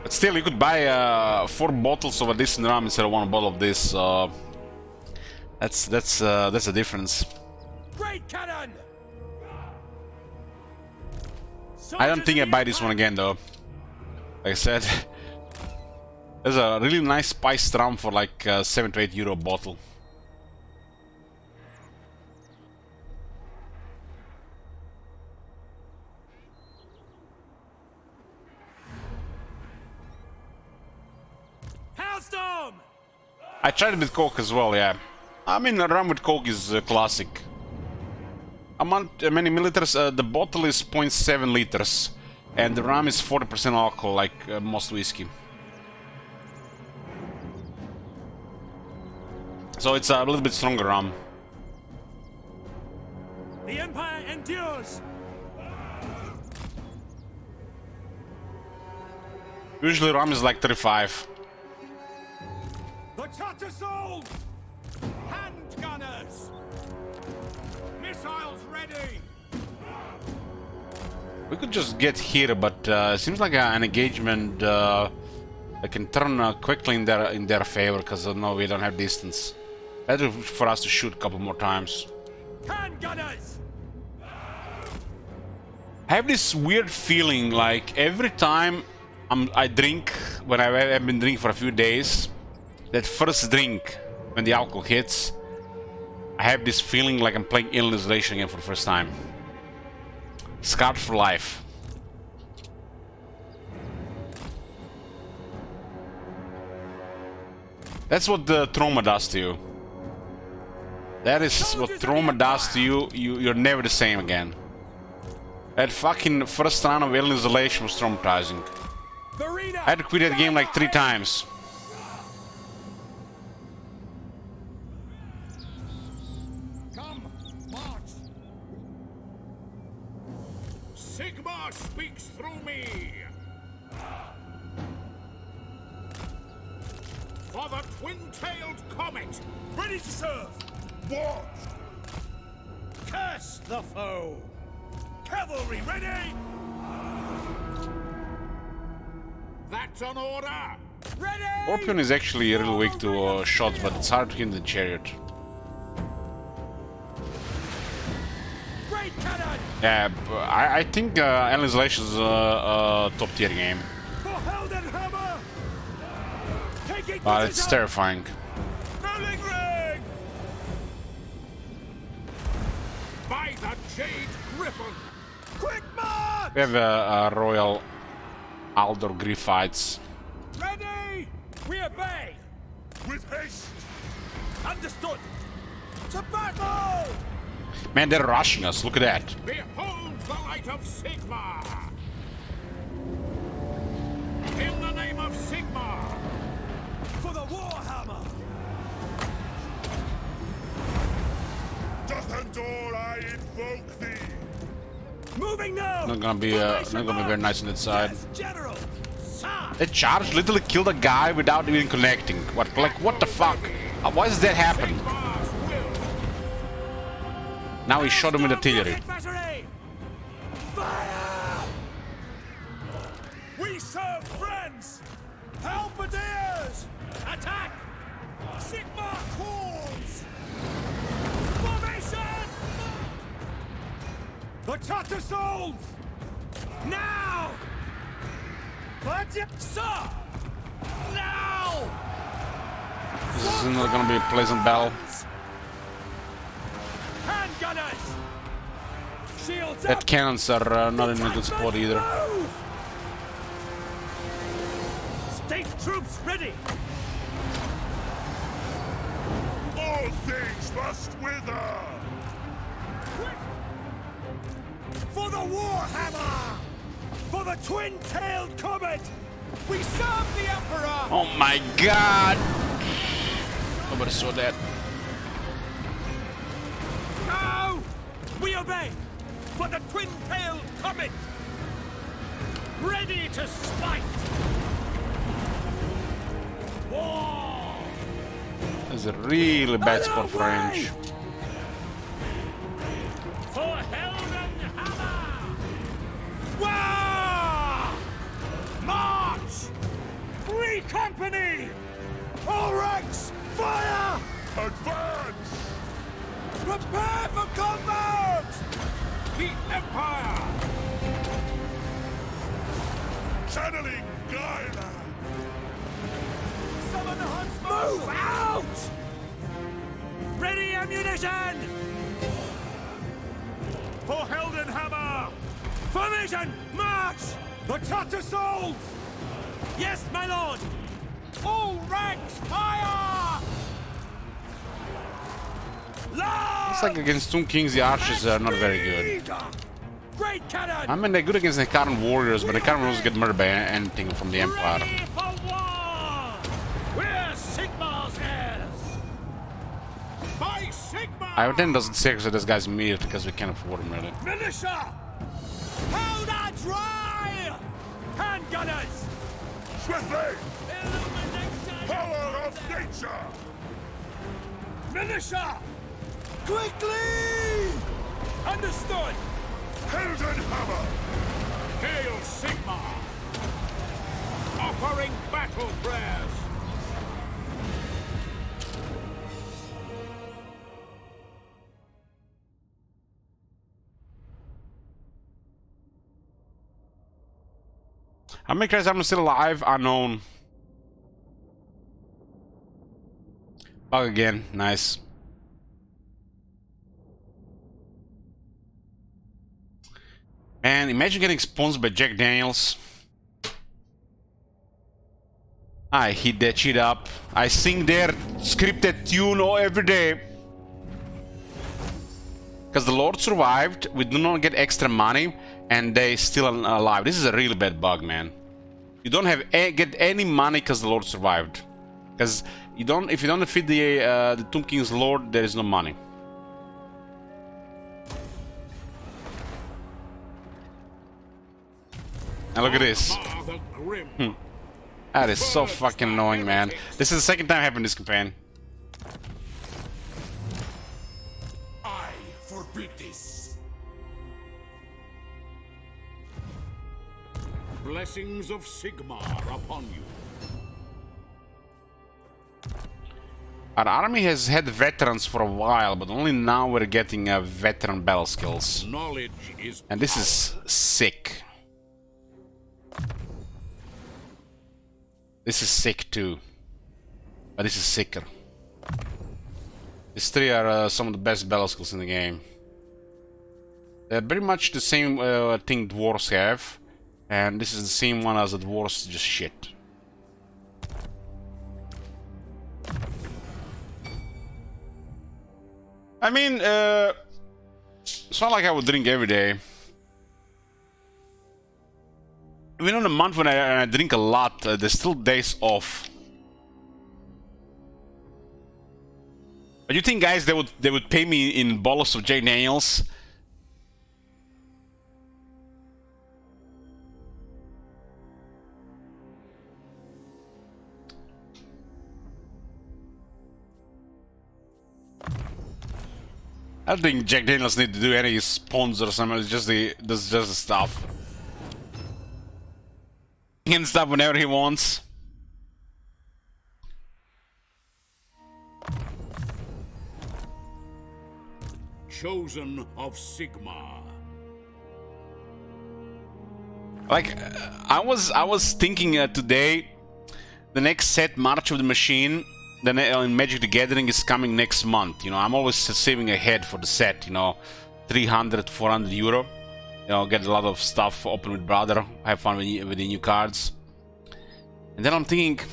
But still, you could buy 4 bottles of a decent rum instead of 1 bottle of this. That's a difference. Great cannon! I don't think I buy this one again though. Like I said, there's a really nice spiced rum for like 7 to 8 euro a bottle. Hailstorm! I tried it with Coke as well, yeah. I mean, rum with Coke is classic. How many milliliters? The bottle is 0.7 liters. And the rum is 40% alcohol, like most whiskey. So it's a little bit stronger rum. The Empire endures! Usually rum is like 35. The Tattersalls! Handgunners! Missiles ready! We could just get here, but it seems like an engagement that can turn quickly in their favor, because no, we don't have distance. Better for us to shoot a couple more times. Handgunners! I have this weird feeling like every time I drink, when I've been drinking for a few days, that first drink, when the alcohol hits, I have this feeling like I'm playing Alien Isolation again for the first time. Scarred for life. That's what the trauma does to you. That is what trauma does to you. You're never the same again. That fucking first round of Alien Isolation was traumatizing. I had to quit that game like 3 times. Come, march. Sigmar speaks through me. For the twin-tailed comet. Ready to serve! Watch. Curse the foe! Cavalry ready! That's an order. Ready! Scorpion is actually a little weak to shots, but it's hard to hit the chariot. Great cannon! Yeah, I think Alien Isolation is a top tier game, For Heldenhammer! Taking but it's position! terrifying. Rolling ring! By the Jade Griffin. Quick march! We have a Royal Aldor Griffites. Ready! We obey! With haste. Understood! To battle! Man, they're rushing us. Look at that. Behold the light of Sigmar. In the name of Sigmar. For the Warhammer! Doth endure I invoke Moving now. Not gonna be very nice on that side. Yes, General. Sir. That charge literally killed a guy without even connecting. What the fuck? Why does that happen? Now he shot him with artillery. Fire! We serve friends! Halberdiers! Attack! Sigmar calls! Formation! The Tattersouls! Now! Sir! Now! This is not gonna be a pleasant battle. Handgunners! Shields That up! cannons are not in a good spot either. Move! State troops ready! All things must wither! For the Warhammer! For the twin-tailed comet! We serve the Emperor! Oh my god! Nobody saw that. Now! We obey! For the twin-tailed comet! Ready to smite! War! That's a really bad spot for range. For Helden Hammer! War! March! Free company! All ranks, fire! Advance! Prepare for combat! The Empire! Channeling Gaia! Summon the huntsman! Move out! Ready ammunition! For Heldenhammer! Formation! March! The Tattersouls! Yes, my lord! All ranks, fire! It's like against Tomb Kings, the archers are not very good. Great cannon! I mean, they're good against the current warriors, but they can't always get murdered by anything from the Empire. Ready for war! We're Sigmar's heirs! By Sigmar! I would then doesn't say that this guy's immediate because we can't afford him really. Militia! Powder dry! Handgunners! Swiftly! Illumination! Power of nature! Militia! Quickly! Understood! Heldenhammer! Hail Sigmar! Offering battle prayers! How many guys are still alive? Unknown. Bug again. Nice. And imagine getting sponsored by Jack Daniels. I hit that shit up. I sing their scripted tune every day. Because the Lord survived, we do not get extra money, and they still alive. This is a really bad bug, man. You don't have get any money because the Lord survived. Because if you don't defeat the Tomb King's Lord, there is no money. Now look at this. The Grim. That is so fucking annoying, man. This is the second time having this campaign. I forbid this. Blessings of Sigmar upon you. Our army has had veterans for a while, but only now we're getting veteran battle skills. Knowledge is And this is sick. This is sick too. But this is sicker. These three are some of the best battle skills in the game. They're pretty much the same thing dwarves have. And this is the same one as the dwarves, just shit. I mean, it's not like I would drink every day. Even on a month when I drink a lot, there's still days off. But you think, guys, they would pay me in bottles of Jack Daniels? I don't think Jack Daniels need to do any sponsors. I mean, it's just the stuff. He can stop whenever he wants. Chosen of Sigmar. Like, I was thinking today, the next set, March of the Machine, then in Magic the Gathering is coming next month. You know, I'm always saving ahead for the set. You know, 300, 400 euro. You know, get a lot of stuff, open with brother, have fun with the new cards. And then I'm thinking,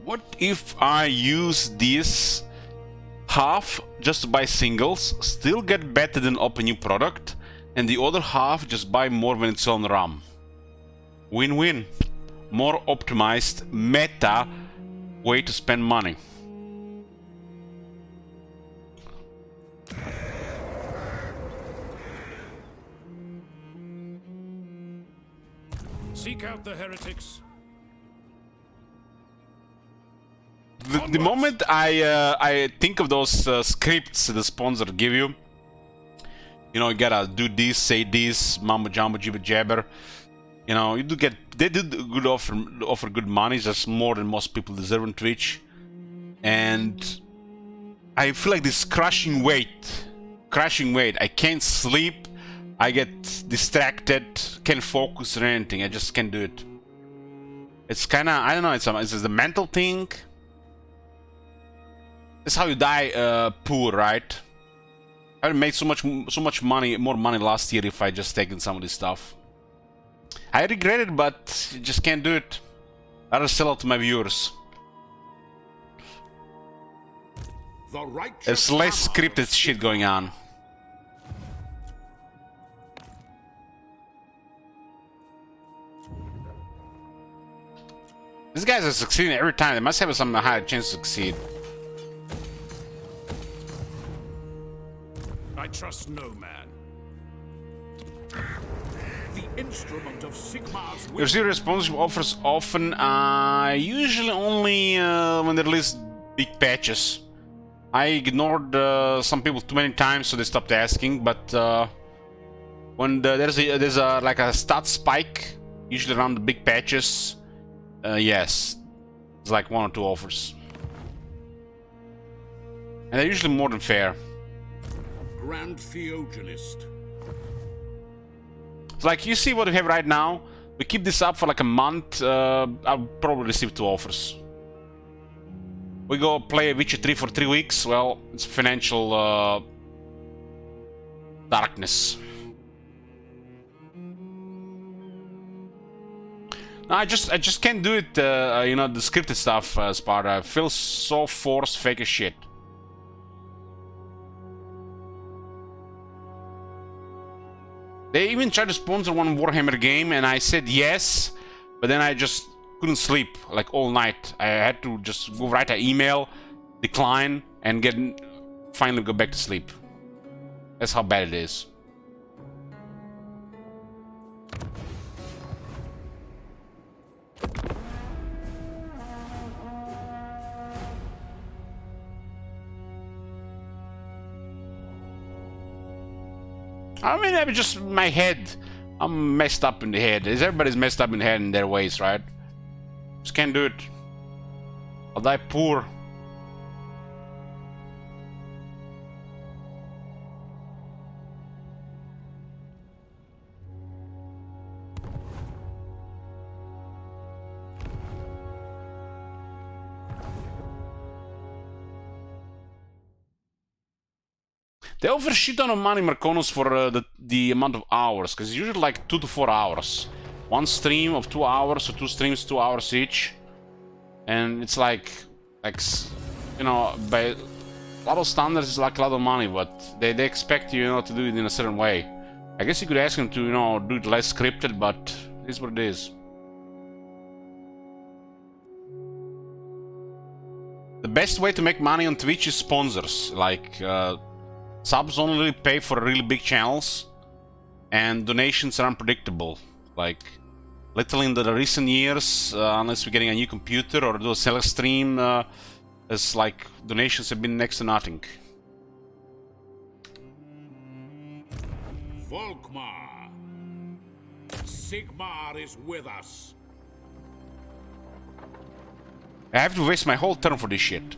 what if I use this half just to buy singles, still get better than open new product, and the other half just buy more when it's on RAM. Win-win. More optimized meta way to spend money. Seek out the heretics. The moment I think of those scripts the sponsor give you, you know, you gotta do this, say this, mambo jumbo jibber jabber. You know, you do get, they do good offer good money, just more than most people deserve on Twitch. And I feel like this crushing weight. I can't sleep, I get distracted, can't focus or anything. I just can't do it. It's kind of, I don't know, it's a mental thing. That's how you die poor, right? I would make so much money, more money last year if I just taken some of this stuff. I regret it, but you just can't do it. I'll sell it to my viewers. There's less scripted shit going on. These guys are succeeding every time. They must have some higher chance to succeed. I trust no man. The instrument of Sigmar's will. Receive responsive offers often, usually only when they release big patches. I ignored some people too many times, so they stopped asking. But when there's a like a stat spike, usually around the big patches, yes, it's like 1 or 2 offers, and they're usually more than fair. Grand Theogenist. It's like, you see what we have right now. We keep this up for like a month. I'll probably receive 2 offers. We go play Witcher 3 for 3 weeks. Well, it's financial darkness. No, I just can't do it. You know, the scripted stuff, Sparta. I feel so forced, fake as shit. They even tried to sponsor one Warhammer game, and I said yes, but then I just couldn't sleep like all night. I had to just go write an email, decline, and finally go back to sleep. That's how bad it is. I mean, I'm just my head. I'm messed up in the head. Everybody's messed up in the head in their ways, right? Just can't do it. I'll die poor. They offer shit ton of money, Marconos, for the amount of hours, because it's usually like 2 to 4 hours. One stream of 2 hours, or 2 streams 2 hours each. And it's like, you know, by a lot of standards, it's like a lot of money, but they expect you, you know, to do it in a certain way. I guess you could ask them to, you know, do it less scripted, but it is what it is. The best way to make money on Twitch is sponsors, like, subs only pay for really big channels, and donations are unpredictable. Like, literally in the recent years, unless we're getting a new computer or do a seller stream, it's like donations have been next to nothing. Volkmar. Sigmar is with us. I have to waste my whole turn for this shit.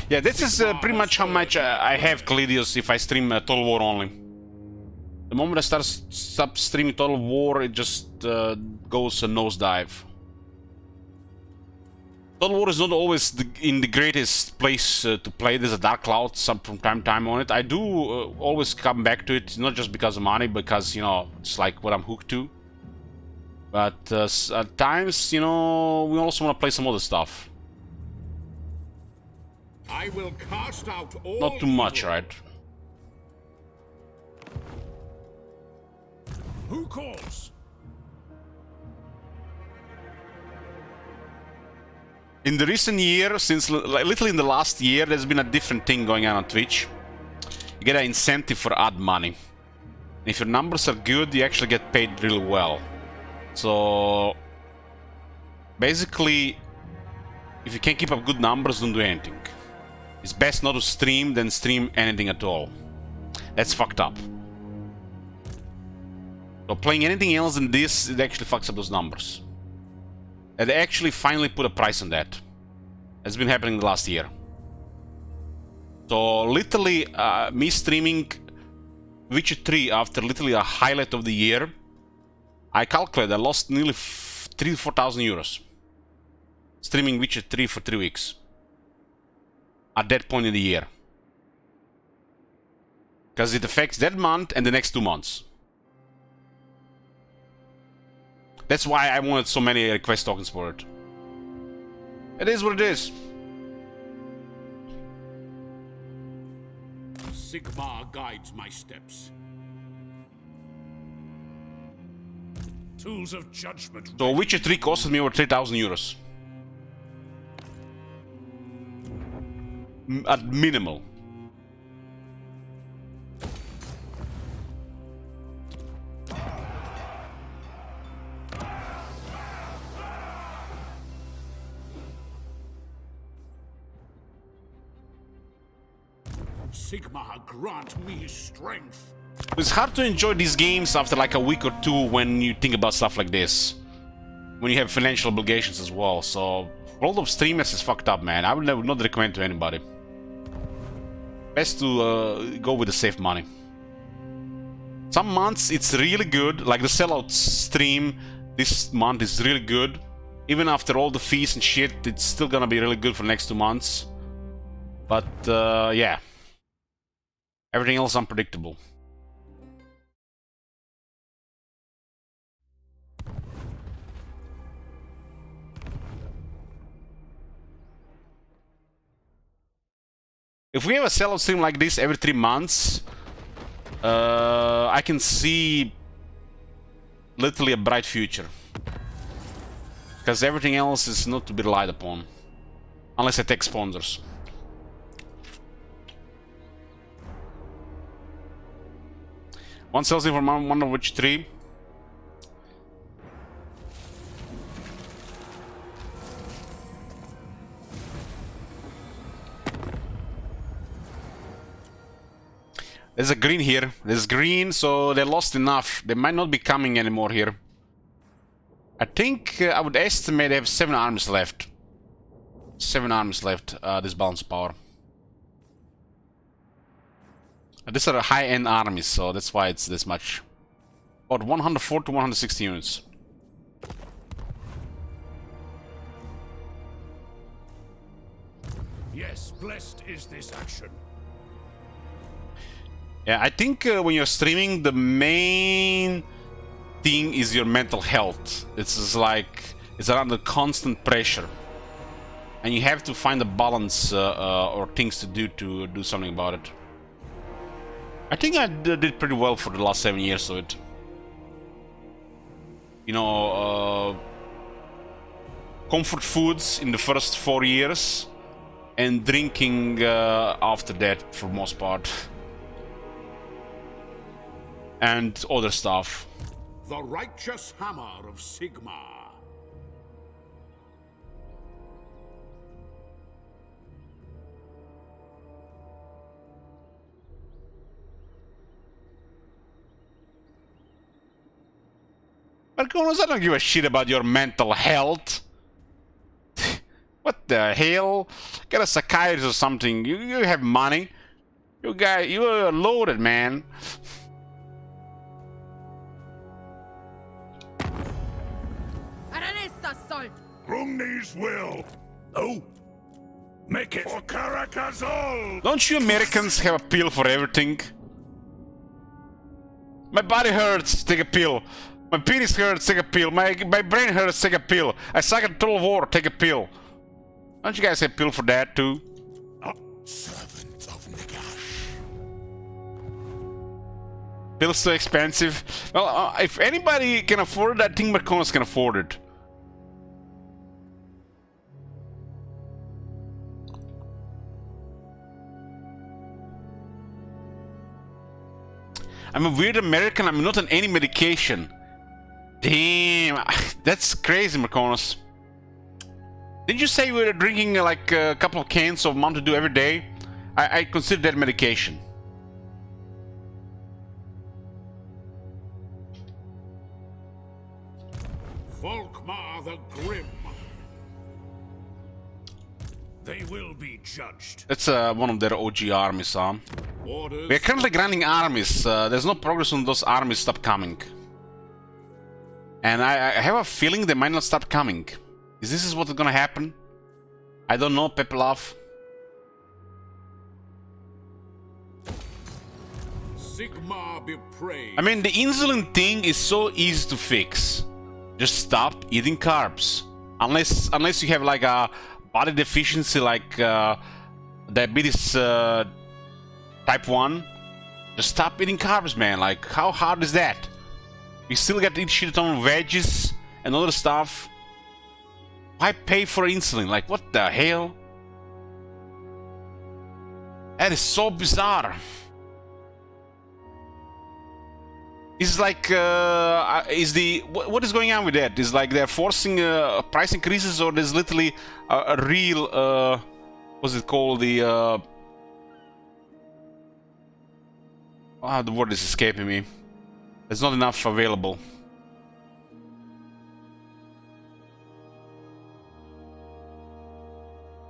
Yeah, this is pretty much how much I have Calidius if I stream Total War only. The moment I stop streaming Total War, it just goes a nosedive. Total War is not always in the greatest place to play. There's a Dark Cloud from time to time on it. I do always come back to it, not just because of money, because, you know, it's like what I'm hooked to. But at times, you know, we also want to play some other stuff. I will cast out all Not too much, evil. right? Who calls? In the recent year, since literally in the last year, there's been a different thing going on Twitch. You get an incentive for ad money. If your numbers are good, you actually get paid really well. So basically, if you can't keep up good numbers, don't do anything. It's best not to stream than stream anything at all. That's fucked up. So playing anything else than this, it actually fucks up those numbers. And they actually finally put a price on that. It's been happening the last year. So literally, me streaming Witcher 3 after literally a highlight of the year, I calculate I lost nearly 3,000 to 4,000 euros. Streaming Witcher 3 for 3 weeks. At that point in the year. Because it affects that month and the next 2 months. That's why I wanted so many request tokens for it. It is what it is. Sigmar guides my steps. Tools of judgment. So Witcher 3 costed me over 3,000 euros. At minimal. Sigmar, grant me strength. It's hard to enjoy these games after like a week or two when you think about stuff like this. When you have financial obligations as well, so world of streamers is fucked up, man. I would not recommend to anybody. Best to go with the safe money. Some months it's really good, like the sellout stream this month is really good. Even after all the fees and shit, it's still gonna be really good for the next 2 months. But yeah. Everything else unpredictable. If we have a sellout stream like this every 3 months, I can see literally a bright future. Because everything else is not to be relied upon. Unless I take sponsors. One sells in for one of which 3. There's a green here. There's green, so they lost enough. They might not be coming anymore here. I think I would estimate they have 7 armies left. 7 armies left, this balance of power. These are high-end armies, so that's why it's this much. About 104 to 160 units. Yes, blessed is this action. Yeah, I think when you're streaming, the main thing is your mental health. It's just like, it's under constant pressure. And you have to find a balance or things to do something about it. I think I did pretty well for the last 7 years of it. You know, comfort foods in the first 4 years, and drinking after that for most part. And other stuff. the righteous hammer of Sigmar. Marconis, I don't give a shit about your mental health. What the hell? Get a psychiatrist or something. You have money. You are loaded, man. Grumni's will. Oh, make it for Caracazol. Don't you Americans have a pill for everything? My body hurts, take a pill. My penis hurts, take a pill. My brain hurts, take a pill. I suck at total war, take a pill. Don't you guys have a pill for that too? Servant of Nagash. Pills too expensive? Well, if anybody can afford it, I think Marconis can afford it. I'm a weird American, I'm not on any medication. Damn, that's crazy, Marconis. Didn't you say you were drinking like a couple of cans of Mountain Dew every day? I consider that medication. Volkmar the Grim. They will be judged. That's one of their OG armies, huh? Orders. We are currently grinding armies. There's no progress on those armies stop coming. And I have a feeling they might not stop coming. Is this what's gonna happen? I don't know, Pepelov. Sigmar be praised. I mean, the insulin thing is so easy to fix. Just stop eating carbs. Unless you have like a body deficiency like diabetes type 1. Just stop eating carbs, man. Like, how hard is that? You still got to eat shit ton of veggies and other stuff. Why pay for insulin? Like, what the hell? That is so bizarre. It's like, what is going on with that? Is like they're forcing price increases, or there's literally a real, what's it called? The word is escaping me. There's not enough available.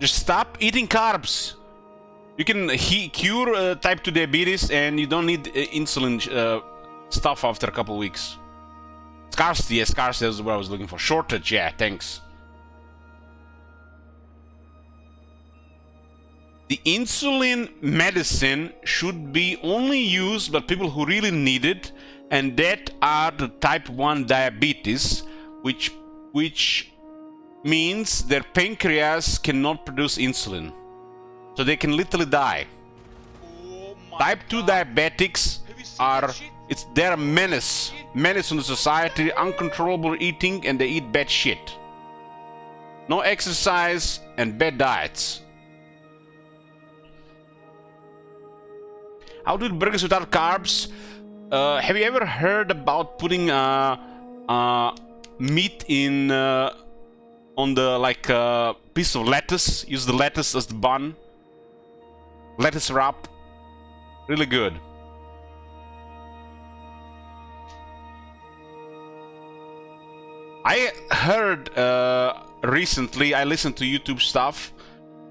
Just stop eating carbs. You can cure type 2 diabetes, and you don't need insulin stuff after a couple weeks. Scarcity, yeah, scarcity is what I was looking for. Shortage, yeah, thanks. The insulin medicine should be only used by people who really need it, and that are the type 1 diabetes, which means their pancreas cannot produce insulin. So they can literally die. Oh my Type 2 God. diabetics Have you seen are, that shit? they're a menace on the society, uncontrollable eating, and they eat bad shit. No exercise and bad diets. How do burgers without carbs? Have you ever heard about putting meat in on the like piece of lettuce? Use the lettuce as the bun. Lettuce wrap. Really good. I heard recently, I listened to YouTube stuff,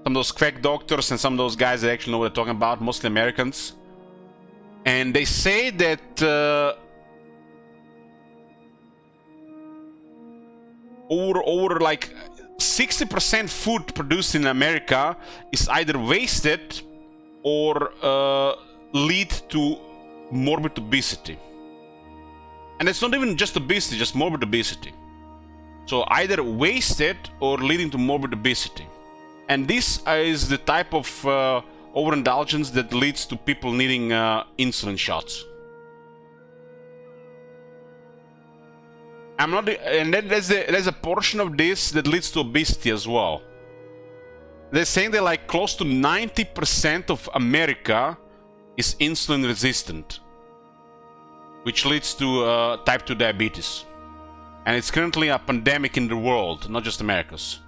some of those quack doctors and some of those guys that actually know what they're talking about, mostly Americans. And they say that over like 60% food produced in America is either wasted or lead to morbid obesity. And it's not even just obesity, just morbid obesity. So either wasted or leading to morbid obesity. And this is the type of overindulgence that leads to people needing insulin shots. I'm not, and then there's a portion of this that leads to obesity as well. They're saying that like close to 90% of America is insulin resistant. which leads to type 2 diabetes. And it's currently a pandemic in the world, not just Americas.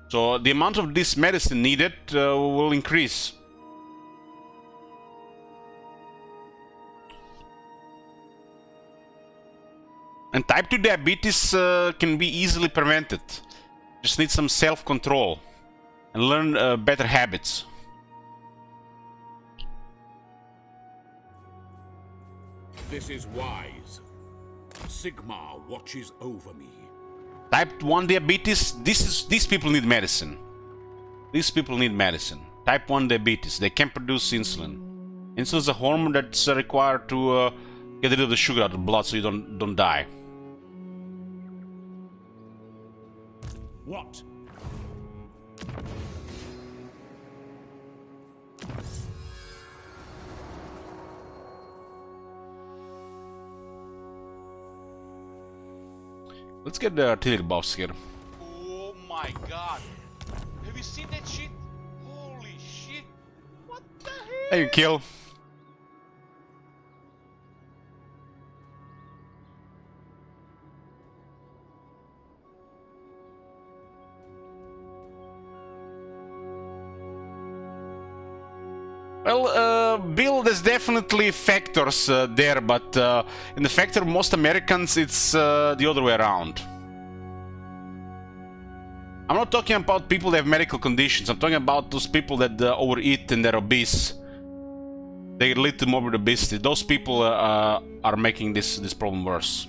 So the amount of this medicine needed will increase. And type 2 diabetes can be easily prevented. Just need some self-control and learn better habits. This is wise. Sigmar watches over me. Type 1 diabetes, these people need medicine. These people need medicine. Type 1 diabetes, they can produce insulin. Insulin is a hormone that's required to get rid of the sugar out of the blood so you don't die. What? Let's get the artillery buffs here. Oh my god. Have you seen that shit? Holy shit. What the hell? There you kill. Well, Bill, there's definitely factors there, but in the factor of most Americans, it's the other way around. I'm not talking about people that have medical conditions. I'm talking about those people that overeat and they're obese. They lead to morbid obesity. Those people are making this problem worse.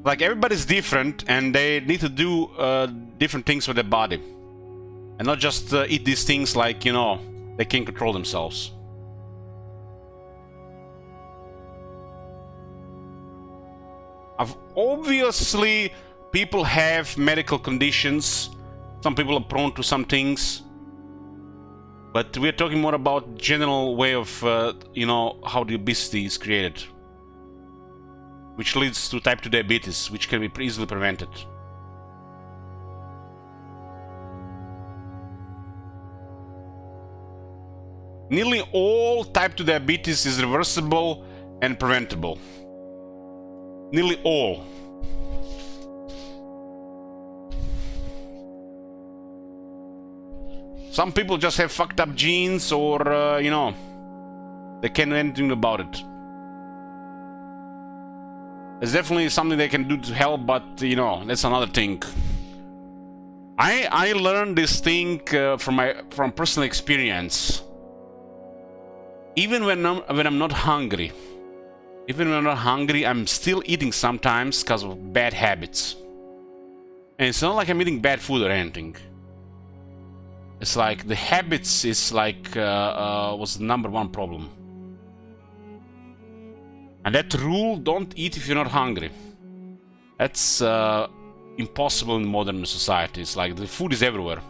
Like, everybody's different, and they need to do different things with their body. And not just eat these things like, you know, they can't control themselves. Obviously, people have medical conditions. Some people are prone to some things. But we're talking more about general way of, you know, how the obesity is created. Which leads to type 2 diabetes, which can be easily prevented. Nearly all type 2 diabetes is reversible and preventable. Nearly all. Some people just have fucked up genes or, you know, they can't do anything about it. It's definitely something they can do to help, but, you know, that's another thing. I learned this thing from personal experience. Even when I'm not hungry. Even when I'm not hungry, I'm still eating sometimes because of bad habits. And it's not like I'm eating bad food or anything. It's like the habits is like was the #1 problem. And that rule, don't eat if you're not hungry. That's impossible in modern society. It's like the food is everywhere.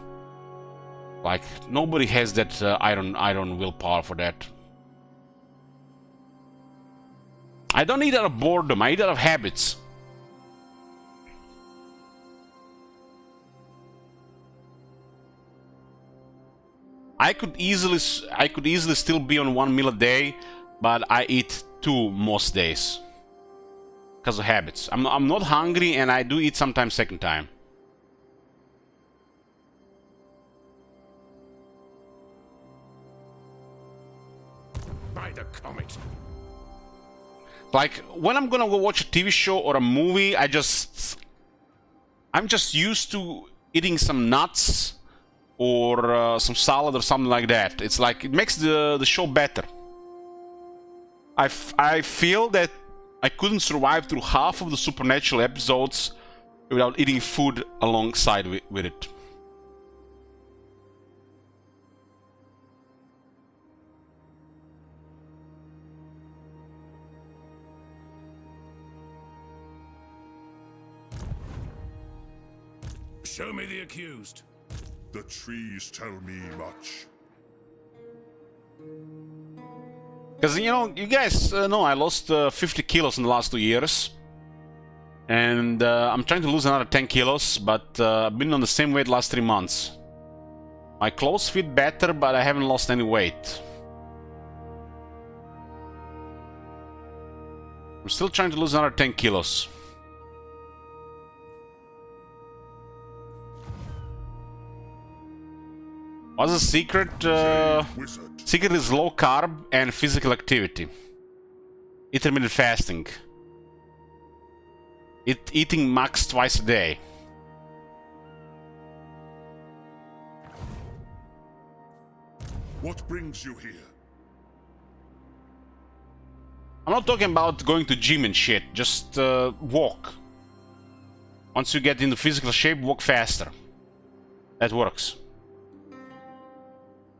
Like nobody has that iron willpower for that. I don't eat out of boredom, I eat out of habits. I could easily still be on 1 meal a day, but I eat 2 most days. Because of habits. I'm not hungry and I do eat sometimes second time. By the comet. Like, when I'm gonna go watch a TV show or a movie, I'm just used to eating some nuts or some salad or something like that. It's like, it makes the show better. I feel that I couldn't survive through half of the Supernatural episodes without eating food alongside with it. Show me the accused. The trees tell me much. Because, you know, you guys know I lost 50 kilos in the last 2 years. And I'm trying to lose another 10 kilos, but I've been on the same weight last 3 months. My clothes fit better, but I haven't lost any weight. I'm still trying to lose another 10 kilos. What's the secret? Secret is low carb and physical activity. Intermittent fasting. Eating max twice a day. What brings you here? I'm not talking about going to gym and shit, just walk. Once you get into physical shape, walk faster. That works.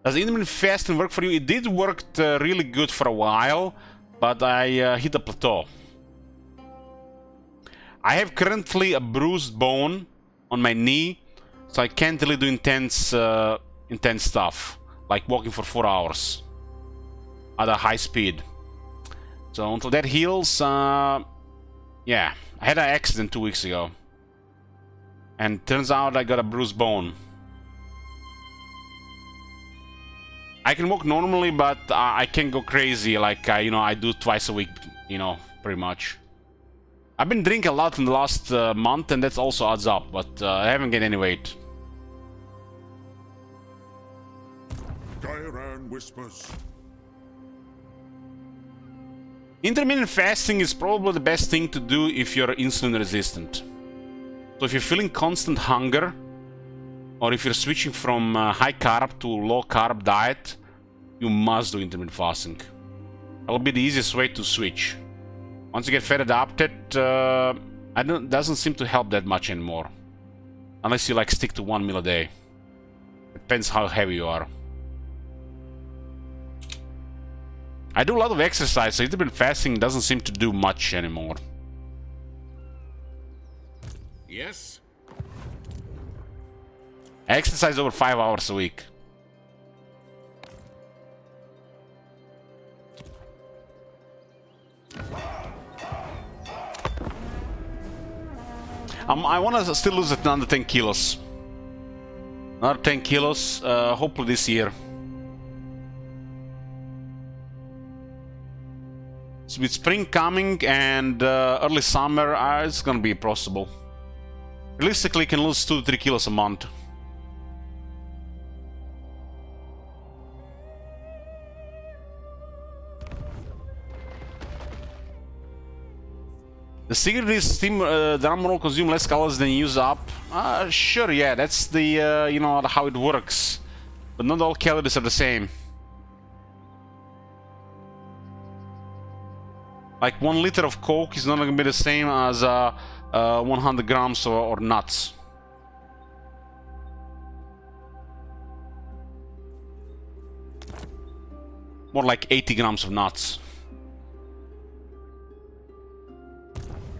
Does intermittent fasting work for you? It did work really good for a while, but I hit a plateau. I have currently a bruised bone on my knee, so I can't really do intense stuff, like walking for 4 hours at a high speed. So until that heals, yeah, I had an accident 2 weeks ago, and turns out I got a bruised bone. I can walk normally, but I can't go crazy like you know, I do twice a week, you know, pretty much. I've been drinking a lot in the last month, and that also adds up, but I haven't gained any weight. Gairan whispers. Intermittent fasting is probably the best thing to do if you're insulin resistant. So if you're feeling constant hunger, or if you're switching from high carb to low carb diet, you must do intermittent fasting. That'll be the easiest way to switch. Once you get fat adapted, doesn't seem to help that much anymore. Unless you like stick to 1 meal a day. Depends how heavy you are. I do a lot of exercise, so intermittent fasting doesn't seem to do much anymore. Yes? I exercise over 5 hours a week. I want to still lose another 10 kilos. Another 10 kilos, hopefully this year. So with spring coming and early summer, it's gonna be possible. Realistically, you can lose 2 to 3 kilos a month. The secret is drum roll consume less calories than you use up. Sure, yeah, that's the you know, how it works. But not all calories are the same. Like 1 liter of Coke is not gonna be the same as 100 grams or nuts. More like 80 grams of nuts.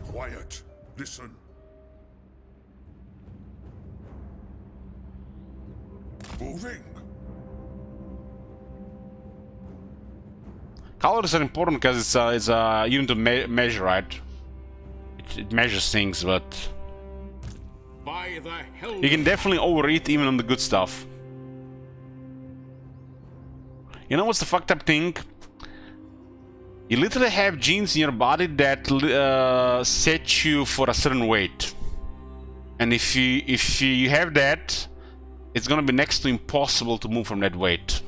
Quiet. Listen. Moving. Calories are important because it's a unit to measure, right? It measures things, but By the hell. you can definitely overeat even on the good stuff. You know what's the fucked up thing? You literally have genes in your body that set you for a certain weight, and if you have that, it's gonna be next to impossible to move from that weight.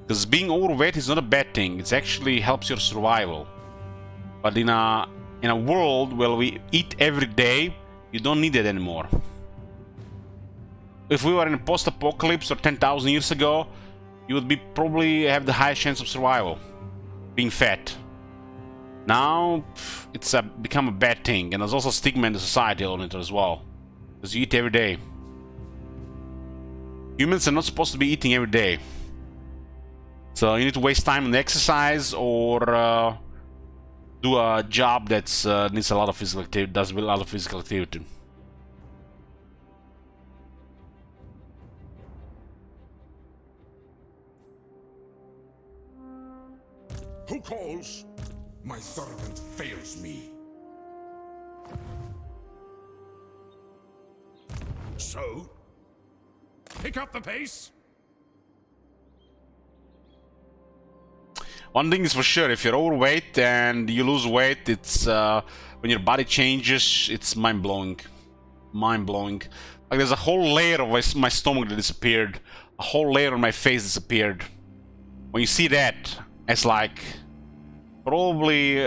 Because being overweight is not a bad thing; it actually helps your survival. But in a world where we eat every day, you don't need it anymore. If we were in a post-apocalypse or 10,000 years ago, you would probably have the highest chance of survival, being fat. Now, it's become a bad thing, and there's also stigma in the society on it as well, because you eat every day. Humans are not supposed to be eating every day, so you need to waste time on exercise or do a job that's needs a lot of physical activity. Does a lot of physical activity. Who calls? My servant fails me. So? Pick up the pace. One thing is for sure, if you're overweight and you lose weight, it's when your body changes, it's mind-blowing. Mind-blowing. Like there's a whole layer of my stomach that disappeared. A whole layer of my face disappeared. When you see that, it's like probably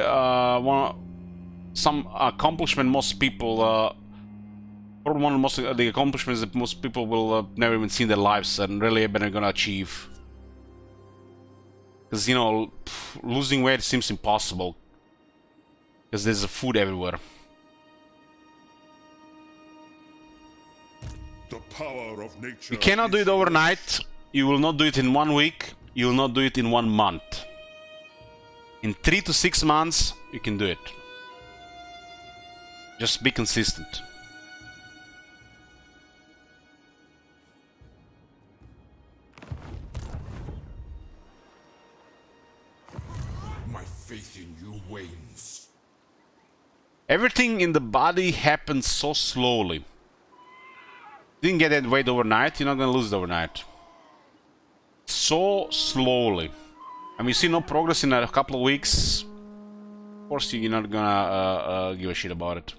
some accomplishment most people probably one of the accomplishments that most people will never even see in their lives and really are gonna achieve. Because, you know, losing weight seems impossible. Because there's food everywhere. The power of nature. You cannot do it overnight. You will not do it in 1 week. You will not do it in 1 month. In 3 to 6 months, you can do it. Just be consistent. My faith in you wanes. Everything in the body happens so slowly. Didn't get that weight overnight, you're not gonna lose it overnight. So slowly. I mean, you see no progress in a couple of weeks. Of course, you're not gonna give a shit about it.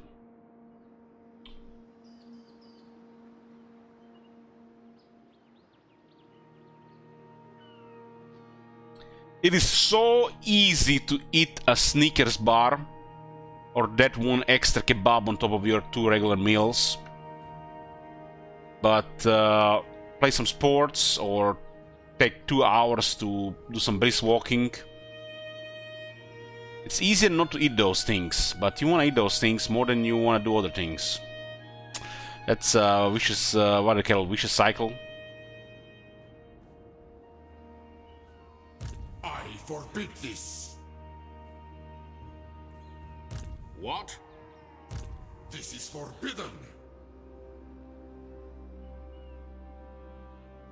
It is so easy to eat a Snickers bar or that one extra kebab on top of your 2 regular meals. But play some sports or take 2 hours to do some brisk walking. It's easier not to eat those things, but you want to eat those things more than you want to do other things. That's a vicious, what do they call it, vicious cycle. I forbid this. What? This is forbidden.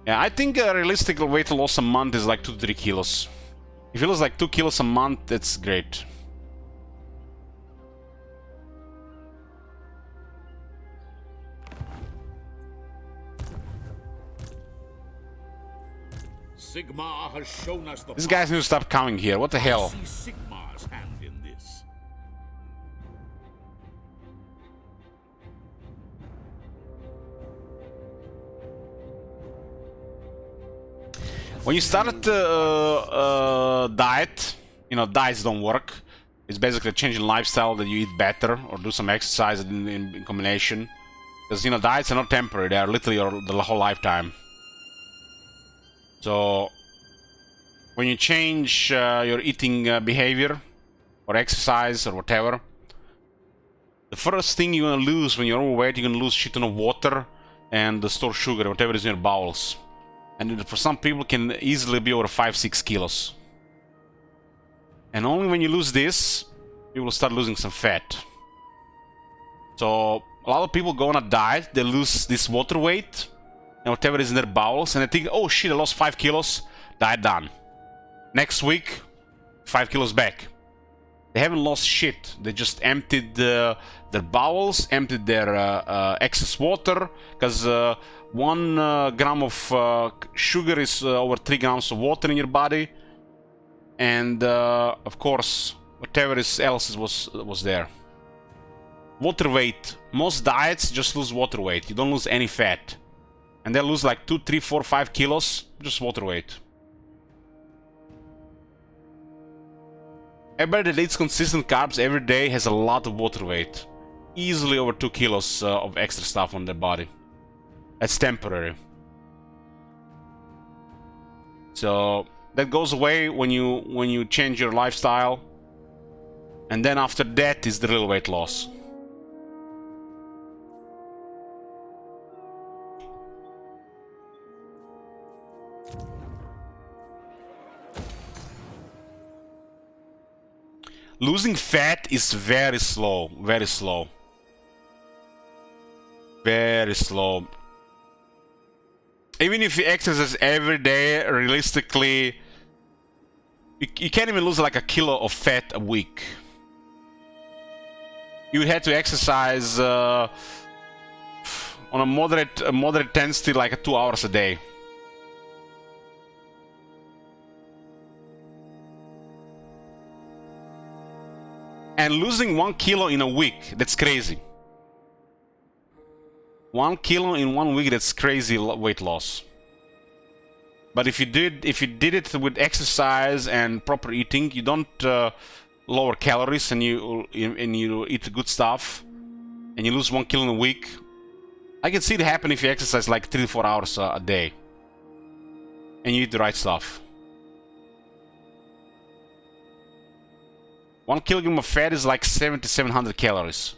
Yeah, I think a realistic weight loss a month is like 2 to 3 kilos. If you lose like 2 kilos a month, that's great. Sigmar has shown us the These guys need to stop coming here. What the hell? see Sigmar's hand in this. When you start a diet, you know, diets don't work. It's basically a change in lifestyle that you eat better or do some exercise in combination. Because, you know, diets are not temporary, they are literally the whole lifetime. So, when you change your eating behavior or exercise or whatever, the first thing you're gonna lose when you're overweight, you're gonna lose shit ton of water and store sugar, whatever is in your bowels. And for some people, can easily be over 5-6 kilos. And only when you lose this, you will start losing some fat. So a lot of people go on a diet, they lose this water weight and whatever is in their bowels, and they think, oh shit, I lost 5 kilos, diet done. Next week, 5 kilos back. They haven't lost shit. They just emptied their bowels, emptied their excess water, because 1 gram of sugar is over 3 grams of water in your body, and of course, whatever else was there. Water weight. Most diets just lose water weight. You don't lose any fat, and they lose like 2, 3, 4, 5 kilos just water weight. Everybody that eats consistent carbs every day has a lot of water weight. Easily over 2 kilos of extra stuff on their body. That's temporary. So that goes away when you change your lifestyle. And then after that is the real weight loss. Losing fat is very slow, very slow. Very slow. Even if you exercise every day, realistically, you can't even lose like a kilo of fat a week. You would have to exercise on a moderate intensity, like 2 hours a day. And losing 1 kilo in a week, that's crazy. 1 kilo in 1 week, that's crazy weight loss. But if you did it with exercise and proper eating, you don't lower calories and you eat good stuff, and you lose 1 kilo in a week. I can see it happen if you exercise like 3 to 4 hours a day, and you eat the right stuff. 1 kilogram of fat is like 700 calories.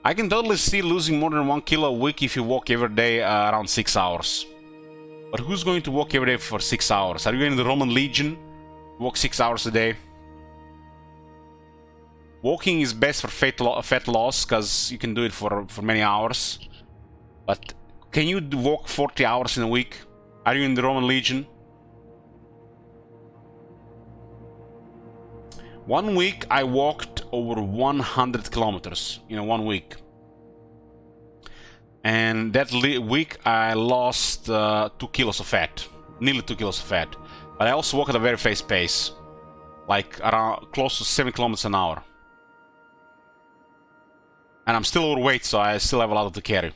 I can totally see losing more than 1 kilo a week if you walk every day around 6 hours. But who's going to walk every day for 6 hours? Are you in the Roman Legion? Walk 6 hours a day? Walking is best for fat loss because you can do it for many hours. But can you walk 40 hours in a week? Are you in the Roman Legion? 1 week I walked over 100 kilometers in 1 week. And that week I lost 2 kilos of fat, nearly 2 kilos of fat. But I also walk at a very fast pace, like around close to 7 kilometers an hour. And I'm still overweight, so I still have a lot to carry.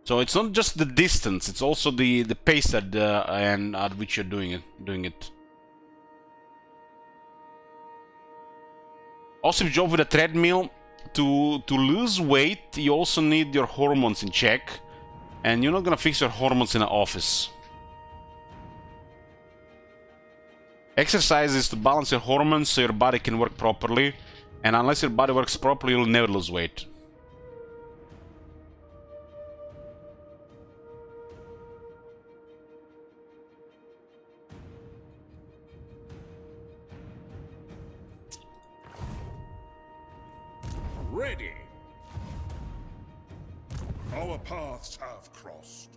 So it's not just the distance; it's also the pace at which you're doing it. Also, if you jump with a treadmill, to lose weight, you also need your hormones in check, and you're not gonna fix your hormones in an office. Exercise is to balance your hormones so your body can work properly, and unless your body works properly, you'll never lose weight. Ready. Our paths have crossed.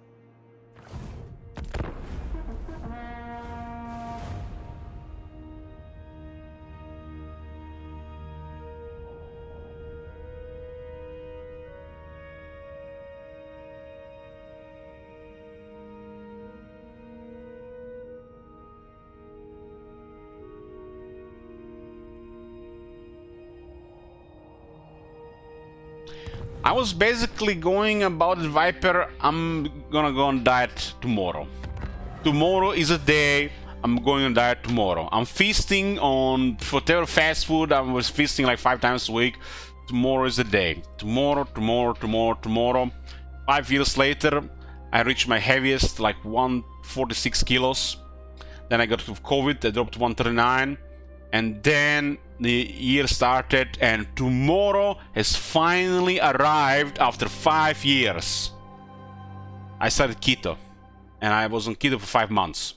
I was basically going about the Viper. I'm gonna go on diet tomorrow. Tomorrow is a day I'm going on diet tomorrow. I'm feasting on whatever fast food. I was feasting like 5 times a week. Tomorrow is the day. Tomorrow. 5 years later, I reached my heaviest, like 146 kilos. Then I got COVID. I dropped to 139. And then the year started, and tomorrow has finally arrived after 5 years. I started keto, and I was on keto for 5 months.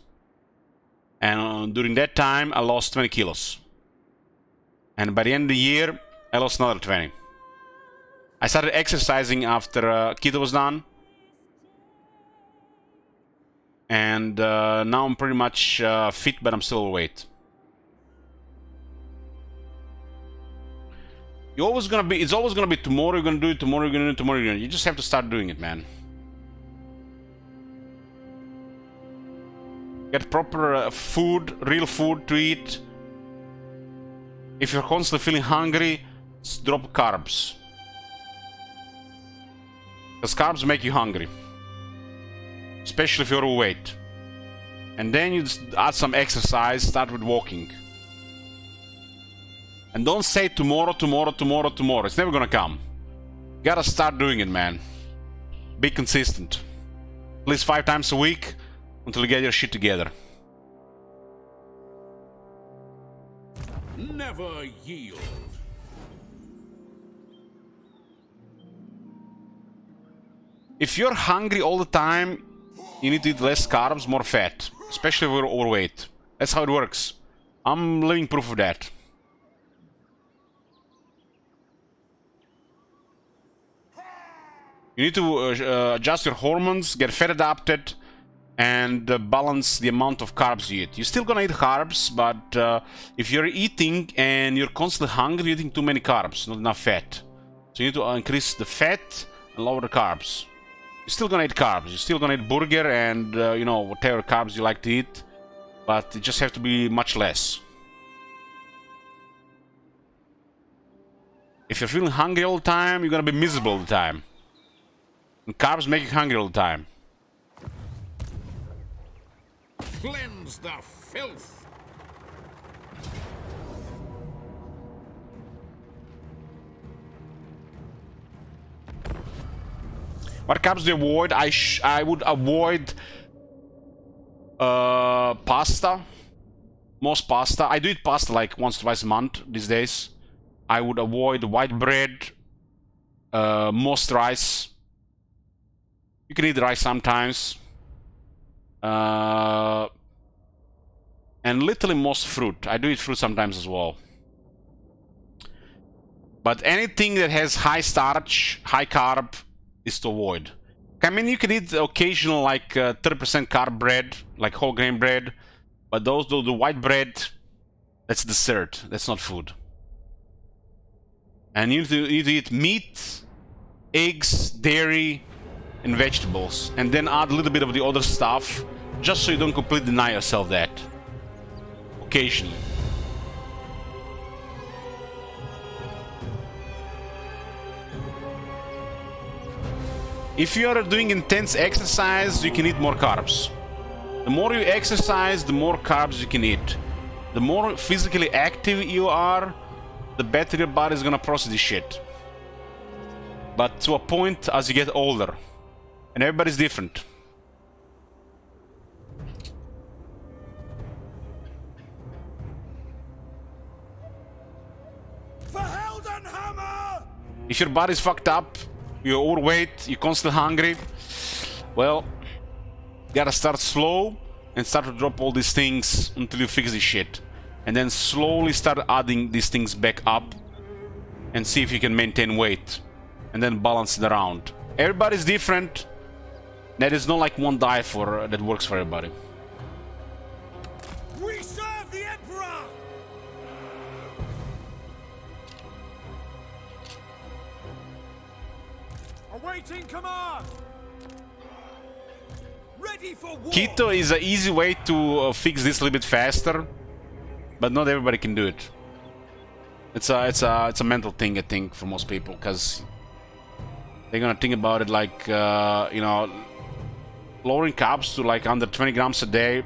And during that time, I lost 20 kilos. And by the end of the year, I lost another 20. I started exercising after keto was done. And now I'm pretty much fit, but I'm still overweight. It's always gonna be tomorrow. You're gonna do it tomorrow. You're gonna do it tomorrow. You just have to start doing it, man. Get proper food, real food to eat. If you're constantly feeling hungry, drop carbs. Because carbs make you hungry, especially if you're overweight. And then you just add some exercise. Start with walking. And don't say tomorrow. It's never gonna come. You gotta start doing it, man. Be consistent. At least 5 times a week until you get your shit together. Never yield. If you're hungry all the time, you need to eat less carbs, more fat. Especially if you're overweight. That's how it works. I'm living proof of that. You need to adjust your hormones, get fat adapted, and balance the amount of carbs you eat. You're still gonna eat carbs, but if you're eating and you're constantly hungry, you're eating too many carbs, not enough fat. So you need to increase the fat and lower the carbs. You're still gonna eat carbs. You're still gonna eat burger and you know, whatever carbs you like to eat, but it just have to be much less. If you're feeling hungry all the time, you're gonna be miserable all the time. And carbs make you hungry all the time. Cleanse the filth! What carbs do you avoid? I would avoid pasta. Most pasta. I do eat pasta like once, twice a month these days. I would avoid white bread. Most rice. You can eat rice sometimes. And literally most fruit. I do eat fruit sometimes as well. But anything that has high starch, high carb, is to avoid. I mean, you can eat occasional like 30% carb bread, like whole grain bread, but the white bread, that's dessert. That's not food. And you need to eat meat, eggs, dairy, and vegetables, and then add a little bit of the other stuff, just so you don't completely deny yourself that. Occasionally. If you are doing intense exercise, you can eat more carbs. The more you exercise, the more carbs you can eat. The more physically active you are, the better your body is gonna process this shit. But to a point as you get older. And everybody's different. If your body's fucked up, you're overweight, you're constantly hungry, well, you gotta start slow and start to drop all these things until you fix this shit. And then slowly start adding these things back up and see if you can maintain weight. And then balance it around. Everybody's different. There is no like one diet for that works for everybody. We serve the Emperor! Awaiting command! Ready for war! Keto is an easy way to fix this a little bit faster, but not everybody can do it. It's a mental thing, I think, for most people, because they're gonna think about it like you know, lowering carbs to like under 20 grams a day.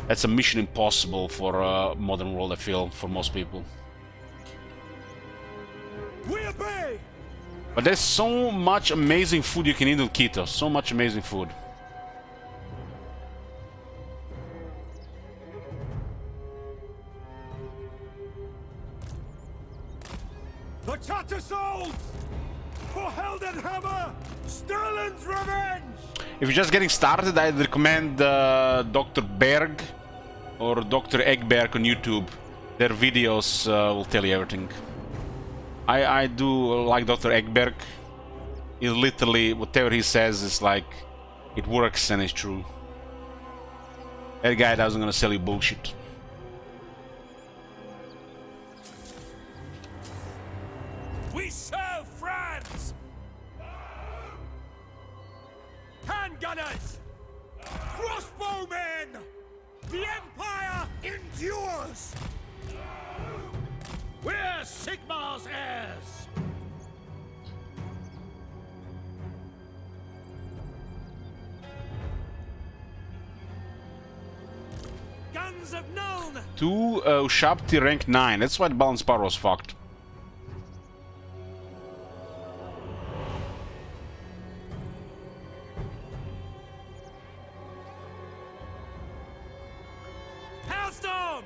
That's a mission impossible for a modern world, I feel, for most people. We obey! But there's so much amazing food you can eat with keto. So much amazing food. The Tattersouls! For Heldenhammer! Sterling's revenge! If you're just getting started, I'd recommend Dr. Berg or Dr. Eggberg on YouTube. Their videos will tell you everything. I do like Dr. Eggberg. He literally, whatever he says is like, it works and it's true. That guy doesn't gonna sell you bullshit. We serve France! Handgunners! Crossbowmen! The Empire endures! We're Sigmar's heirs! Guns of Nuln! 2 Ushabti rank 9. That's why the balance power was fucked. Hailstorm!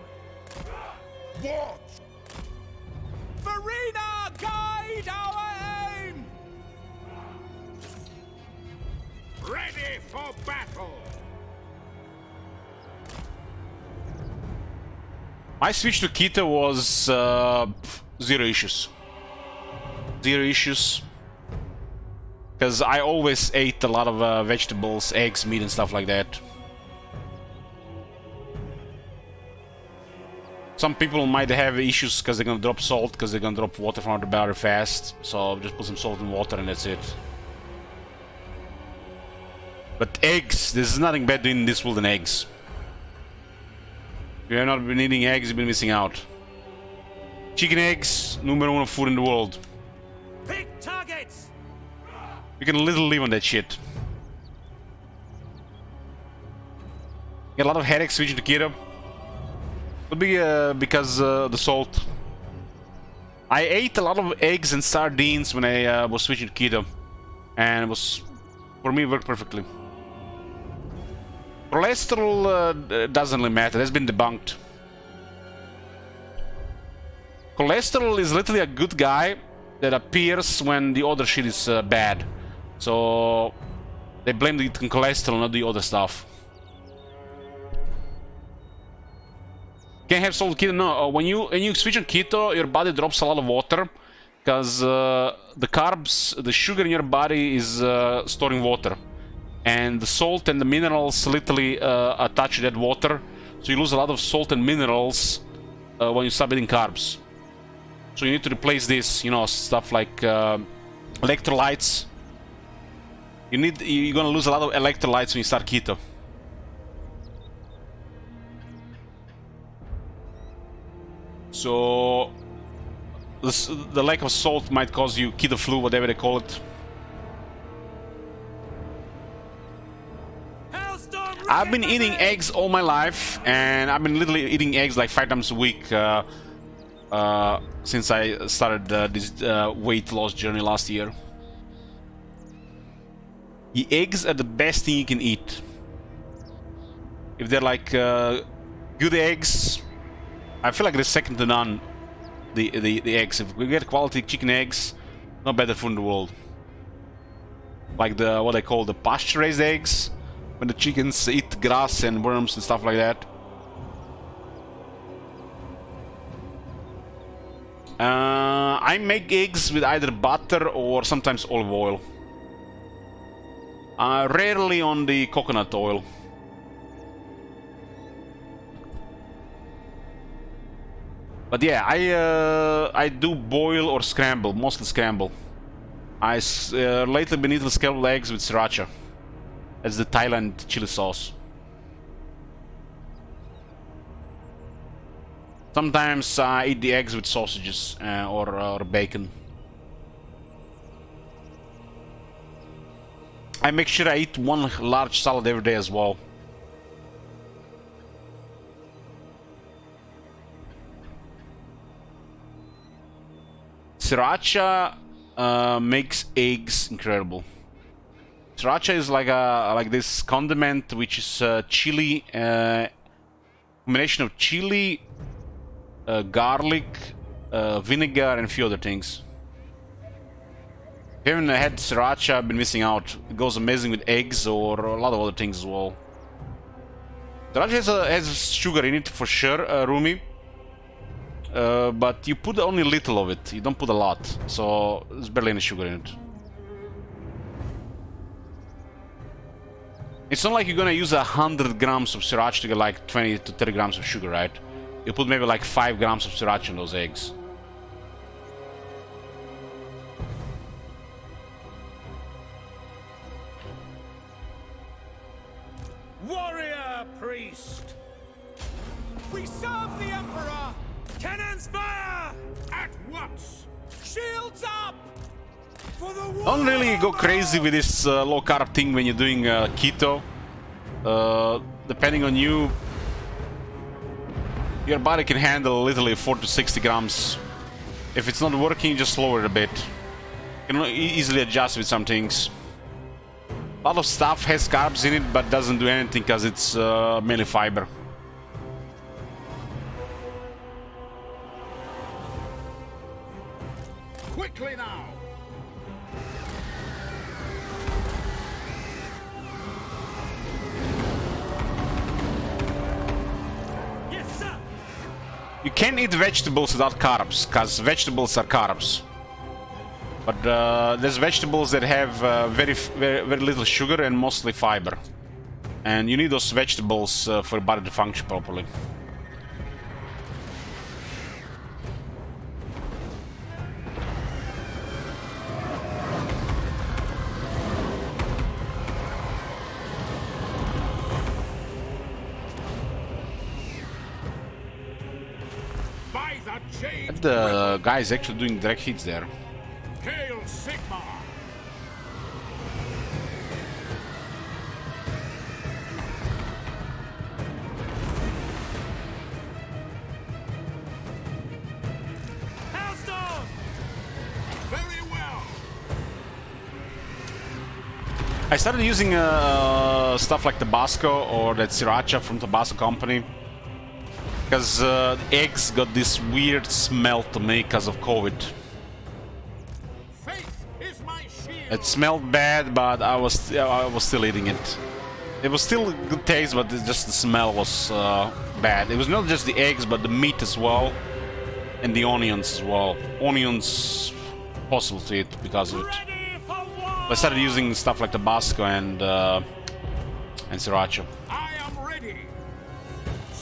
Watch! Farina, guide our aim! Ready for battle! My switch to keto was zero issues. Zero issues. Because I always ate a lot of vegetables, eggs, meat and stuff like that. Some people might have issues because they're gonna drop salt, because they're gonna drop water from the battery fast. So just put some salt and water and that's it. But eggs, there's nothing better in this world than eggs. If you have not been eating eggs, you've been missing out. Chicken eggs, number one food in the world. Pick targets! You can literally live on that shit. Get a lot of headaches switching to keto. Could be because the salt. I ate a lot of eggs and sardines when I was switching to keto, and it was, for me, it worked perfectly. Cholesterol doesn't really matter. That's been debunked. Cholesterol is literally a good guy that appears when the other shit is bad. So they blame the cholesterol, not the other stuff. Can't have salt keto. No, when you switch on keto, your body drops a lot of water because the carbs, the sugar in your body is storing water, and the salt and the minerals literally attach to that water. So you lose a lot of salt and minerals when you stop eating carbs. So you need to replace this, you know, stuff like electrolytes. You're gonna lose a lot of electrolytes when you start keto. So the lack of salt might cause you keto flu, whatever they call it. I've been eating eggs all my life, and I've been literally eating eggs like 5 times a week since I started this weight loss journey last year. The eggs are the best thing you can eat. If they're like good eggs, I feel like they're second to none. The eggs. If we get quality chicken eggs, not better food in the world. Like the what they call the pasture-raised eggs, when the chickens eat grass and worms and stuff like that. I make eggs with either butter or sometimes olive oil. Rarely on the coconut oil. But yeah, I do boil or scramble, mostly scramble. I lately been eating scrambled eggs with sriracha. That's the Thailand chili sauce. Sometimes I eat the eggs with sausages or bacon. I make sure I eat one large salad every day as well. Sriracha makes eggs incredible. Sriracha is like this condiment which is chili, combination of chili, garlic, vinegar, and a few other things. If you haven't had sriracha, I've been missing out. It goes amazing with eggs or a lot of other things as well. Sriracha has sugar in it for sure, Rumi. But you put only a little of it. You don't put a lot, so there's barely any sugar in it. It's not like you're gonna use 100 grams of sriracha to get like 20 to 30 grams of sugar, right? You put maybe like 5 grams of sriracha in those eggs. Warrior priest! We serve the Emperor! Cannons fire! At once! Shields up! For the war! Don't really go crazy with this low carb thing when you're doing keto. Depending on you, your body can handle literally 40 to 60 grams. If it's not working, just lower it a bit. You can easily adjust with some things. A lot of stuff has carbs in it, but doesn't do anything because it's mainly fiber. Quickly now! Yes, sir! You can eat vegetables without carbs, because vegetables are carbs. But there's vegetables that have very little sugar and mostly fiber. And you need those vegetables for your body to function properly. By the jade. The guy's actually doing direct hits there. Hail Sigmar! Hailstorm! Very well. I started using stuff like Tabasco or that Sriracha from Tabasco company. Because eggs got this weird smell to me because of COVID. Faith is my shield. It smelled bad, but I was still eating it. It was still a good taste, but just the smell was bad. It was not just the eggs, but the meat as well, and the onions as well. Onions, possible to eat because of it. Ready for war! I started using stuff like Tabasco and Sriracha. I am ready.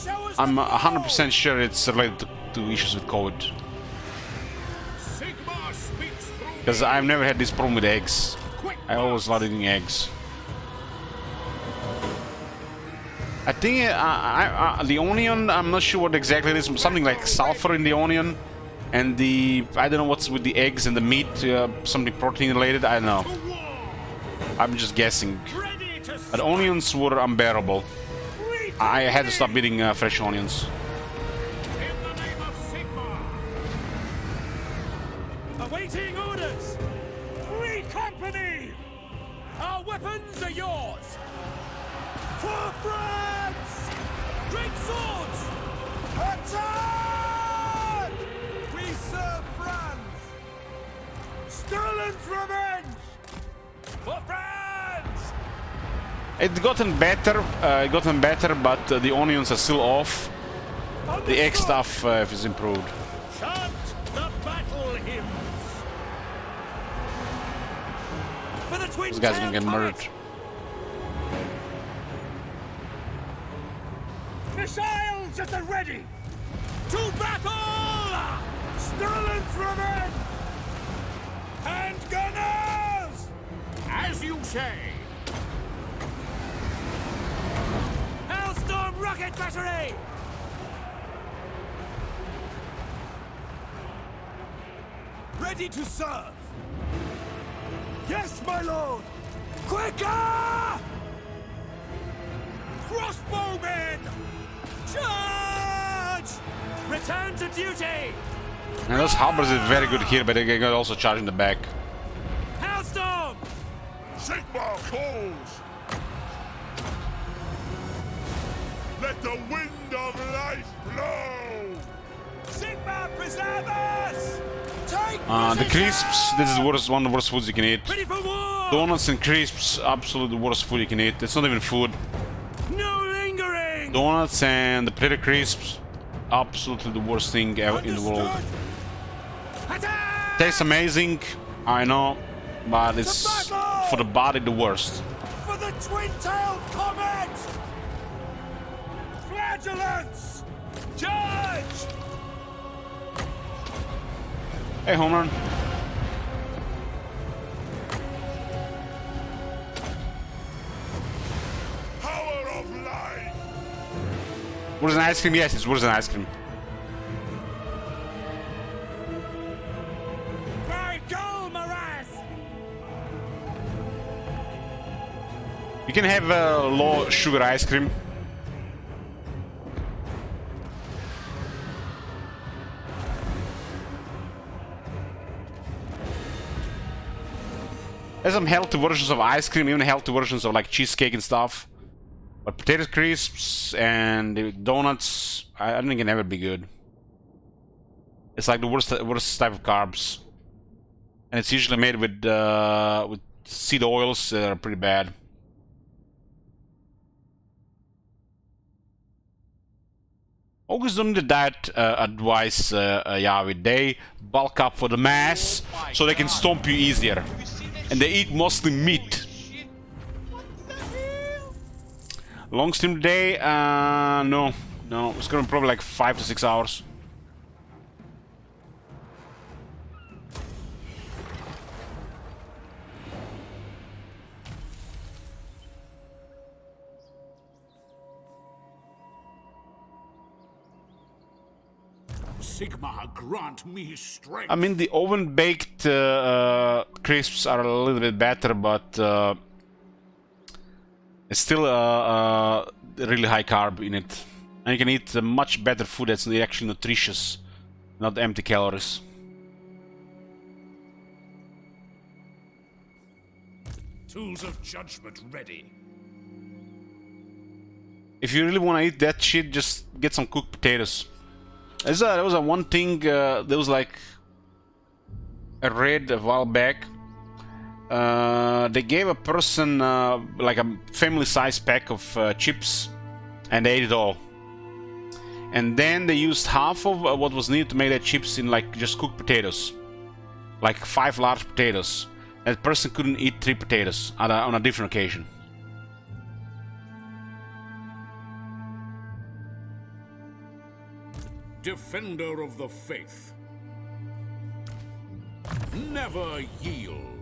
Show us I'm the 100% sure it's related to issues with COVID. Sigmar speaks through Because I've never had this problem with eggs. quick. I always loved eating eggs. I think the onion, I'm not sure what exactly it is. Something like sulfur in the onion. And I don't know what's with the eggs and the meat. Something protein related. I don't know. To war. I'm just guessing. Ready to But onions were unbearable. Free I had to stop eating fresh onions. In the name of Sigmar. Awaiting orders! Free company! Our weapons are yours! For France! Great swords! Attack! We serve France! Sterling's revenge! For France! It's gotten better, but the onions are still off. The egg stuff is improved. Chant the battle hymns! For the twin These guys are gonna get murdered. Missiles at the ready! To battle! Sterling's revenge! And gunners! As you say. Hailstorm rocket battery! Ready to serve! Yes, my lord! Quicker! Crossbowmen! Charge! Return to duty! And those halberds is very good here, but they can also charge in the back. Hailstorm! Sigmar calls! Let the wind of life blow! Sigmar preserve us! Take The crisps, this is one of the worst foods you can eat. Ready for war! Donuts and crisps, absolutely the worst food you can eat. It's not even food. No lingering! Donuts and the potato crisps, absolutely the worst thing ever in the world. Attack! Tastes amazing, I know, but it's battle! for the body the worst. For the twin-tailed comet! Flagellants! Charge! Hey, home run. Power of life! Worse than ice cream? Yes, it's worse than ice cream. By Gol Maraz! You can have low sugar ice cream. There's some healthy versions of ice cream, even healthy versions of like cheesecake and stuff. But potato crisps and the donuts, I don't think can ever be good. It's like the worst type of carbs, and it's usually made with seed oils that are pretty bad. August don't need a diet advice, Yavi. They bulk up for the mass so they can stomp you easier. Have you seen that And they shit? eat mostly Holy meat. shit! What the hell? Long stream today? No. No, it's gonna be probably like 5 to 6 hours. Sigmar, grant me strength. I mean, the oven-baked crisps are a little bit better, but it's still really high carb in it. And you can eat much better food that's actually nutritious, not empty calories. Tools of judgment ready. If you really want to eat that shit, just get some cooked potatoes. There was a one thing, there was like I read a while back. They gave a person like a family-sized pack of chips, and they ate it all. And then they used half of what was needed to make that chips in like just cooked potatoes, like 5 large potatoes. That person couldn't eat 3 potatoes on a different occasion. Defender of the faith. Never yield.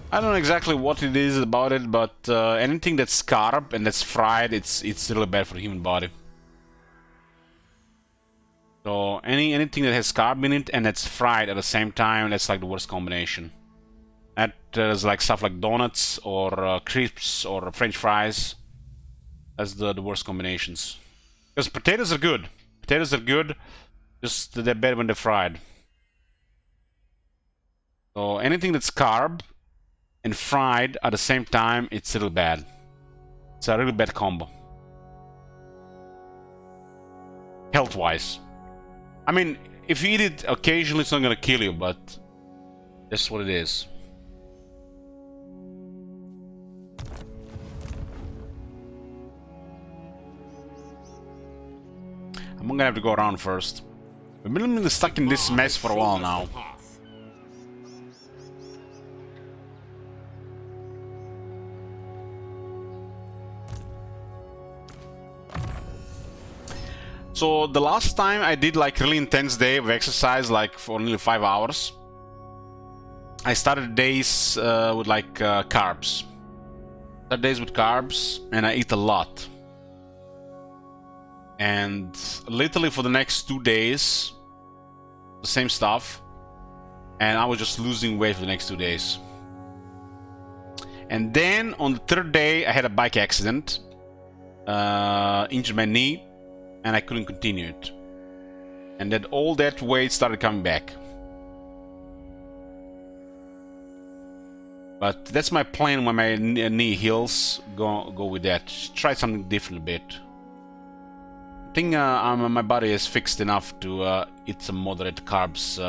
I don't know exactly what it is about it, but anything that's carb and that's fried, it's really bad for the human body. So anything that has carb in it and that's fried at the same time, that's like the worst combination. That is like stuff like donuts or crisps or French fries. That's the worst combinations. Because potatoes are good. Potatoes are good, just they're bad when they're fried. So anything that's carb and fried at the same time, it's a little bad. It's a really bad combo. Health-wise. I mean, if you eat it occasionally, it's not gonna kill you, but that's what it is. I'm gonna have to go around first. We've been stuck in this mess for a while now. So the last time I did like really intense day of exercise, like for nearly 5 hours, I started days with like carbs. Started days with carbs, and I eat a lot. And literally for the next 2 days, the same stuff, and I was just losing weight for the next 2 days. And then on the 3rd day, I had a bike accident, injured my knee, and I couldn't continue it. And then all that weight started coming back. But that's my plan when my knee heals. Go with that. Try something different a bit. I think my body is fixed enough to eat some moderate carbs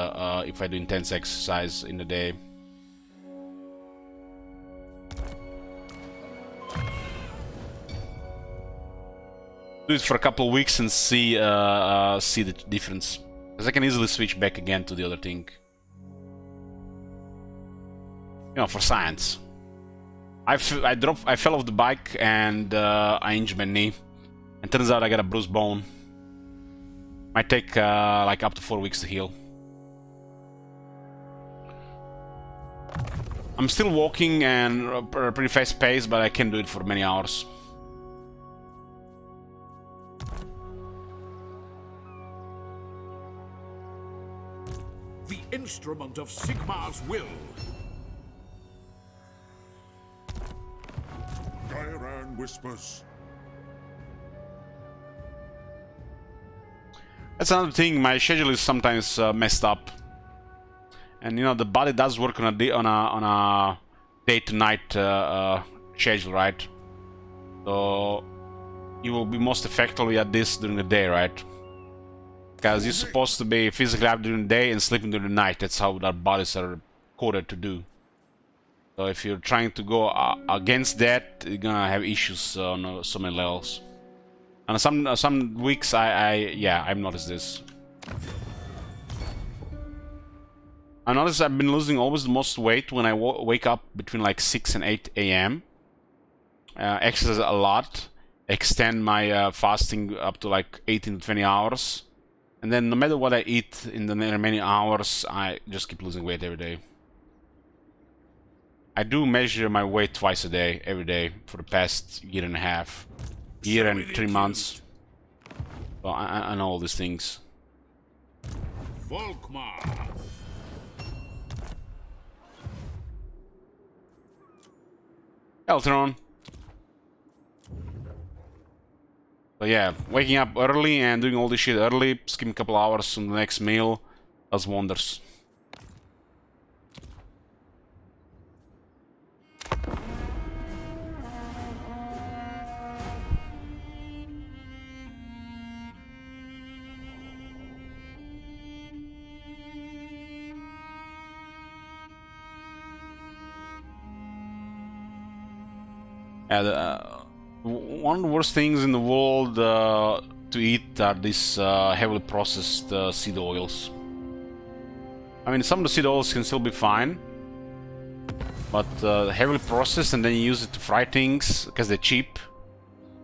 if I do intense exercise in the day. Do it for a couple of weeks and see the difference, because I can easily switch back again to the other thing. You know, for science. I fell off the bike and I injured my knee, and turns out I got a bruised bone. Might take like up to 4 weeks to heal. I'm still walking and pretty fast pace, but I can't do it for many hours. The instrument of Sigmar's will. Gairan whispers. That's another thing. My schedule is sometimes messed up, and you know the body does work on a day to night schedule, right? So you will be most effectively at this during the day, right? Because you're supposed to be physically active during the day and sleeping during the night. That's how our bodies are coded to do. So if you're trying to go against that, you're gonna have issues on so many levels. And some weeks, I've noticed this. I noticed I've been losing always the most weight when I wake up between like 6 and 8 a.m. Exercise a lot, extend my fasting up to like 18 to 20 hours. And then no matter what I eat in the remaining hours, I just keep losing weight every day. I do measure my weight twice a day, every day, for the past year and a half. Year and 3 months. So I know all these things. Volkmar. Eltron. So yeah, waking up early and doing all this shit early, skipping a couple hours from the next meal, does wonders. One of the worst things in the world to eat are these heavily processed seed oils. I mean, some of the seed oils can still be fine, but heavily processed and then you use it to fry things because they're cheap.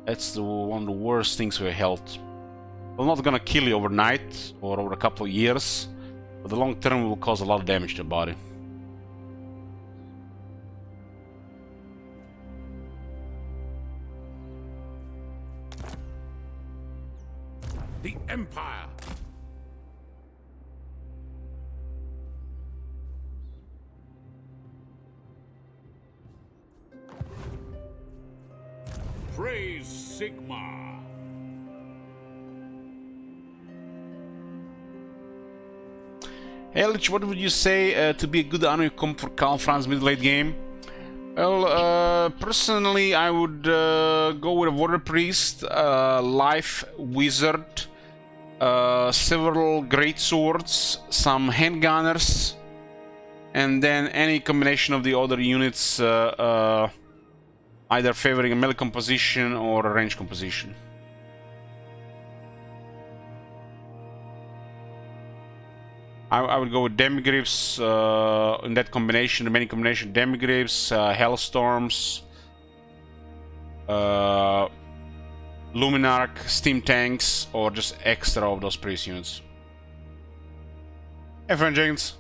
That's one of the worst things for your health. Well, not gonna kill you overnight or over a couple of years, but the long term will cause a lot of damage to the body. The Empire! Praise Sigmar. Hey Lich, what would you say to be a good army comp for Karl Franz mid-late game? Well, personally I would go with a Warrior Priest, Life Wizard, several great swords, some handgunners, and then any combination of the other units either favoring a melee composition or a range composition. I would go with Demigryphs in that combination, the main combination: Demigryphs, Hellstorms, Luminarch, Steam Tanks, or just extra of those priest units. Hey, friend Jenkins.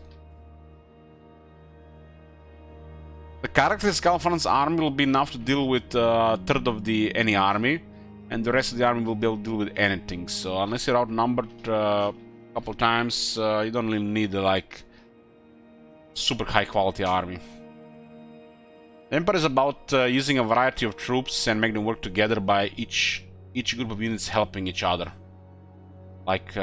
The characters Karl Franz's army will be enough to deal with a third of any army, and the rest of the army will be able to deal with anything. So unless you're outnumbered a couple times, you don't really need a like super high quality army. The Empire is about using a variety of troops and make them work together by each group of units helping each other. Like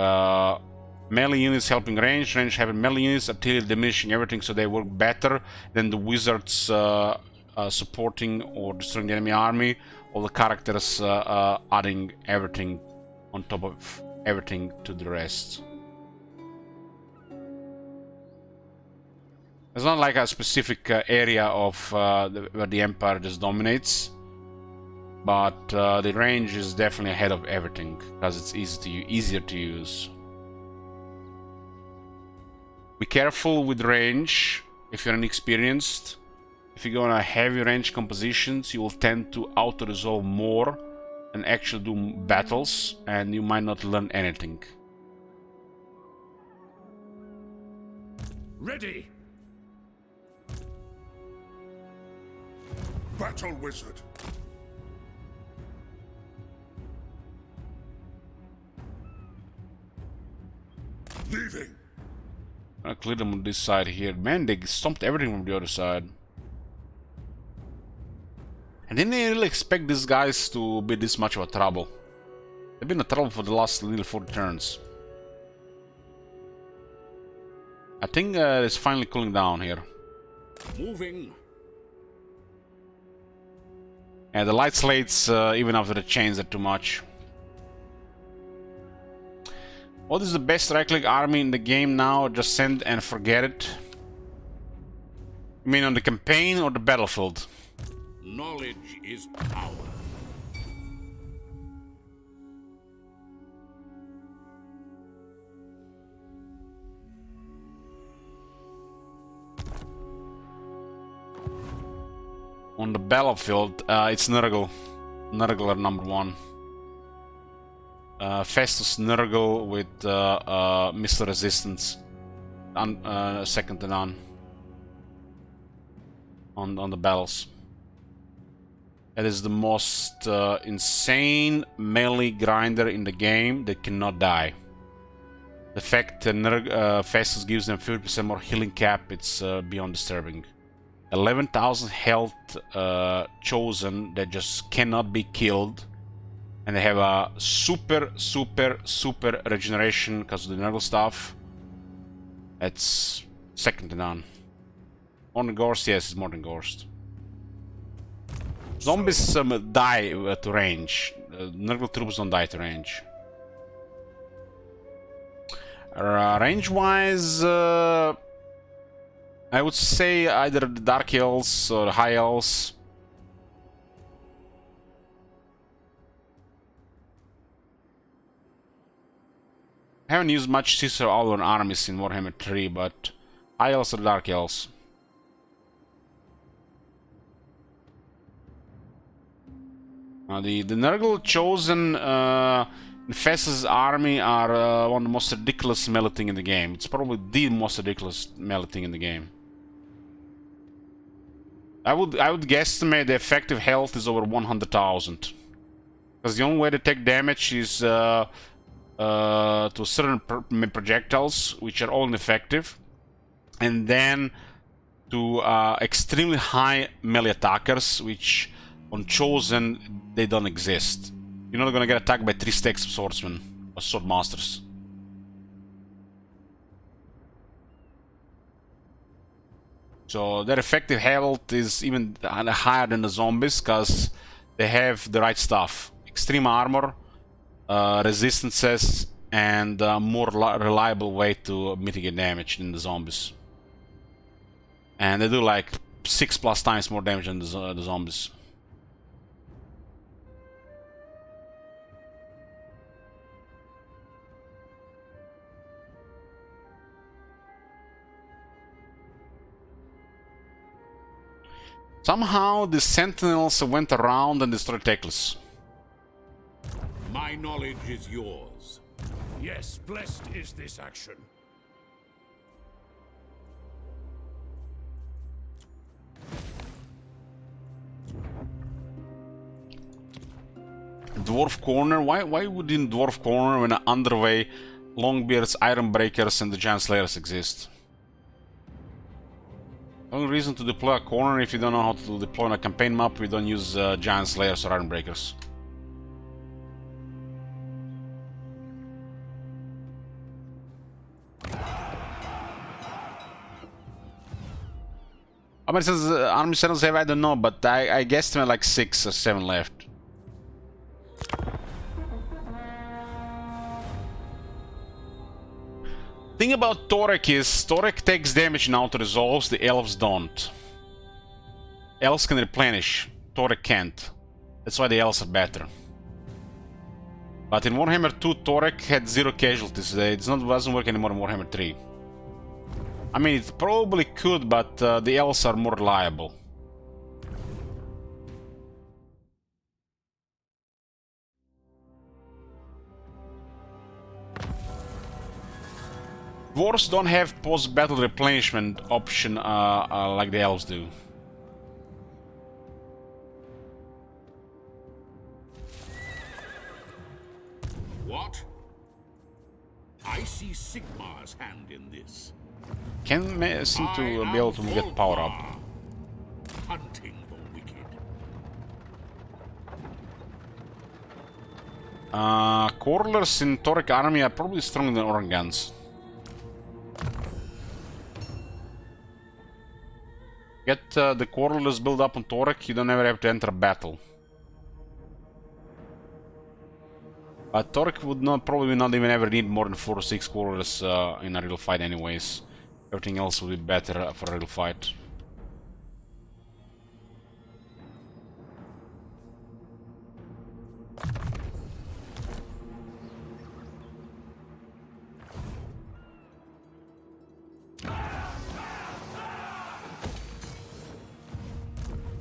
melee units helping range having melee units, artillery diminishing everything so they work better than the wizards supporting or destroying the enemy army, all the characters adding everything on top of everything to the rest. It's not like a specific area of where the Empire just dominates, but the range is definitely ahead of everything because it's easier to use. Be careful with range if you're inexperienced. If you go on a heavy range compositions, you will tend to auto-resolve more and actually do battles, and you might not learn anything. Ready! Battle Wizard. Leaving. I'll clear them on this side here. Man, they stomped everything from the other side. I didn't really expect these guys to be this much of a trouble. They've been a trouble for the last nearly 40 turns. I think it's finally cooling down here. Moving. And the light slates, even after the chains, are too much. What is the best right-click army in the game now? Just send and forget it? You mean on the campaign or the battlefield? Knowledge is power. On the battlefield, it's Nurgle. Nurgle are number one. Festus Nurgle with missile resistance. Second to none. On the battles. It is the most insane melee grinder in the game that cannot die. The fact that Festus gives them 50% more healing cap, it's beyond disturbing. 11,000 health chosen that just cannot be killed. And they have a super regeneration because of the Nurgle stuff. That's second to none. More than Ghost? Yes, it's more than Ghost. Zombies die to range. Nurgle troops don't die to range. Range-wise, I would say either the Dark Elves or the High Elves. I haven't used much Caesar Alwan armies in Warhammer 3, but High Elves or Dark Elves. The Nurgle chosen in Festus' army are one of the most ridiculous melee thing in the game. It's probably the most ridiculous melee thing in the game. I would guesstimate the effective health is over 100,000. Because the only way to take damage is to certain projectiles, which are all ineffective, and then to extremely high melee attackers, which on Chosen they don't exist. You're not gonna get attacked by 3 stacks of swordsmen or sword masters. So their effective health is even higher than the zombies because they have the right stuff. Extreme armor, resistances, and a more reliable way to mitigate damage than the zombies. And they do like 6+ times more damage than the zombies. Somehow the Sentinels went around and destroyed Teclis. My knowledge is yours. Yes, blessed is this action. Dwarf Corner? Why wouldn't Dwarf Corner when Underway, Longbeards, Ironbreakers and the Giant Slayers exist? The only reason to deploy a corner if you don't know how to deploy on a campaign map, we don't use Giant Slayers or Ironbreakers. How many army centers have I don't know, but I guess there are like 6 or 7 left. Thing about Torek is, Torek takes damage in auto resolves, the elves don't. Elves can replenish, Torek can't. That's why the elves are better. But in Warhammer 2, Torek had 0 casualties. It doesn't work anymore in Warhammer 3. I mean, it probably could, but the elves are more reliable. Dwarves don't have post-battle replenishment option like the elves do. What? I see Sigmar's hand in this. Can seem to be able to get power up. Hunting the wicked. Corlers in Torek army are probably stronger than Orangans. the quarrelers build up on Torek, you don't ever have to enter a battle. But Torek would probably not even ever need more than 4 or 6 quarrelers in a real fight anyways. Everything else would be better for a real fight.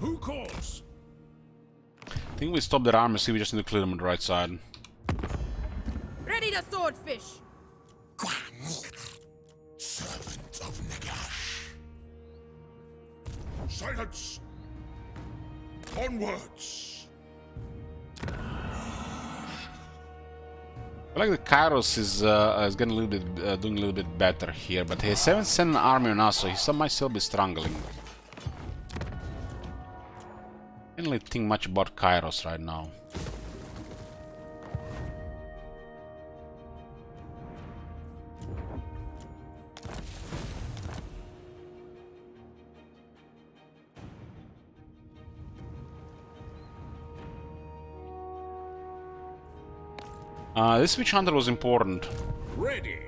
Who calls? I think we stop their army, see we just need to clear them on the right side. Ready to swordfish! Servant of Nagash. Silence! Onwards! I like the Kairos is getting a little bit, doing a little bit better here, but he hasn't sent an army on us, so he might still be struggling. I don't really think much about Kairos right now. This witch hunter was important. Ready.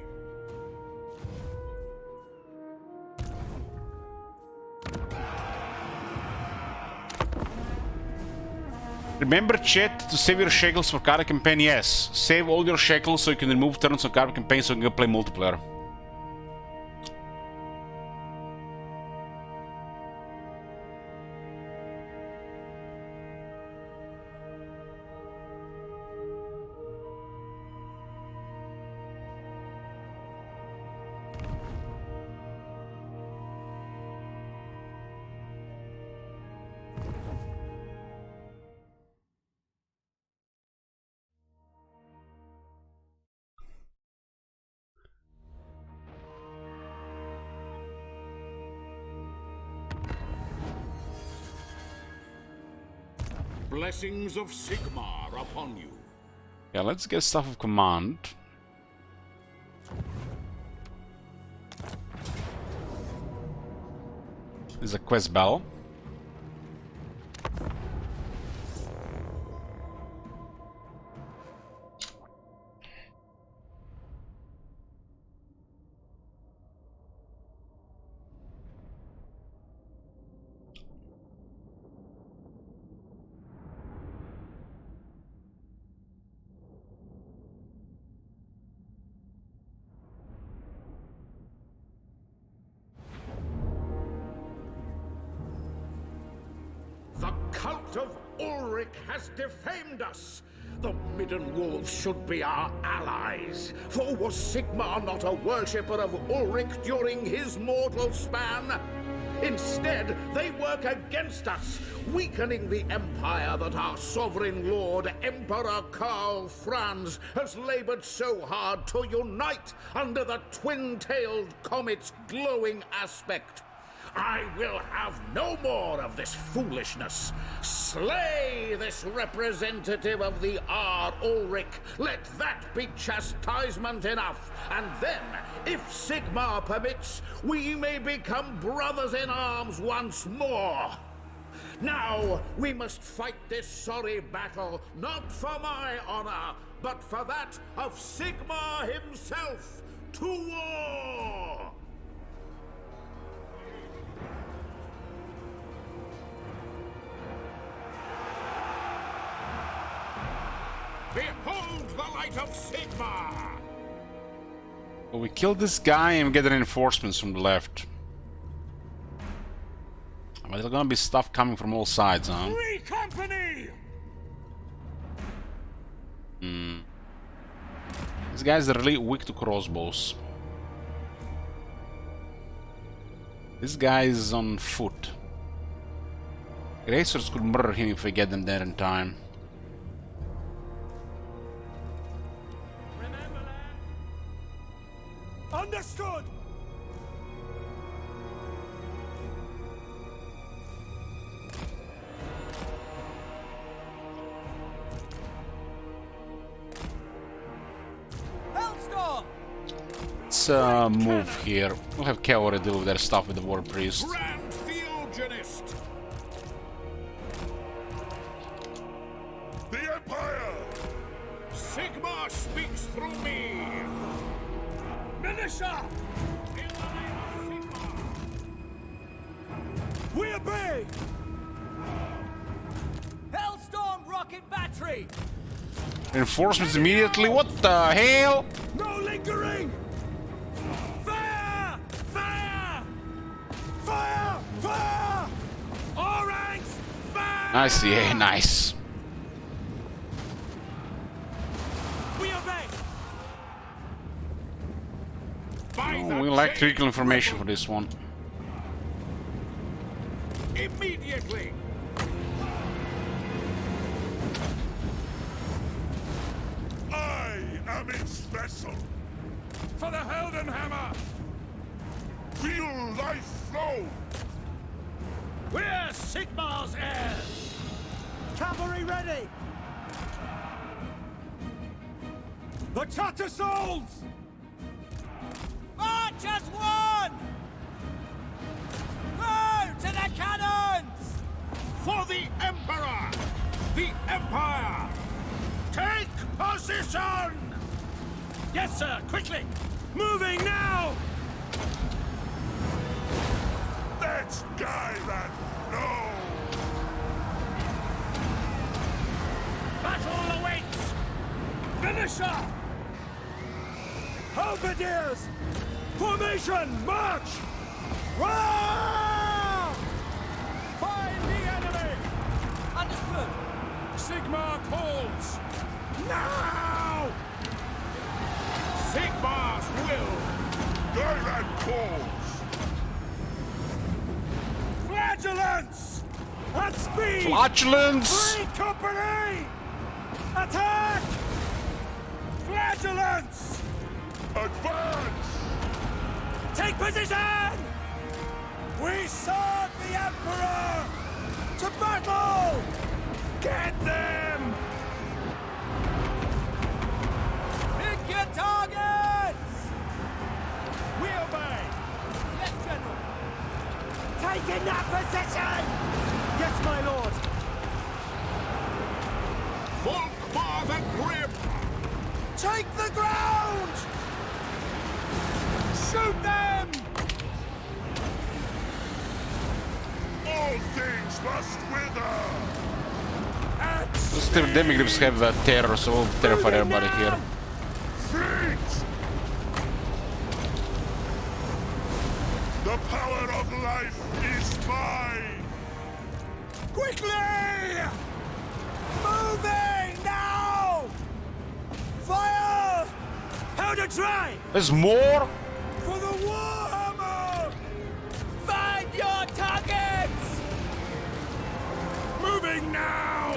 Remember, chat, to save your shekels for card campaign. Yes, save all your shekels so you can remove turns on card campaign so you can play multiplayer. Blessings of Sigmar upon you. Yeah, let's get stuff of command. There's a quest bell. The cult of Ulrich has defamed us. The Midden Wolves should be our allies. For was Sigmar not a worshipper of Ulrich during his mortal span? Instead, they work against us, weakening the empire that our sovereign lord, Emperor Karl Franz, has labored so hard to unite under the twin-tailed comet's glowing aspect. I will have no more of this foolishness. Slay this representative of the R. Ulrich. Let that be chastisement enough. And then, if Sigmar permits, we may become brothers in arms once more. Now, we must fight this sorry battle, not for my honor, but for that of Sigmar himself. To war! Behold the light of Sigmar! Well, we killed this guy and we get reinforcements from the left. But there's gonna be stuff coming from all sides, huh? Free company! These guys are really weak to crossbows. This guy is on foot. Racers could murder him if we get them there in time. Understood! Hellstorm! Let's move here. We'll have cavalry deal with their stuff with the war priest. Grand Theogenist! speaks through me. Militia! In the name of Sigmar! We obey! Hellstorm rocket battery! Reinforcements immediately. What the hell? No lingering! Fire! Fire! Fire! Fire! All ranks, fire! I see. Hey, nice. We obey! Oh, we like critical information for this one. Immediately! I am its vessel. For the Heldenhammer! Feel life flow. We're Sigmar's heirs! Cavalry ready! The Tattersouls! March as one! Go to the cannons! For the Emperor! The Empire! Take position! Yes, sir, quickly! Moving now! Let's guide that flow. Battle awaits! Militia! Halberdiers! Formation, march! Roar! Find the enemy! Understood. Sigmar calls! Now! Sigmar's will! Guide that calls. Flagellants! At speed! Flatulence! Free company! Attack! Flagellants! Advance. Take position! We serve the Emperor! To battle! Get them! Pick your targets! We obey! Yes, General! Taking that position! Yes, my lord! Volkmar the Grim! Take the ground! Shoot them! All things must wither. Still, demigrips have terror, so we'll terrify everybody here. Fleet. The power of life is mine. Quickly! Moving now! Fire! How to try! There's more? For the Warhammer! Find your targets! Moving now!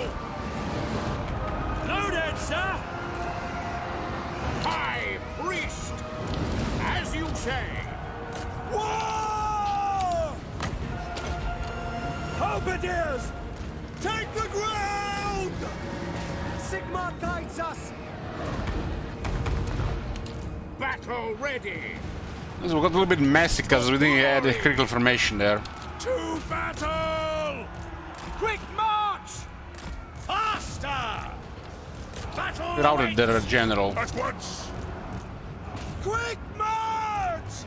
Loaded, sir! High Priest! As you say! War! Halberdiers! Take the ground! Sigmar guides us! Battle ready! This got a little bit messy because we didn't add a critical formation there. To battle! Quick march! Faster! Battle We routed awaits! their general. At once. Quick march!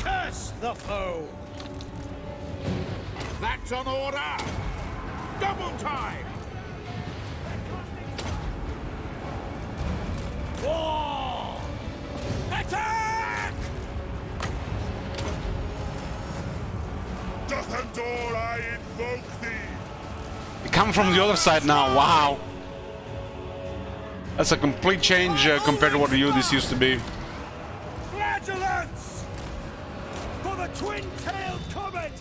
Curse the foe! That's an order! Double time! War! Attack! Doth adore I invoke thee. They come from the other side now, wow! That's a complete change compared to what this used to be. Flagellants! For the twin-tailed comet!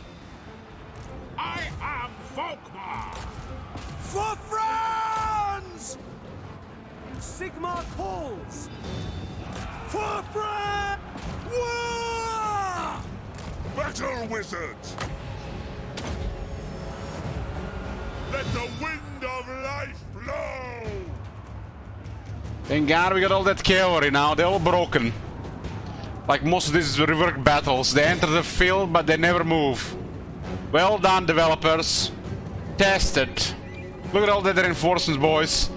I am Volkmar! For France! Sigmar calls! For France! War! Battle wizards. Let the wind of life blow. Thank God we got all that cavalry now, they're all broken. Like most of these rework battles, they enter the field but they never move. Well done, developers. Tested. Look at all that reinforcements, boys.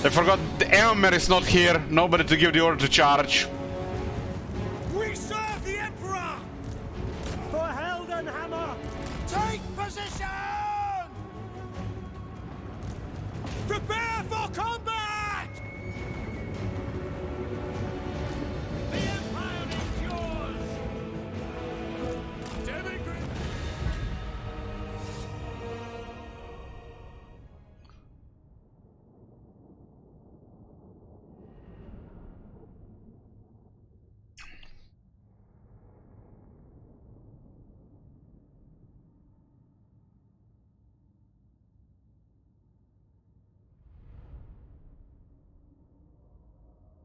I forgot the Elmer is not here. Nobody to give the order to charge. We serve the Emperor! For Heldenhammer, take position! Prepare for combat! The Empire is yours! Demigod!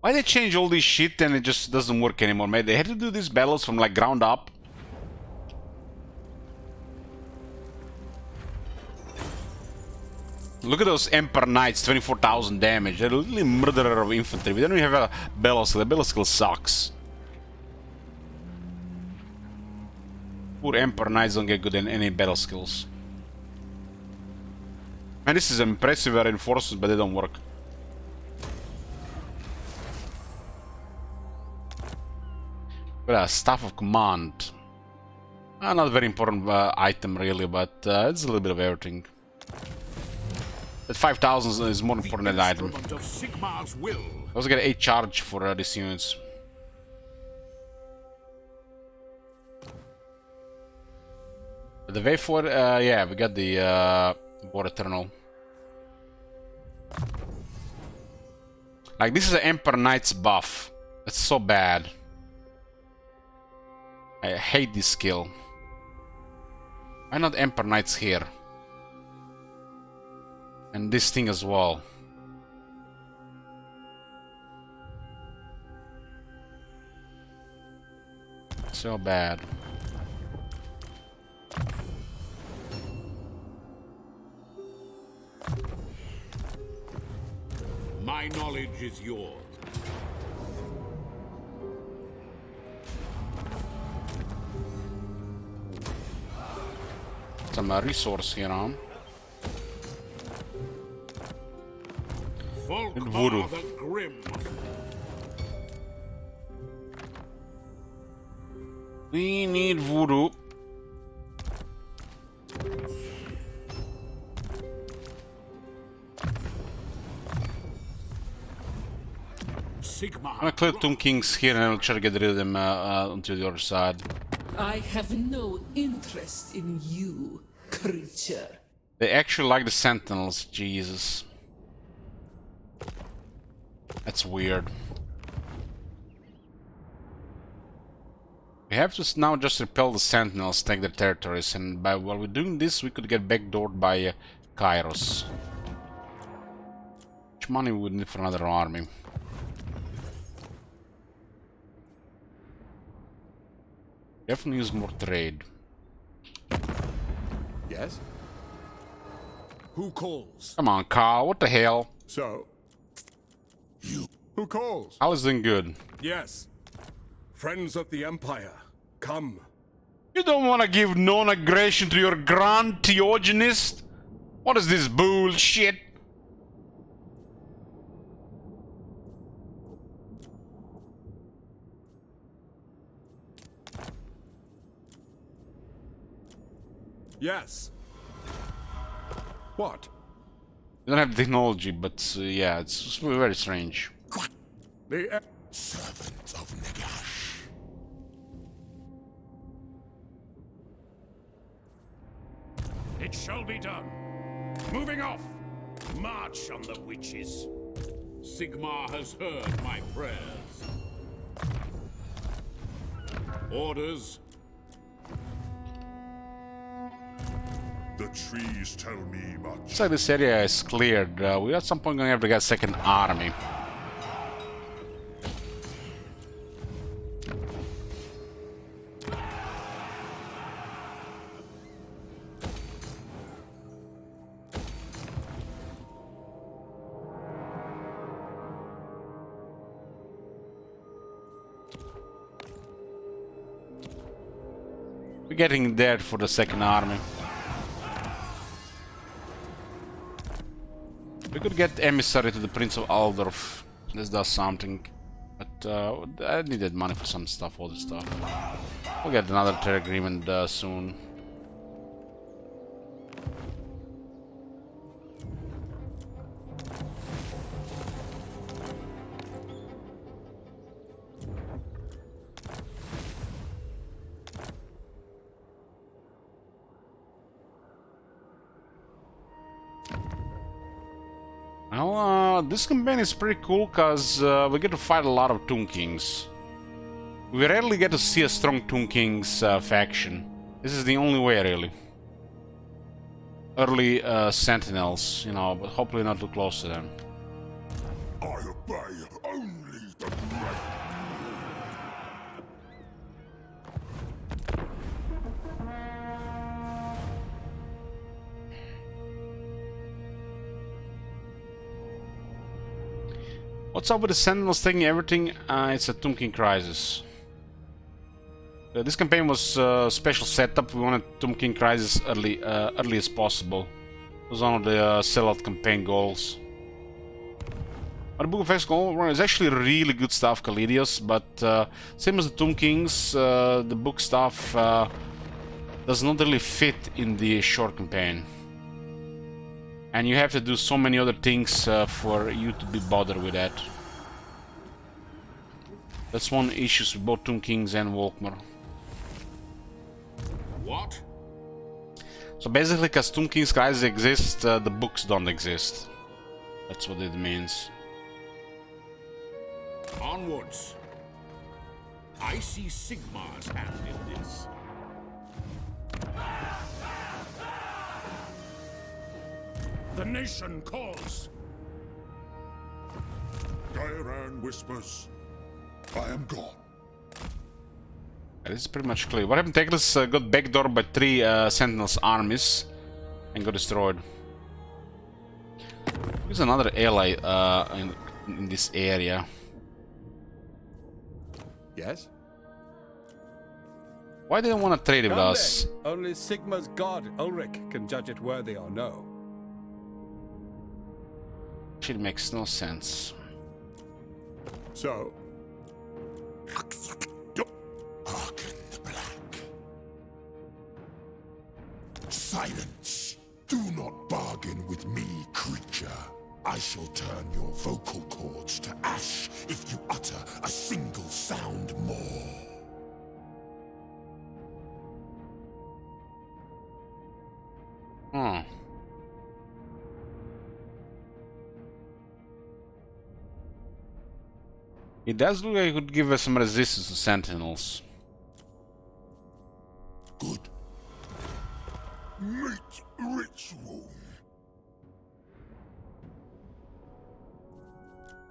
Why they change all this shit and it just doesn't work anymore, man? They had to do these battles from like ground up. Look at those Emperor Knights, 24,000 damage. They're literally murderer of infantry. We don't even have a battle skill. The battle skill sucks. Poor Emperor Knights don't get good in any battle skills. Man, this is impressive reinforcements, but they don't work. But Staff of Command. Not a very important item really, but it's a little bit of everything. That 5,000 is more important than the item. Of Sigmar's will. I also get 8 charge for these units. But the way forward, yeah, we got the War Eternal. Like, this is an Emperor Knight's buff. That's so bad. I hate this skill. Why not Emperor Knights here? And this thing as well. So bad. My knowledge is yours. Some resource here, huh? Voodoo. Volkmar the Grim. We need voodoo. Sigmar. I'm gonna clear Tomb Kings here and I'll try to get rid of them onto the other side. I have no interest in you, creature. They actually like the Sentinels, Jesus. That's weird. We have to now just repel the Sentinels, take their territories, and while we're doing this, we could get backdoored by Kairos. How much money we would need for another army? Definitely use more trade. Yes? Who calls? Come on, Carl, what the hell? So? Who calls? I was doing good. Yes. Friends of the Empire, come. You don't want to give non-aggression to your Grand Theogenist? What is this bullshit? Yes. What? We don't have the technology, but yeah, it's very strange. The Servant of Nagash. It shall be done. Moving off. March on the witches. Sigmar has heard my prayers. Orders. The trees tell me much. Looks like this area is cleared. We at some point gonna have to get a second army. We're getting there for the second army. We're We could get emissary to the Prince of Aldorf. This does something. But I needed money for some stuff, all this stuff. We'll get another trade agreement soon. Well, this campaign is pretty cool because we get to fight a lot of Tomb Kings. We rarely get to see a strong Tomb Kings faction. This is the only way, really. Early Sentinels, you know, but hopefully not too close to them. I obey only the great. What's up with the Sentinels taking everything? It's a Tomb King crisis. This campaign was a special setup. We wanted Tomb King crisis early as possible. It was one of the sellout campaign goals. But the Book of X goal is actually really good stuff, Kalidios, but same as the Tomb Kings, the book stuff does not really fit in the short campaign. And you have to do so many other things for you to be bothered with that. That's one issue with both Tomb Kings and Volkmar. What? So basically, because Tomb King's Crisis exists, the books don't exist. That's what it means. Onwards. I see Sigmar's hand in this. The nation calls. Gairan whispers, I am gone. This is pretty much clear. What happened? Teclis got backdoored by 3 Sentinels armies and got destroyed. There's another ally in this area. Yes? Why didn't want to trade with Come us? then. Only Sigmar's god, Ulrich, can judge it worthy or no. Shit makes no sense. So? Hearken the black. Silence! Do not bargain with me, creature. I shall turn your vocal cords to ash if you utter a single sound more. Hmm. It does look like it could give us some resistance to Sentinels. Good. Meat ritual.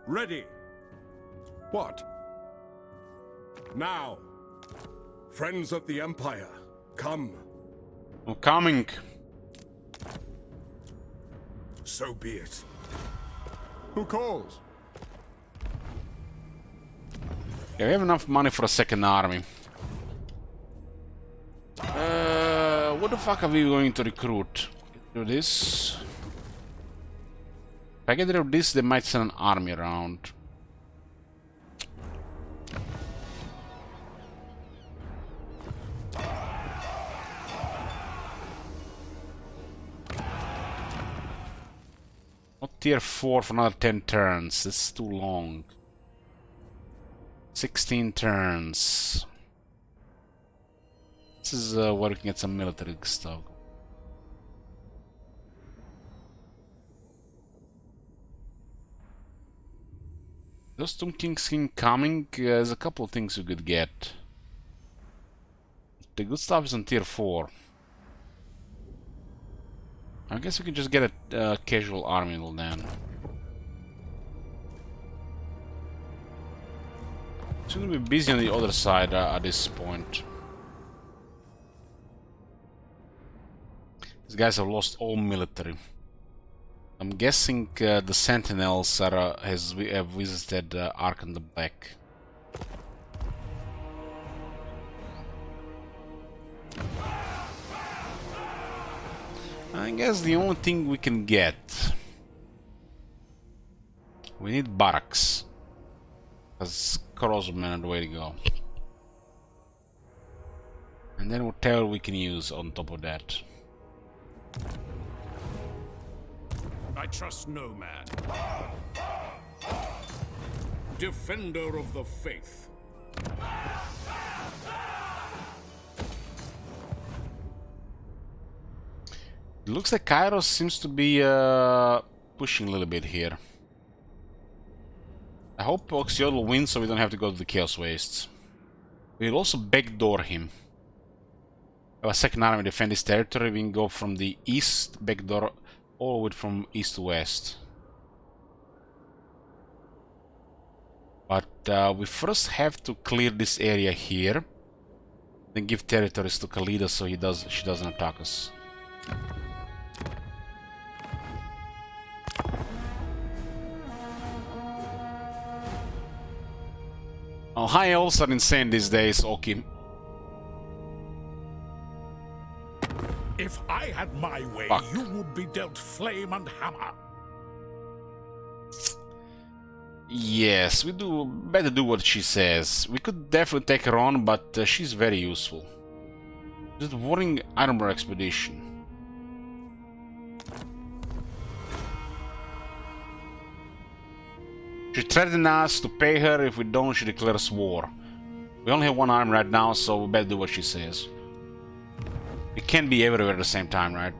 Ready. What? Now. Friends of the Empire, come. I'm coming. So be it. Who calls? Yeah, we have enough money for a second army. What the fuck are we going to recruit? Do this. If I get rid of this, they might send an army around. Not tier 4 for another 10 turns. This is too long. 16 turns. This is where we can get some military stuff. Those Tomb Kings incoming, there's a couple of things you could get. The good stuff is on tier 4. I guess we can just get a casual army till then. It's gonna be busy on the other side at this point. These guys have lost all military. I'm guessing the Sentinels have visited Arkham the Black. I guess the only thing we can get We need barracks. Because crossmen are the way to go. And then whatever we can use on top of that. I trust no man. Defender of the faith. It looks like Kairos seems to be pushing a little bit here. I hope Oxiod will win so we don't have to go to the Chaos Wastes. We'll also backdoor him. Our second army defend this territory. We can go from the east, backdoor all the way from east to west. But we first have to clear this area here. Then give territories to Khalida so she doesn't attack us. Oh, high elves are insane these days, Oki. If I had my way, Fuck. you would be dealt flame and hammer. Yes, we do better do what she says. We could definitely take her on, but she's very useful. Just warring armor expedition. She threatened us to pay her. If we don't, she declares war. We only have one arm right now, so we better do what she says. We can't be everywhere at the same time, right?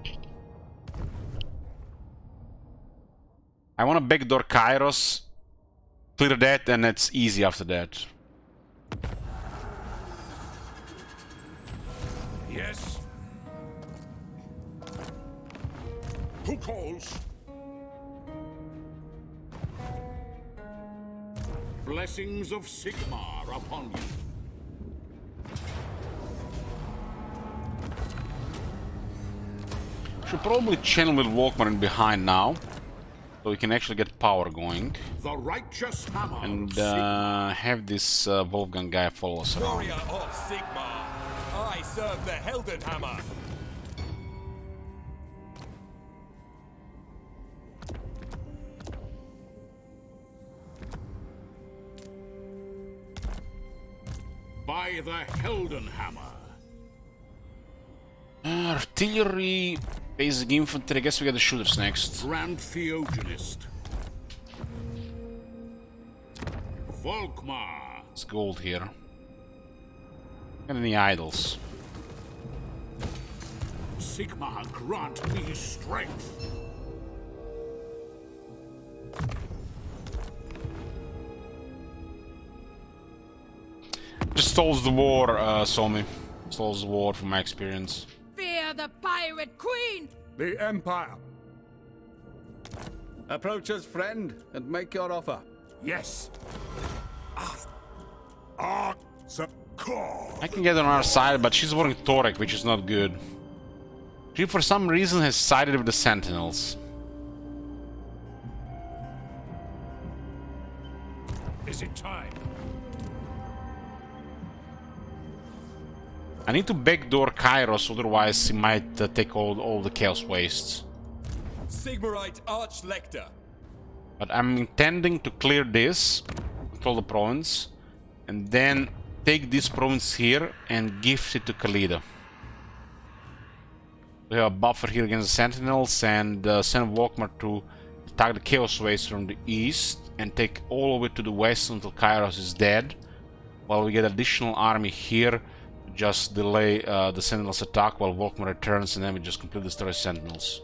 I want to backdoor Kairos. Clear that, and it's easy after that. Yes. Who calls? Blessings of Sigmar upon you. Should probably channel with Walkman in behind now, so we can actually get power going. The righteous hammer. And have this Wolfgang guy follow us around. Warrior of Sigmar, I serve the Heldenhammer. By the Heldenhammer. Artillery, basic infantry. I guess we got the shooters next. Grand Theogenist. Volkmar. It's gold here. Got any idols? Sigmar, grant me strength. Just stalls the war, Somi. Stalls the war from my experience. Fear the pirate queen! The Empire. Approach us, friend, and make your offer. Yes. I can get on our side, but she's wearing Torek, which is not good. She, for some reason, has sided with the Sentinels. Is it time? I need to backdoor Kairos, otherwise he might take all the Chaos Wastes. Sigmarite Archlector. But I'm intending to clear this, control the province, and then take this province here and gift it to Khalida. We have a buffer here against the Sentinels, and send Volkmar to attack the Chaos Waste from the east and take all of it to the west until Kairos is dead, while we get additional army here. Just delay the Sentinels' attack while Volkmar returns, and then we just completely destroy Sentinels.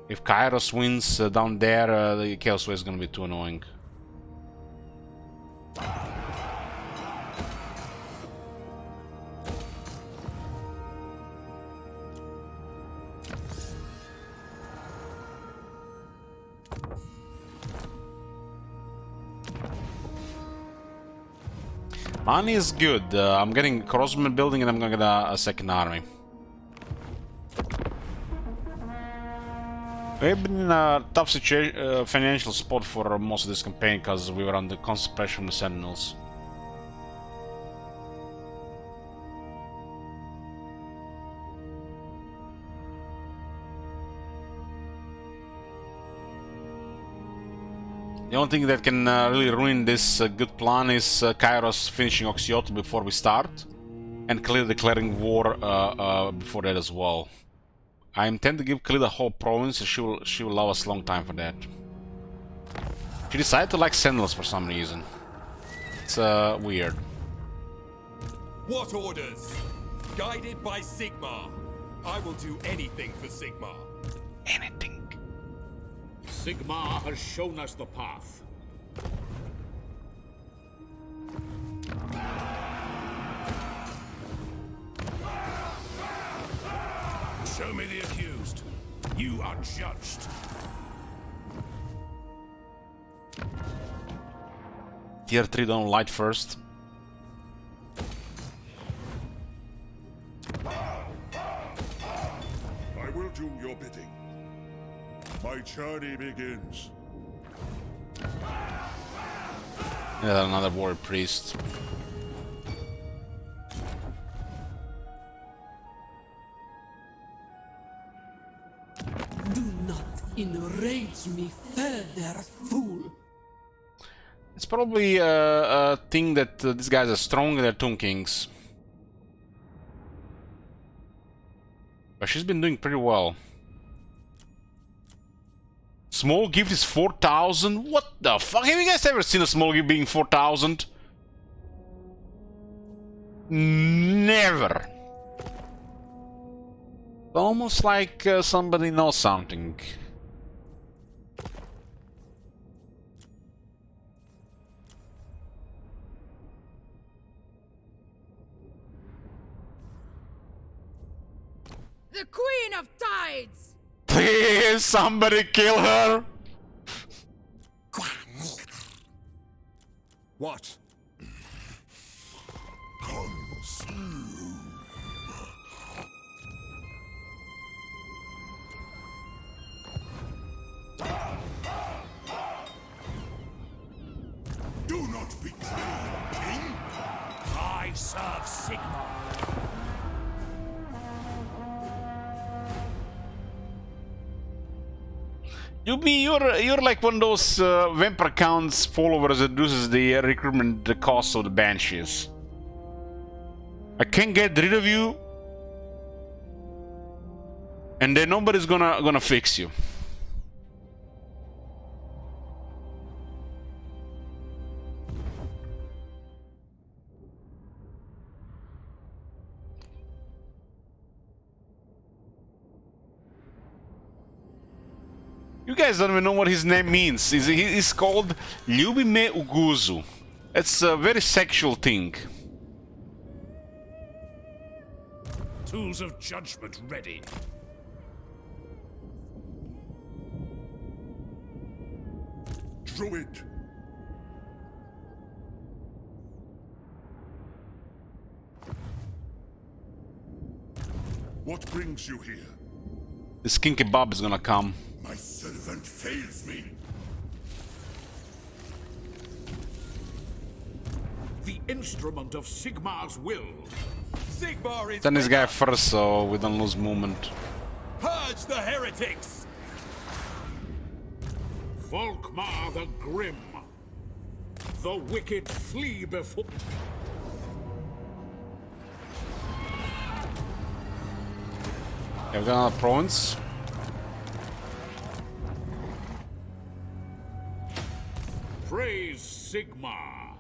If Kairos wins down there, the Chaos Way is gonna be too annoying. Money is good. I'm getting crossman building and I'm gonna get a second army. We've been in a tough financial spot for most of this campaign because we were under constant pressure from the Sentinels. The only thing that can really ruin this good plan is Kairos finishing Oxyotl before we start, and Khalid declaring war before that as well. I intend to give Khalid the whole province, and she will love us a long time for that. She decided to like Sentinels for some reason. It's weird. What orders? Guided by Sigmar. I will do anything for Sigmar. Anything. Sigmar has shown us the path. Show me the accused. You are judged. Tier 3 don't light first. I will do your bidding. My journey begins. Yeah, another warrior priest. Do not enrage me further, fool. It's probably a thing that these guys are strong in their Tomb Kings. But she's been doing pretty well. Small gift is 4,000? What the fuck? Have you guys ever seen a small gift being 4,000? Never. Almost like somebody knows something. The Queen of Tides! Please, somebody kill her! What? Do not betray your king. I serve Sigmar. You're like one of those vampire counts followers that reduces the recruitment the cost of the banshees. I can't get rid of you, and then nobody's gonna fix you. You guys don't even know what his name means. He's called Ljubime Uguzu. It's a very sexual thing. Tools of judgment ready. Druid. What brings you here? This King Kebab is gonna come. My servant fails me. The instrument of Sigmar's will. Sigmar is Send this guy with us. first so we don't lose movement. Purge the heretics! Volkmar the Grim. The wicked flee before... Okay, we got another province. Praise Sigmar.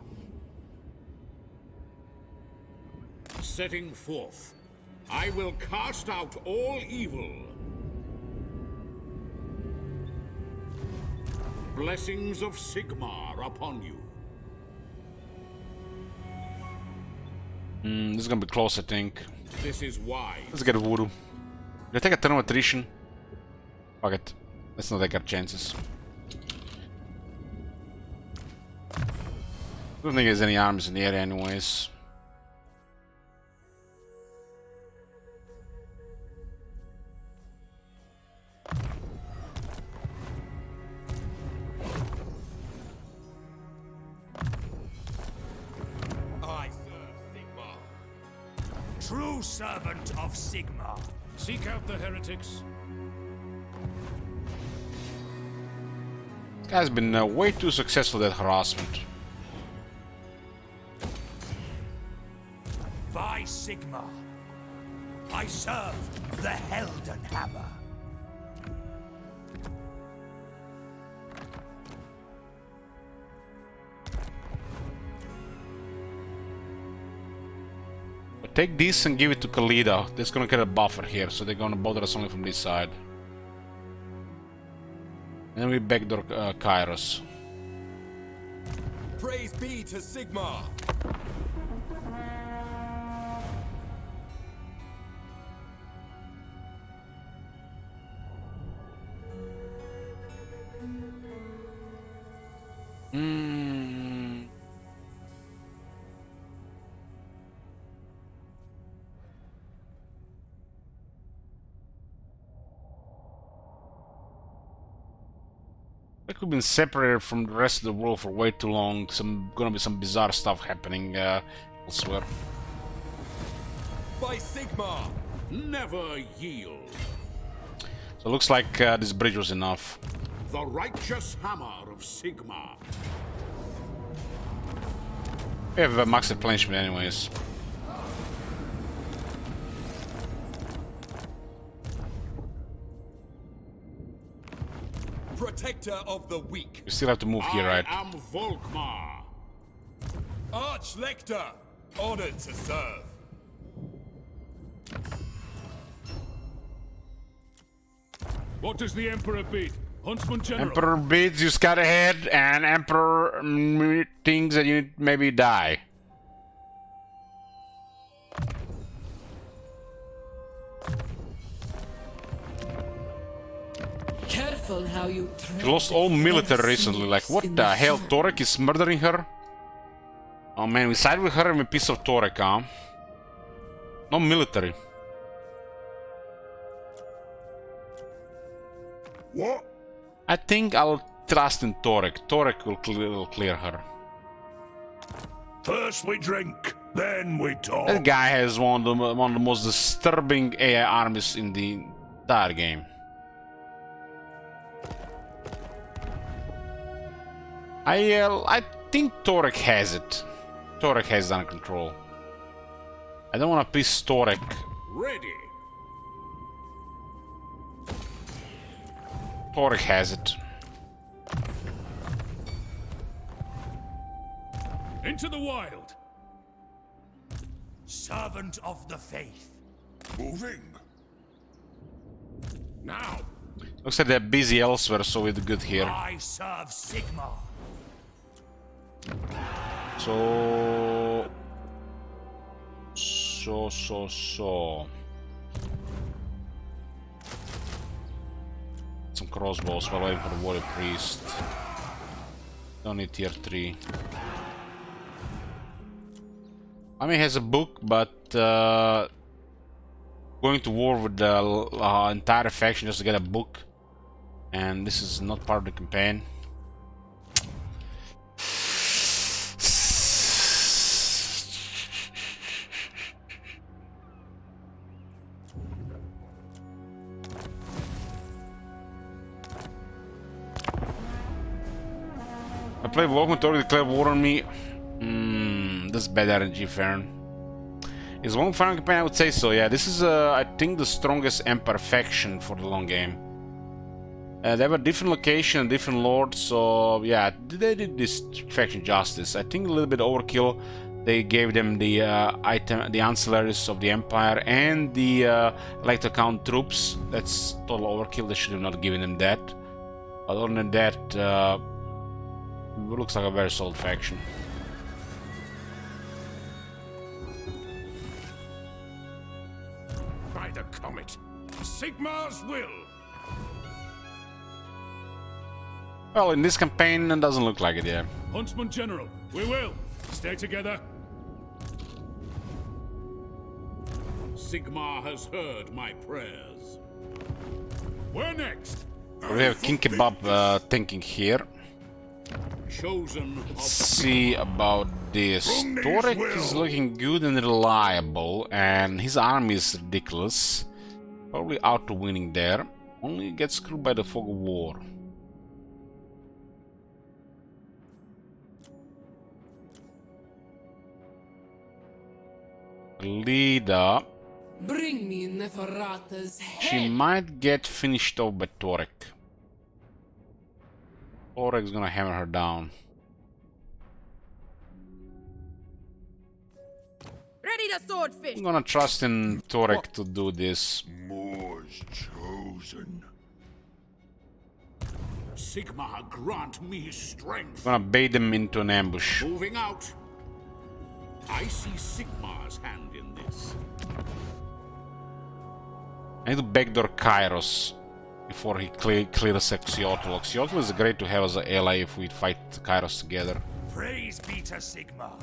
Setting forth, I will cast out all evil. Blessings of Sigmar upon you. This is gonna be close, I think. This is why. Let's get voodoo. Did I take a turn of attrition? Fuck it. Let's not take our chances. I don't think there's any arms in the area anyways. I serve Sigmar. True servant of Sigmar. Seek out the heretics. Guy's been way too successful at harassment. By Sigmar, I serve the Helden Hammer. But take this and give it to Khalida. That's gonna get a buffer here, so they're gonna bother us only from this side. And then we backdoor Kairos. Praise be to Sigmar. Like we've been separated from the rest of the world for way too long. Gonna be some bizarre stuff happening elsewhere. By Sigmar, Never yield. So it looks like this bridge was enough. The righteous hammer of Sigmar. We have max replenishment anyways. protector of the weak. We still have to move here, right? I am Volkmar. Arch-Lector, honored to serve. What does the Emperor bid? Huntsman General. Emperor bids you scout ahead, and Emperor thinks that you maybe die. Careful how you She lost all military recently. Like, what the hell? Torek is murdering her? Oh man, we side with her and we piece of Torek, huh? No military. What? I think I'll trust in Torek. Torek will clear her. First we drink, then we talk. That guy has one of the most disturbing AI armies in the entire game. I think Torek has it. Torek has it under control. I don't want to piss Torek. Ready. Torek has it. Into the wild. Servant of the faith. Moving. Now. Looks like they're busy elsewhere, so we're good here. I serve Sigmar. So... Some crossbows while waiting for the warrior priest. Don't need tier 3. I mean, he has a book, but going to war with the entire faction just to get a book, and this is not part of the campaign. I play Walkman already declared war on me. That's bad RNG, Farron. Is long final campaign? I would say so, yeah. This is, I think, the strongest Empire faction for the long game. They have a different location, different lords, so yeah, they did this faction justice. I think a little bit overkill. They gave them the the ancillaries of the Empire and the light account troops. That's total overkill. They should have not given them that. Other than that, it looks like a very solid faction. By the comet. Sigmar's will. Well, in this campaign, it doesn't look like it, yeah. Huntsman General. We will. Stay together. Sigmar has heard my prayers. Where next? We have King Kebab thinking here. Chosen of Let's see about this. Torek is looking good and reliable, and his army is ridiculous. Probably out to winning there. Only gets screwed by the fog of war. Lida. Bring me Neferata's She head. might get finished off by Torek. Torek's gonna hammer her down. Ready the swordfish! I'm gonna trust in Torek to do this. More's chosen. Sigmar, grant me strength. I'm gonna bait them into an ambush. Moving out. I see Sigmar's hand in this. I need to backdoor Kairos before he clears Axiotl. Axiotl is great to have as an ally if we fight Kairos together. Praise be to Sigmar.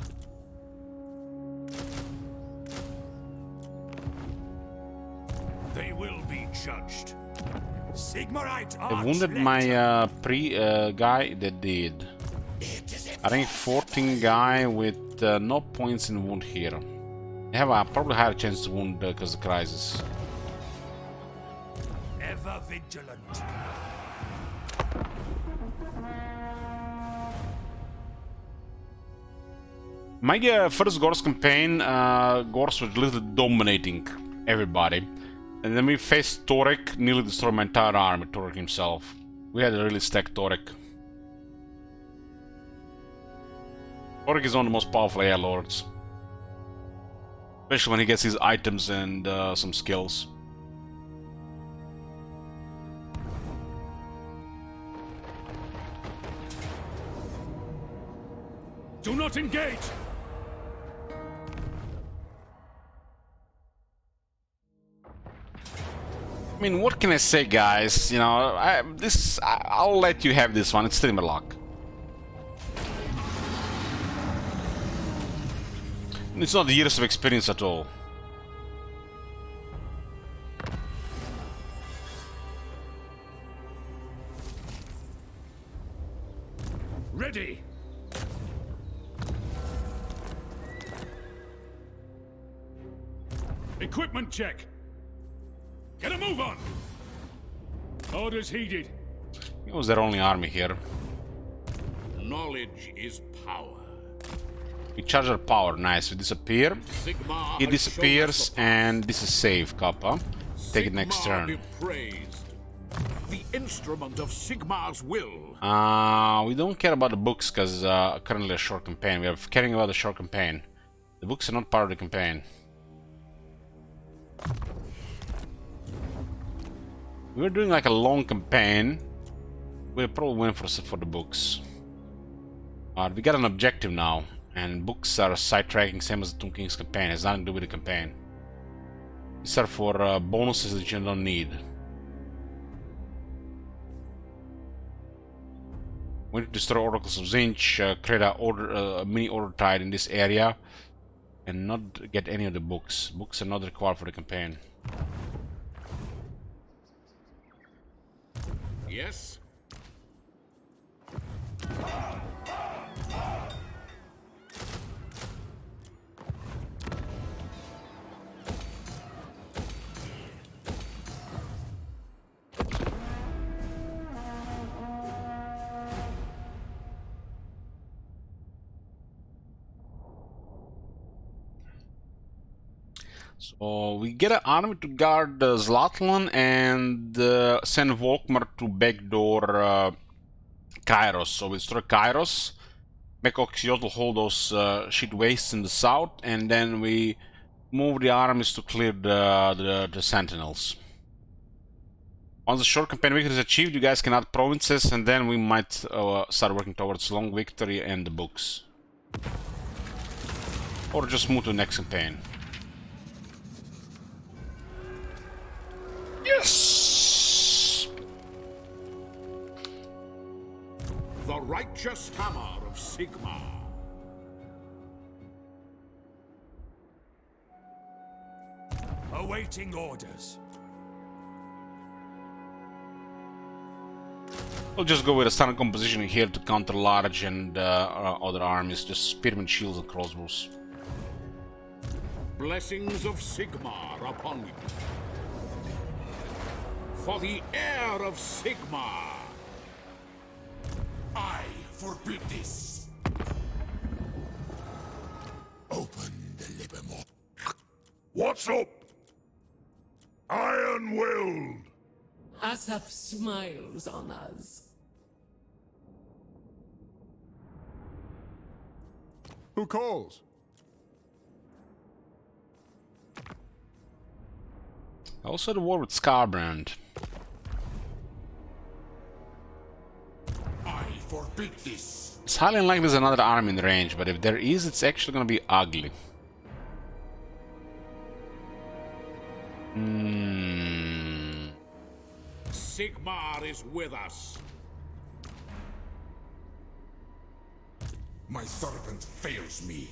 They will be judged. Sigmarite They wounded my guy. They did. I think 14 guy with no points in wound here. They have a probably higher chance to wound because of the crisis. ever vigilant. My first Gorse campaign, Gorse was literally dominating everybody. And then we faced Torek, nearly destroyed my entire army, Torek himself. We had a really stacked Torek. Torek is one of the most powerful air lords. Especially when he gets his items and some skills. Do not engage! I mean, what can I say, guys? You know, I'll let you have this one. It's streamer luck. It's not years of experience at all. Ready! Equipment check! Get a move on! Orders heeded. It was their only army here. Knowledge is power. We charge our power, nice. We disappear. Sigmar He has disappears, shown us the path. and this is save, Kappa. Take it next Sigmar turn. be praised. The instrument of Sigmar's will. We don't care about the books because currently a short campaign. We are caring about the short campaign. The books are not part of the campaign. We were doing like a long campaign. We're probably waiting for the books. We got an objective now, and books are sidetracking, same as the Tomb King's campaign. It has nothing to do with the campaign. These are for bonuses that you don't need. We need to destroy Oracles of Zinch, create a mini order tide in this area, and not get any of the books. Books are not required for the campaign. Yes? So we get an army to guard Zlatlan and send Volkmar to backdoor Kairos. So we destroy Kairos, make Oxiotl hold those shit wastes in the south, and then we move the armies to clear the sentinels. Once the short campaign victory is achieved, you guys can add provinces, and then we might start working towards long victory and the books. Or just move to the next campaign. Yes! The righteous hammer of Sigmar. Awaiting orders. We'll just go with a standard composition here to counter large and other armies, just spearmen, shields, and crossbows. Blessings of Sigmar upon you. For the heir of Sigmar. I forbid this. Open the Livermore. What's up? Iron-willed. Asap smiles on us. Who calls? Also the war with Scarbrand. I forbid this. It's highly unlikely there's another army in range, but if there is, it's actually gonna be ugly. Sigmar is with us. My servant fails me.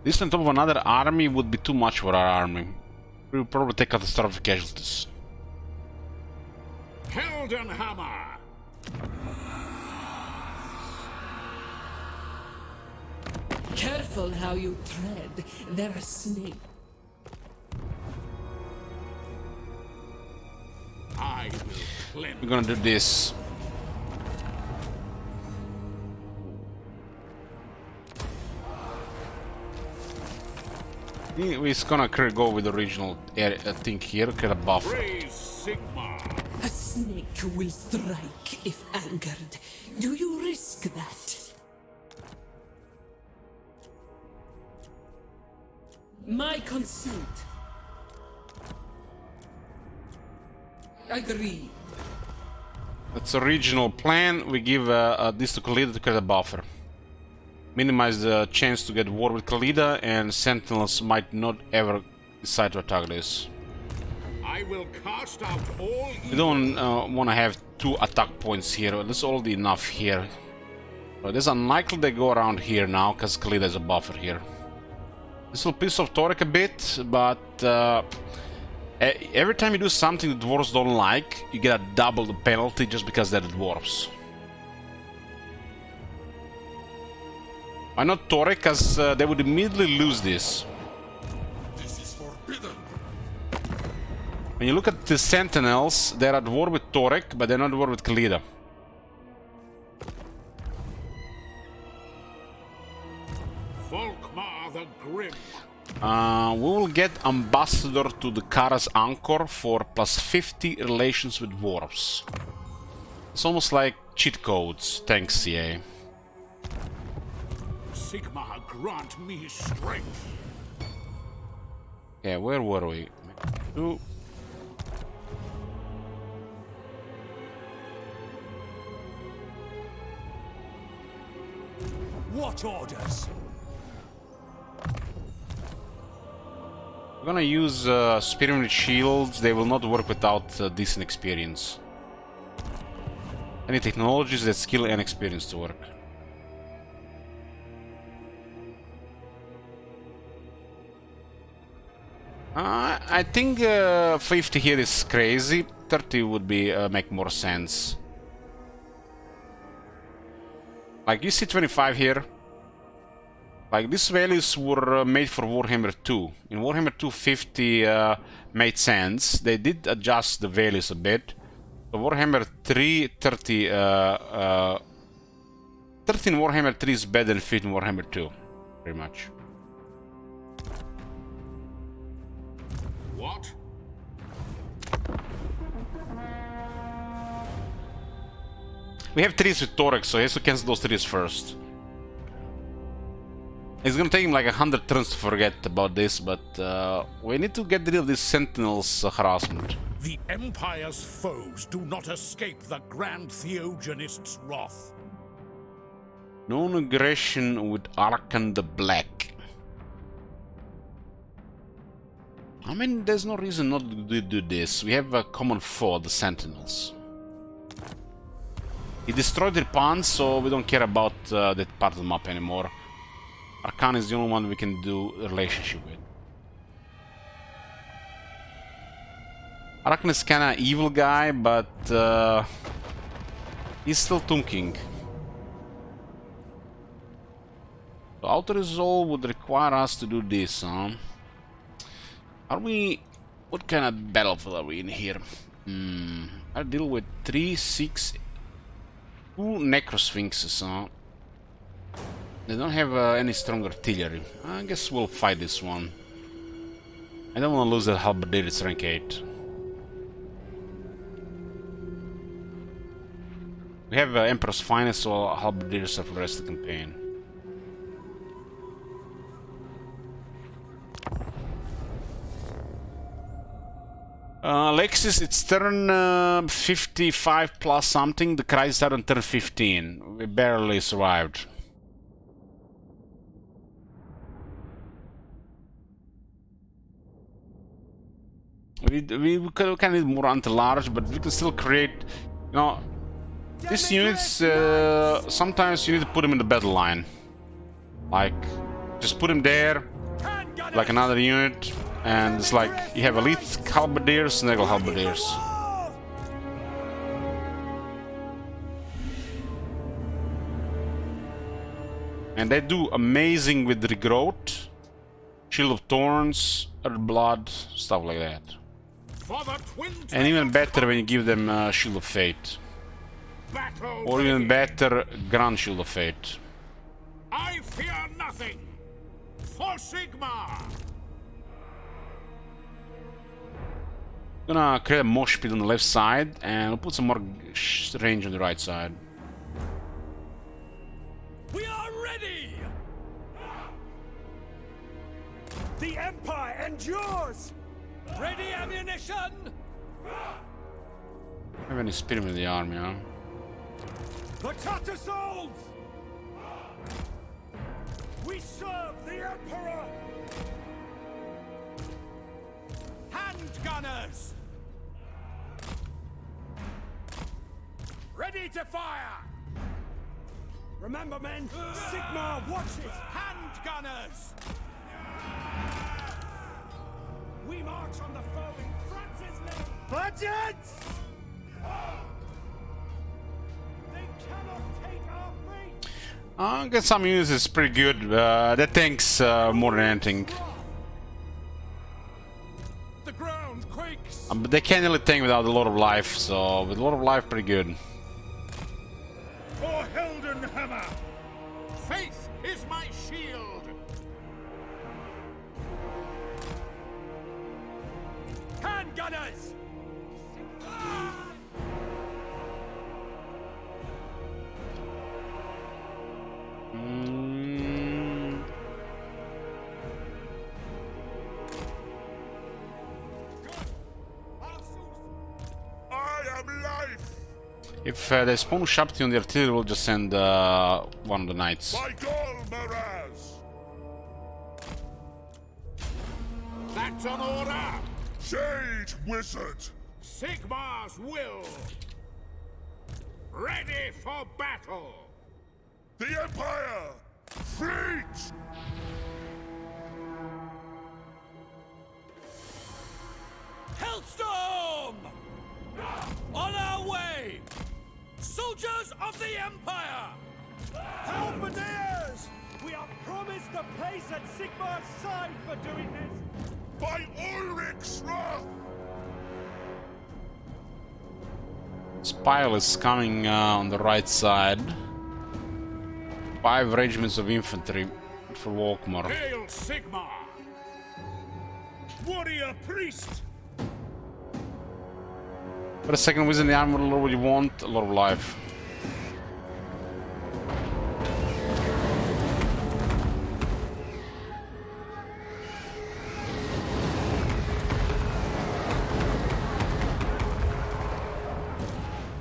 This on top of another army would be too much for our army. We will probably take catastrophic casualties. Heldenhammer! Careful how you tread. They're a snake. I will cleanse. We're gonna do this. We're gonna go with the original thing here, get a buffer. Praise Sigmar! A snake will strike if angered. Do you risk that? My consent. Agree. That's original plan. We give this to Khalida to create a buffer. Minimize the chance to get war with Khalida, and Sentinels might not ever decide to attack this. I will cast out all We don't want to have 2 attack points here. There's already enough here. But it's unlikely they go around here now, because Khalida is a buffer here. This will piss off Torek a bit, but every time you do something the dwarves don't like, you get a double the penalty just because they're the dwarves. Why not Torek? Because they would immediately lose this. This is forbidden. When you look at the Sentinels, they're at war with Torek, but they're not at war with Khalida. Volkmar the Grim. We will get Ambassador to the Kara's Anchor for plus 50 relations with dwarves. It's almost like cheat codes. Thanks, CA. Sigmar grant me strength. Yeah, where were we? Ooh. What orders? We're gonna use Spearmint Shields. They will not work without decent experience. Any technologies that skill and experience to work. I think 50 here is crazy. 30 would be make more sense. Like you see 25 here. Like these values were made for Warhammer 2. In Warhammer 2, 50 made sense. They did adjust the values a bit. So Warhammer 3, 30. 30 in Warhammer 3 is better than 50 in Warhammer 2. Pretty much. What? We have trees with Torek, so he has to cancel those trees first. It's gonna take him like 100 turns to forget about this, but we need to get rid of this Sentinels harassment. The Empire's foes do not escape the Grand Theogenist's wrath. No aggression with Arkan the Black. I mean, there's no reason not to do this. We have a common foe, the Sentinels. He destroyed their pawns, so we don't care about that part of the map anymore. Arkan is the only one we can do a relationship with. Arkan is kinda evil guy, but he's still Tomb King. So auto-resolve would require us to do this, huh? Are we... what kind of battlefield are we in here? I deal with 3, 6... 2 Necrosphinxes, huh? They don't have any strong artillery. I guess we'll fight this one. I don't want to lose that halberdier, it's rank 8. We have Emperor's Finest, so halberdiers are for the rest of the campaign. Alexis, it's turn 55 plus something. The crisis started on turn 15. We barely survived. We kind of need more anti-large, but we can still create, you know, these units, sometimes you need to put them in the battle line. Like, just put them there, like another unit, and it's like, you have elite halberdiers, naval halberdiers. And they do amazing with regrowth, Shield of Thorns, Earth Blood, stuff like that. And even better when you give them Shield of Fate. Or even better, Grand Shield of Fate. I fear nothing. For Sigmar. Gonna create a mosh pit on the left side and we'll put some more range on the right side. We are ready! The Empire endures! Ready ammunition! I have any spearmen in the army, huh? The Tattersouls! We serve the Emperor! Handgunners! Ready to fire! Remember, men, Sigmar watches! Handgunners! We march on the foe in France's name! Budgets! They cannot take our fate! Get some units is pretty good. That tanks more than anything. The ground quakes! But they can't really tank without a lot of life, so with a lot of life, pretty good. For Heldenhammer! Faith is my shield! Handgunners! I am life! If they spawn Shapti on the artillery, we'll just send one of the knights. By Gol Maraz! That's an order! Jade Wizard! Sigmar's will! Ready for battle! The Empire! Fleet! Hellstorm! On our way! Soldiers of the Empire! Halberdiers! We are promised a place at Sigmar's side for doing this! By Ulrich's wrath! Spile is coming on the right side. 5 regiments of infantry for Volkmar. Hail Sigmar! Warrior priest! For a second wizard in the army, what you want, a lot of life.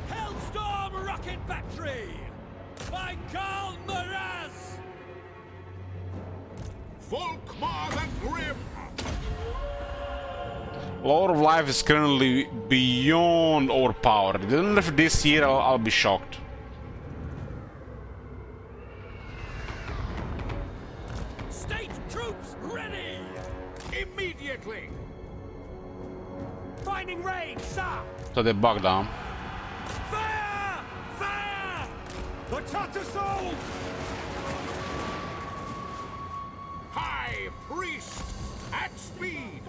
Hellstorm rocket battery! By Karl Maraz! Volkmar the Grim! A lot of life is currently beyond overpowered. If they don't live this year, I'll be shocked. State troops ready! Immediately! Finding range, sir! So they bug down. Fire! Fire! The Tattersouls! High priest! At speed!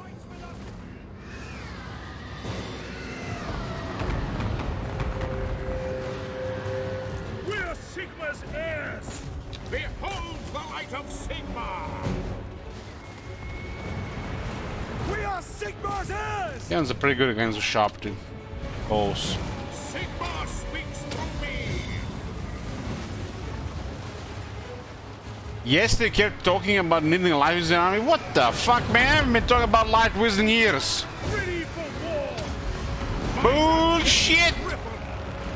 We're Sigmar's heirs! Behold might of Sigmar! We are Sigmar's heirs! Yeah, it's pretty good against the sharp too. Bows. Sigmar speaks through me! Yes, they kept talking about needing light wizard army. What the fuck, man? I haven't been talking about light wizard in years. Ready for war! Bullshit!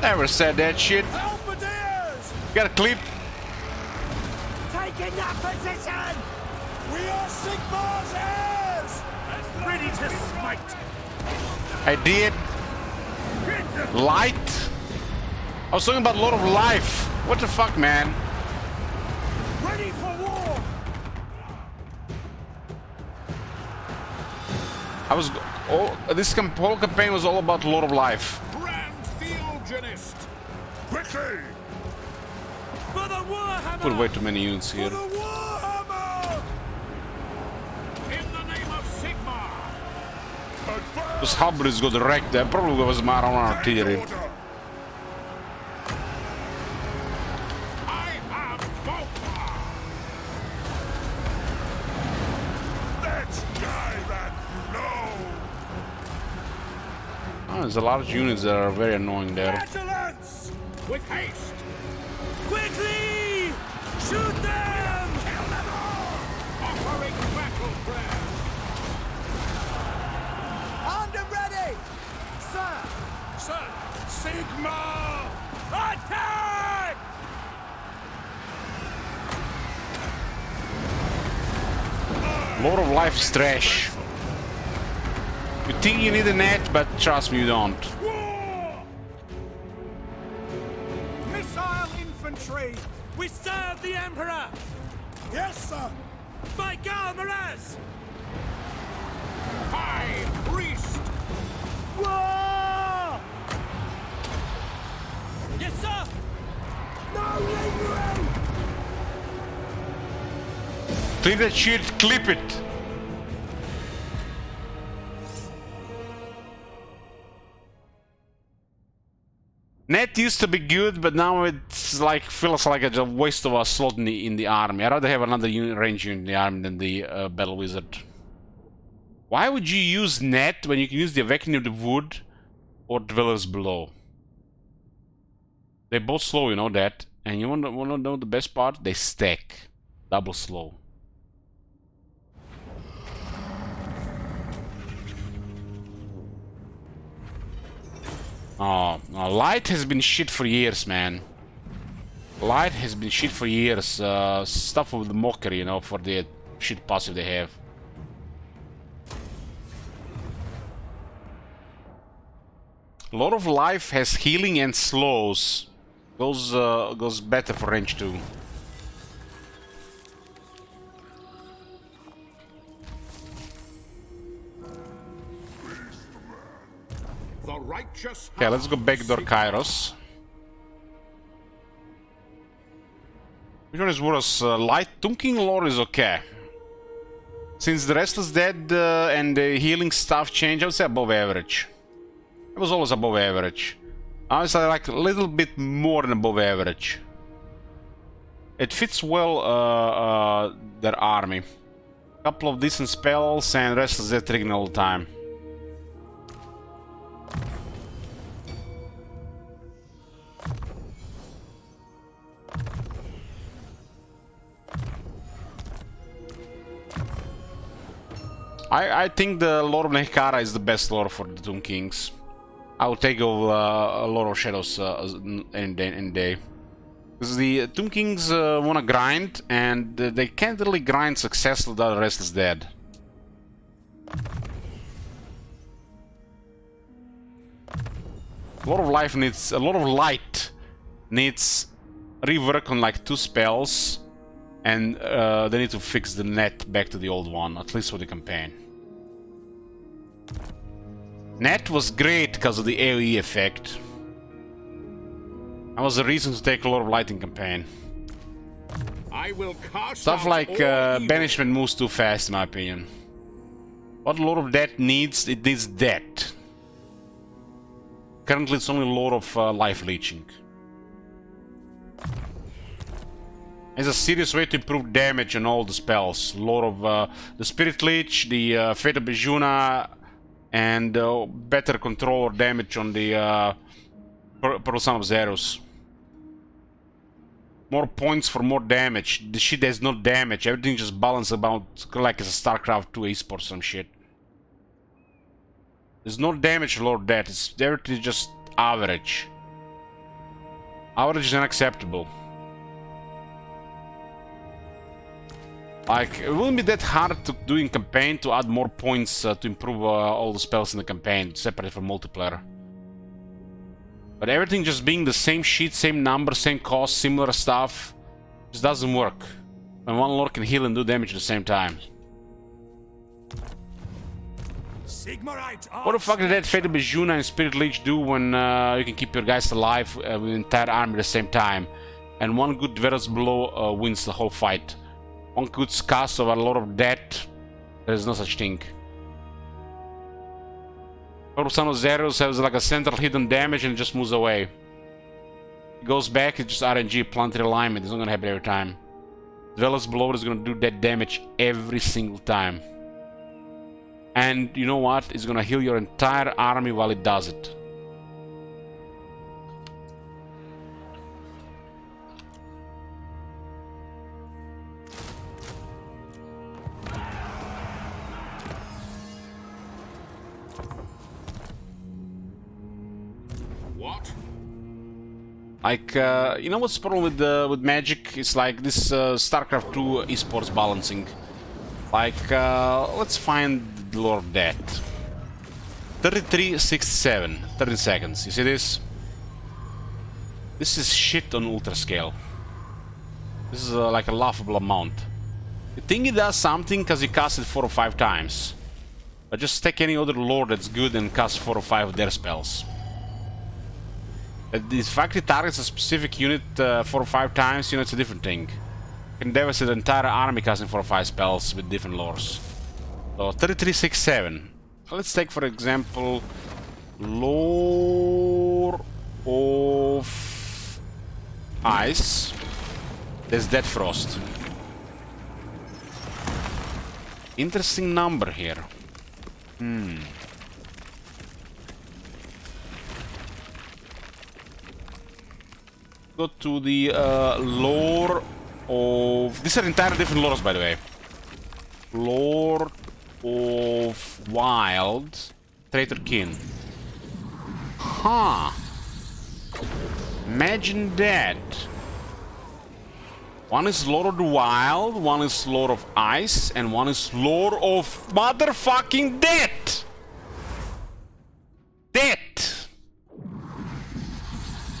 Never said that shit. Halberdiers! Got a clip. Taking that position! We are Sigmar's heirs! Ready to smite! I did. Light? I was talking about Lord of Life. What the fuck, man? Ready for war! I was... this whole campaign was all about Lord of Life. Grand Theogenist! Quickly! For the Warhammer! Put way too many units For here. the Warhammer! In the name of Sigmar! Those halberds got wrecked. There probably was my own artillery. I am Volkmar! Let's die that blow! Oh, there's a lot of units that are very annoying there. Vigilance! With haste! Quickly! Shoot them! Kill them all! Offering battle prayer! Armed and ready! Sir! Sir! Sigmar! Attack! Lord of Life is trash. You think you need a net, but trust me, you don't. War! Missile infantry! We serve the Emperor! Yes, sir! By Galmaraz! High Priest! War! Yes, sir! No lingering! Clip that shit, clip it! Net used to be good, but now it's like feels like a waste of a slot in the army. I'd rather have another range unit in the army than the battle wizard. Why would you use net when you can use the Awakening of the Wood or Dwellers Below? They're both slow, you know that. And you wanna know the best part? They stack. Double slow. Oh, no, light has been shit for years, man. Light has been shit for years. Stuff with the mockery, you know, for the shit passive they have. Lord of Life has healing and slows. Goes better for range 2. The righteous Okay, let's go backdoor Kairos. Which one is worse? Light Tomb King Lord is okay. Since the Restless Dead and the healing stuff changed, I would say above average. It was always above average. I would say like a little bit more than above average. It fits well their army. Couple of decent spells and Restless Dead triggering all the time. I think the Lord of Nehkara is the best lord for the Tomb Kings. I will take over Lord of Shadows any day. Because the Tomb Kings wanna grind, and they can't really grind successfully without the Restless Dead. Lord of Life needs a lot of light. Needs rework on like 2 spells, and they need to fix the net back to the old one, at least for the campaign. Net was great because of the AoE effect. That was the reason to take a lot of lighting campaign. I will cast Stuff out like all evil. banishment moves too fast, in my opinion. What Lord of Death needs, it needs death. Currently, it's only Lord of Life Leeching. It's a serious way to improve damage on all the spells. A lot of the Spirit Leech, the Fate of Bijuna, and better control or damage on the Purple Son of Zerus. More points for more damage. The shit has no damage. Everything just balanced about like it's a StarCraft 2 esports some shit. There's no damage, Lord Death. It's everything just average. Average is unacceptable. Like, it wouldn't be that hard to do in campaign to add more points to improve all the spells in the campaign, separate from multiplayer. But everything just being the same shit, same number, same cost, similar stuff, just doesn't work. When one lord can heal and do damage at the same time. What the fuck did that Fatal Bijuna and Spirit Leech do when you can keep your guys alive with the entire army at the same time? And one good Dver's blow wins the whole fight. One good cast of a lot of death, there's no such thing. Purple Son of Zerus has like a central hidden damage and it just moves away. It goes back, it's just RNG, planetary alignment, it's not gonna happen every time. Dweller's Blow is gonna do that damage every single time. And you know what? It's gonna heal your entire army while it does it. What? Like, you know what's the problem with Magic? It's like this StarCraft 2 esports balancing. Like, let's find the Lord of Death. 3367, 30 seconds. You see this? This is shit on ultra scale. This is like a laughable amount. You think it does something because you cast it 4 or 5 times. But just take any other lord that's good and cast 4 or 5 of their spells. The fact it targets a specific unit 4 or 5 times, you know, it's a different thing. You can devastate the entire army casting 4 or 5 spells with different lores. So 3367. Let's take for example Lore of Ice. There's Dead Frost. Interesting number here. Go to the lore of... These are entirely different lores, by the way. Lore of Wild. Traitor Kin. Huh. Imagine that. One is Lord of the Wild, one is Lord of Ice, and one is Lord of motherfucking Death! Death!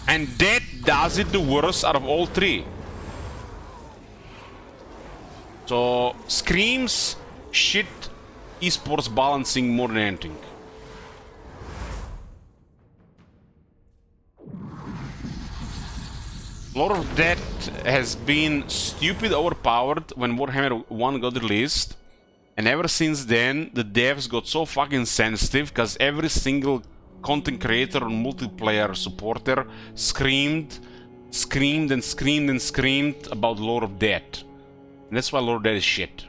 And Death does it the worst out of all 3. So, screams shit esports balancing more than anything. Lord of Death has been stupid overpowered when Warhammer 1 got released. And ever since then, the devs got so fucking sensitive because every single content creator and multiplayer supporter screamed about Lord of Death. And that's why Lord of Death is shit.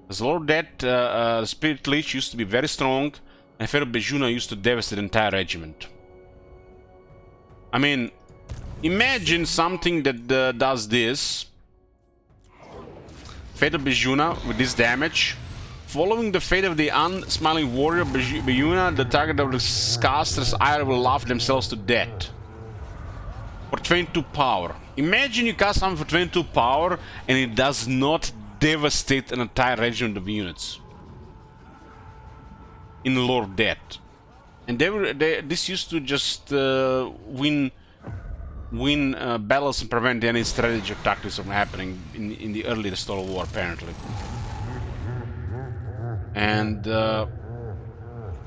Because Lord of Death, Spirit Leech used to be very strong, and Fatal Bijuna used to devastate the entire regiment. I mean, imagine something that does this. Fatal Bijuna with this damage. Following the fate of the unsmiling warrior Bijuna, the target of the caster's ire will laugh themselves to death. For 22 power. Imagine you cast something for 22 power and it does not devastate an entire regiment of units. In Lord of Death. And this used to just win battles and prevent any strategy or tactics from happening in the early Restore War, apparently. And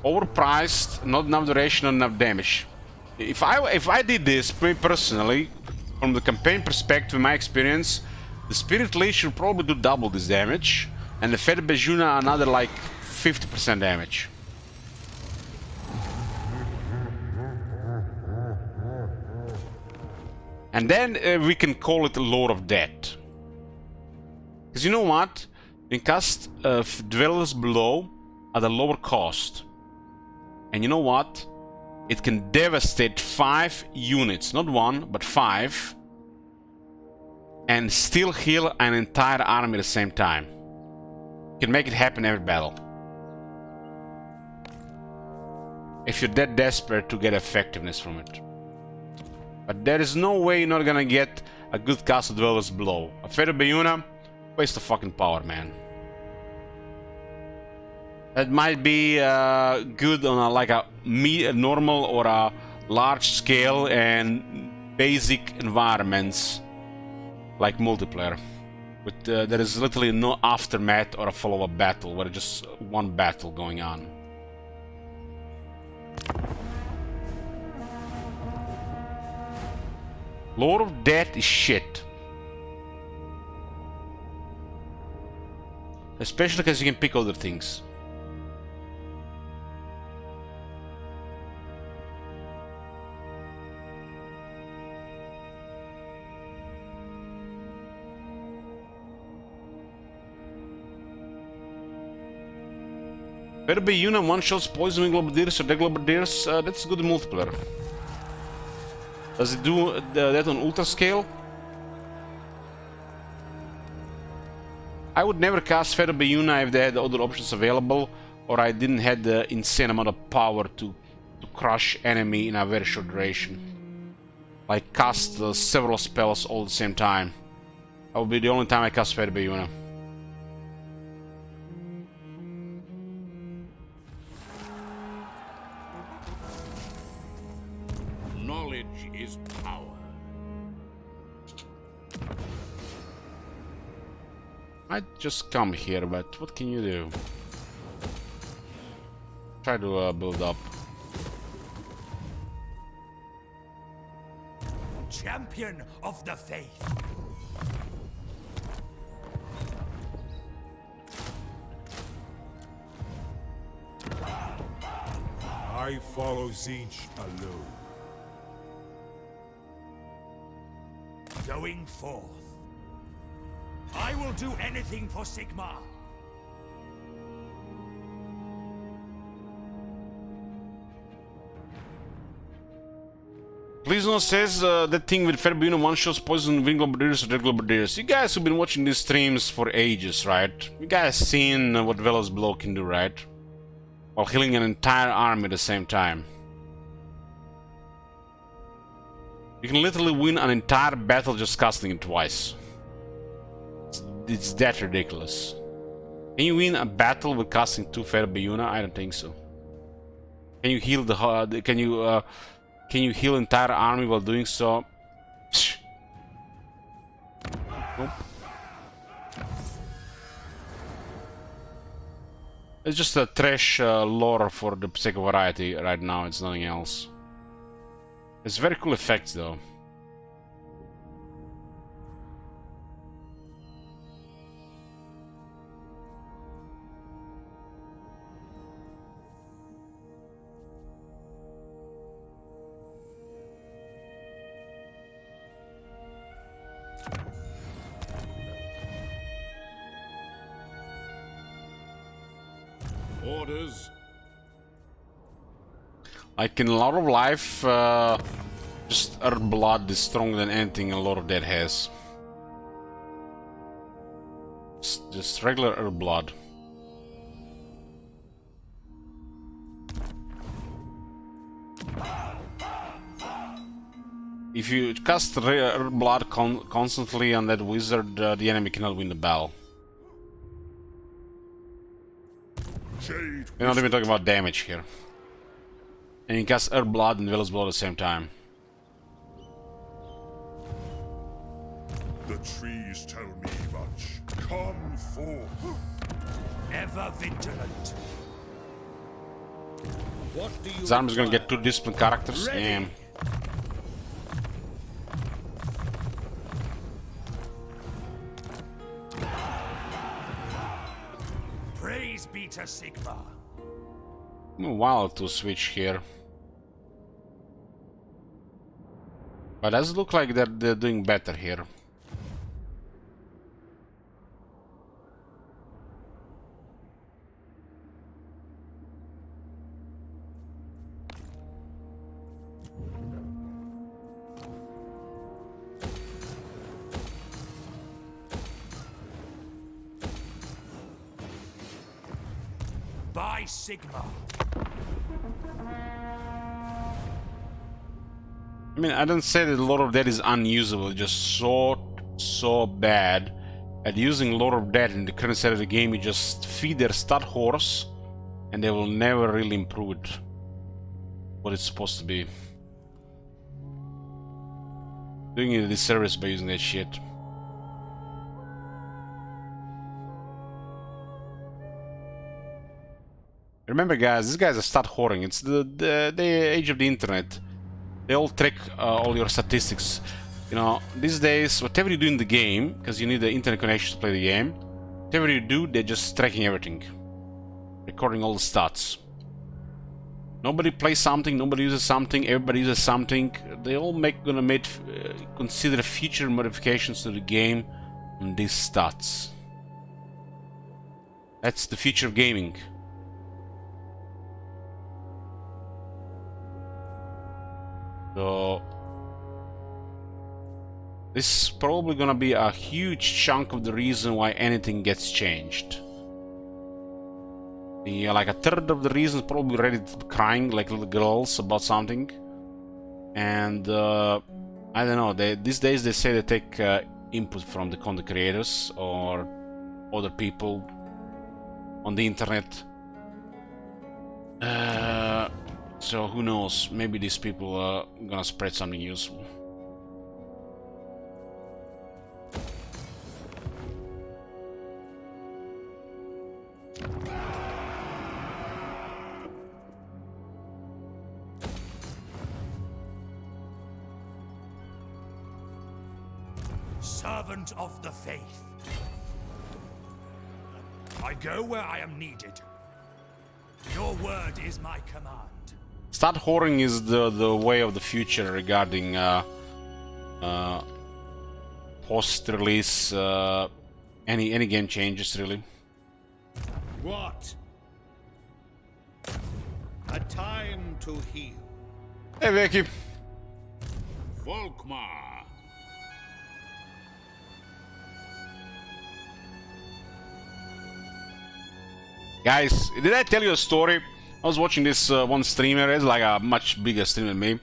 overpriced, not enough duration, not enough damage. If I did this, me personally, from the campaign perspective, in my experience, the Spirit Leech should probably do double this damage, and the Fatal Bijuna another like 50% damage. And then we can call it Lord of Death. Because you know what? You can cast Dwellers Below at a lower cost. And you know what? It can devastate 5 units, not 1, but 5. And still heal an entire army at the same time. You can make it happen every battle. If you're that desperate to get effectiveness from it. But there is no way you're not gonna get a good cast of Dwellers Below. A Feather Bayuna, waste of fucking power, man. That might be good on a normal or a large scale and basic environments like multiplayer. But there is literally no aftermath or a follow-up battle, where it's just one battle going on. Lord of Death is shit. Especially because you can pick other things. Better be Yuna one-shots poisoning Globadiers or Deglobadiers. That's good in multiplayer. Does it do that on ultra scale? I would never cast Feather Bayuna if they had other options available, or I didn't have the insane amount of power to crush enemy in a very short duration. Like cast several spells all at the same time. That would be the only time I cast Feather Bayuna. Knowledge is power. I'd just come here, but what can you do? Try to build up. Champion of the faith. I follow Zinch alone. Going forth. I will do anything for Sigmar. Please no says that thing with Feather Bayuna one-shots poison Wing Globadiers or Dead Globadiers. You guys have been watching these streams for ages, right? You guys seen what Dwellers Below can do, right? While healing an entire army at the same time. You can literally win an entire battle just casting it twice. It's that ridiculous. Can you win a battle with casting 2 Feather Bayuna? I don't think so. Can you heal the can you heal entire army while doing so? Psh. Nope. It's just a trash lore for the sake of variety right now. It's nothing else. It's very cool effects though. Orders. Like in a lot of life, just Earth Blood is stronger than anything a lot of that has. Just regular Earth Blood. If you cast Earth Blood constantly on that wizard, the enemy cannot win the battle. We're not even talking about damage here. And you cast Earth Blood and Dwellers Below at the same time. The trees tell me much. Come forth. Ever vigilant. What do you Zarm is gonna get 2 disciplined characters. Damn. Praise be to Sigmar. A while to switch here. But it does look like they're doing better here. By Sigmar. I mean, I don't say that Lord of Death is unusable, just so bad at using Lord of Death in the current state of the game. You just feed their stud horse, and they will never really improve it what it's supposed to be. Doing it a disservice by using that shit. Remember, guys, these guys are stud whoring. It's the age of the internet. They all track all your statistics. You know, these days, whatever you do in the game, because you need the internet connection to play the game, whatever you do, they're just tracking everything, recording all the stats. Nobody plays something, nobody uses something, everybody uses something. They all consider future modifications to the game on these stats. That's the future of gaming. So this is probably gonna be a huge chunk of the reason why anything gets changed. Like a third of the reasons probably Reddit crying like little girls about something. And I don't know, these days they say they take input from the content creators or other people on the internet. So who knows, maybe these people are gonna spread something useful. Servant of the faith. I go where I am needed. Your word is my command. Stud whoring is the way of the future regarding post-release any game changes, really. What? A time to heal. Hey, Vicky. Volkmar. Guys, did I tell you a story? I was watching this one streamer. It's like a much bigger streamer than me.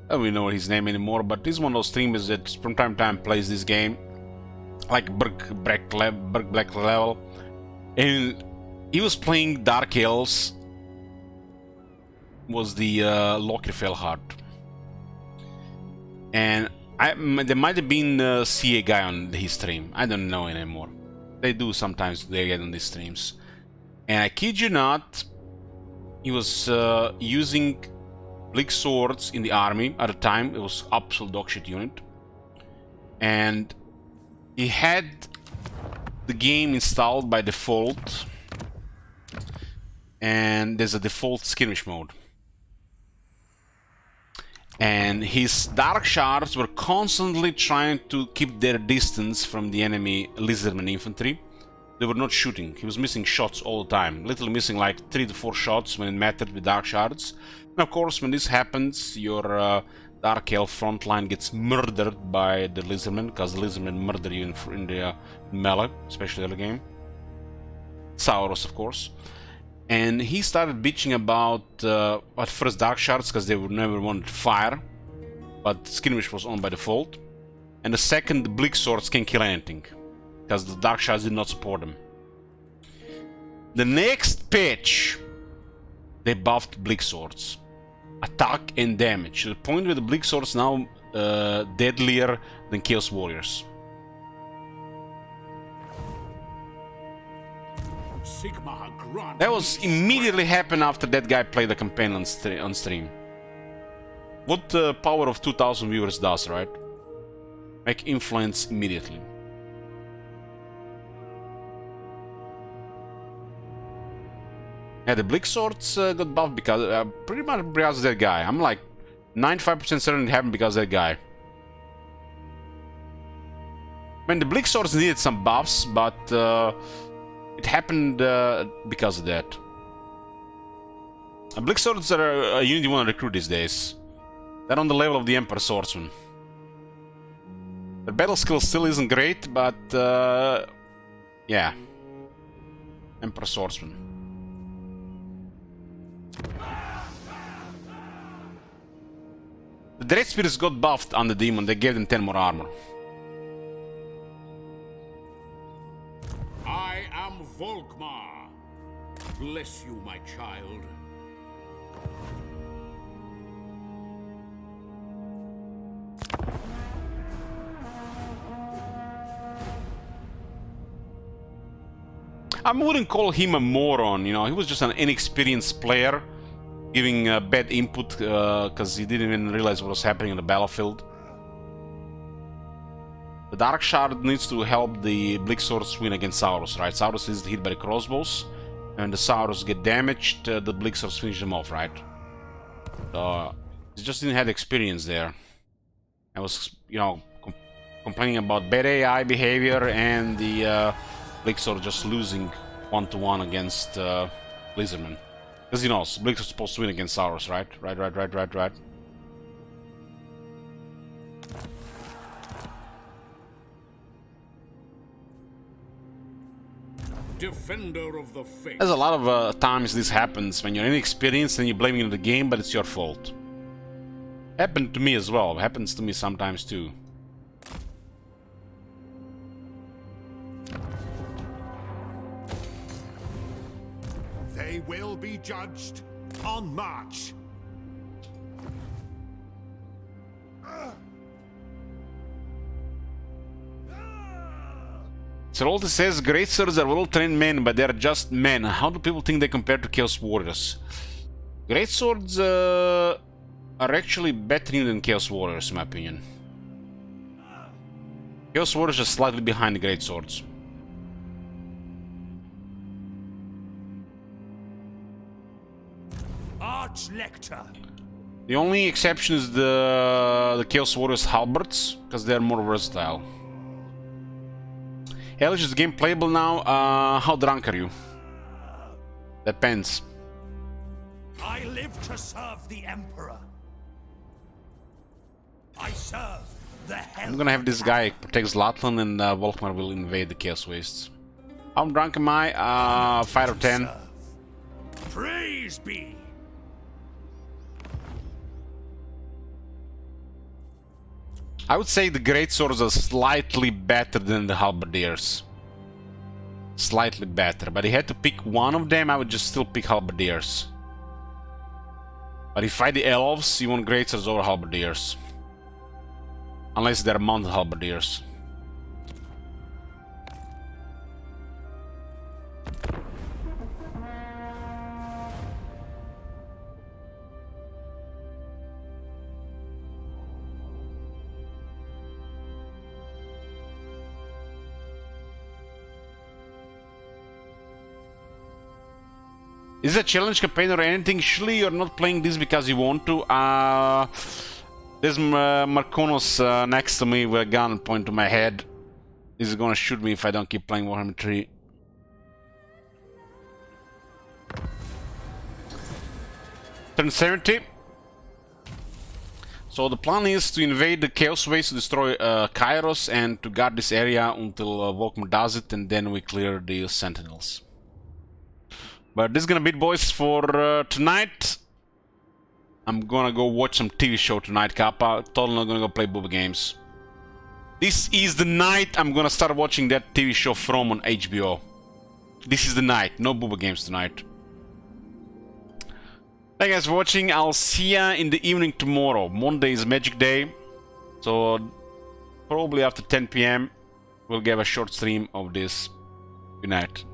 I don't really know his name anymore, but he's one of those streamers that from time to time plays this game, like Berg Black level, and he was playing Dark Elves. Was the Loki fell hard, and there might have been a CA guy on his stream. I don't know anymore. They do sometimes. They get on these streams, and I kid you not. He was using Bleak Swords in the army at the time. It was absolute dogshit unit. And he had the game installed by default. And there's a default skirmish mode. And his Dark Shards were constantly trying to keep their distance from the enemy Lizardman infantry. They were not shooting. He was missing shots all the time. Literally missing like 3 to 4 shots when it mattered with Dark Shards. And of course, when this happens, your Dark Elf frontline gets murdered by the Lizardmen, because the Lizardmen murder you in the melee, especially early game. Sauros, of course. And he started bitching about at first Dark Shards, because they would never want to fire. But Skirmish was on by default. And the second, the Bleak Swords can kill anything, because the Dark Shards did not support them. The next patch, they buffed Bleak Swords. Attack and damage, to the point where the Bleak Swords now deadlier than Chaos Warriors. Sigmar grant. That was immediately happened after that guy played the campaign on stream. What the power of 2000 viewers does, right? Make influence immediately. Yeah, the Bleak Swords got buffed because pretty much because of that guy. I'm like, 95% certain it happened because of that guy. I mean, the Bleak Swords needed some buffs, but it happened because of that. Bleak Swords are a unit you want to recruit these days. They're on the level of the Emperor Swordsman. The battle skill still isn't great, but yeah. Emperor Swordsman. The Dread Spirits got buffed on the demon, they gave them 10 more armor. I am Volkmar. Bless you, my child. I wouldn't call him a moron, you know, he was just an inexperienced player, giving bad input because he didn't even realize what was happening in the battlefield. The Dark Shard needs to help the Bleak Swords win against Saurus, right? Saurus is hit by the crossbows, and the Saurus get damaged, the Bleak Swords finish them off, right? He just didn't have experience there. I was, you know, complaining about bad AI behavior and the Bleak Sword just losing 1-to-1 against Blizzardman. Because, you know, Bleak Sword's supposed to win against Saurus, right? Right. Defender of the faith. There's a lot of times this happens when you're inexperienced and you're blaming the game, but it's your fault. Happened to me as well. Happens to me sometimes too. They will be judged on march. Serolta says, Great Swords are well-trained men, but they're just men. How do people think they compare to Chaos Warriors? Great Swords are actually better than Chaos Warriors, in my opinion. Chaos Warriors are slightly behind the Great Swords. Arch-Lector. The only exception is the Chaos Warriors halberds, because they're more versatile. Hellish, is the game playable now? How drunk are you? Depends. I live to serve the Emperor. I serve the hell. I'm gonna have this guy protect Zlatan and Volkmar will invade the Chaos Wastes. How drunk am I? 5 out of 10. Praise be. I would say the Great Swords are slightly better than the Halberdiers. Slightly better, but if I had to pick one of them, I would just still pick Halberdiers. But if I fight the Elves, you want Great Swords over Halberdiers. Unless they're mounted Halberdiers. Is it a challenge campaign or anything? Surely you're not playing this because you want to. There's Markonos next to me with a gun pointing to my head. He's gonna shoot me if I don't keep playing Warhammer 3. Turn 70. So the plan is to invade the Chaos Waste, to destroy Kairos, and to guard this area until Volkmar does it, and then we clear the Sentinels. But this is gonna be it, boys, for tonight. I'm gonna go watch some TV show tonight, Kappa. Totally not gonna go play booba games. This is the night I'm gonna start watching that TV show From on HBO. This is the night. No booba games tonight. Thank you guys for watching. I'll see ya in the evening tomorrow. Monday is Magic Day. So probably after 10 PM we'll give a short stream of this. Good night.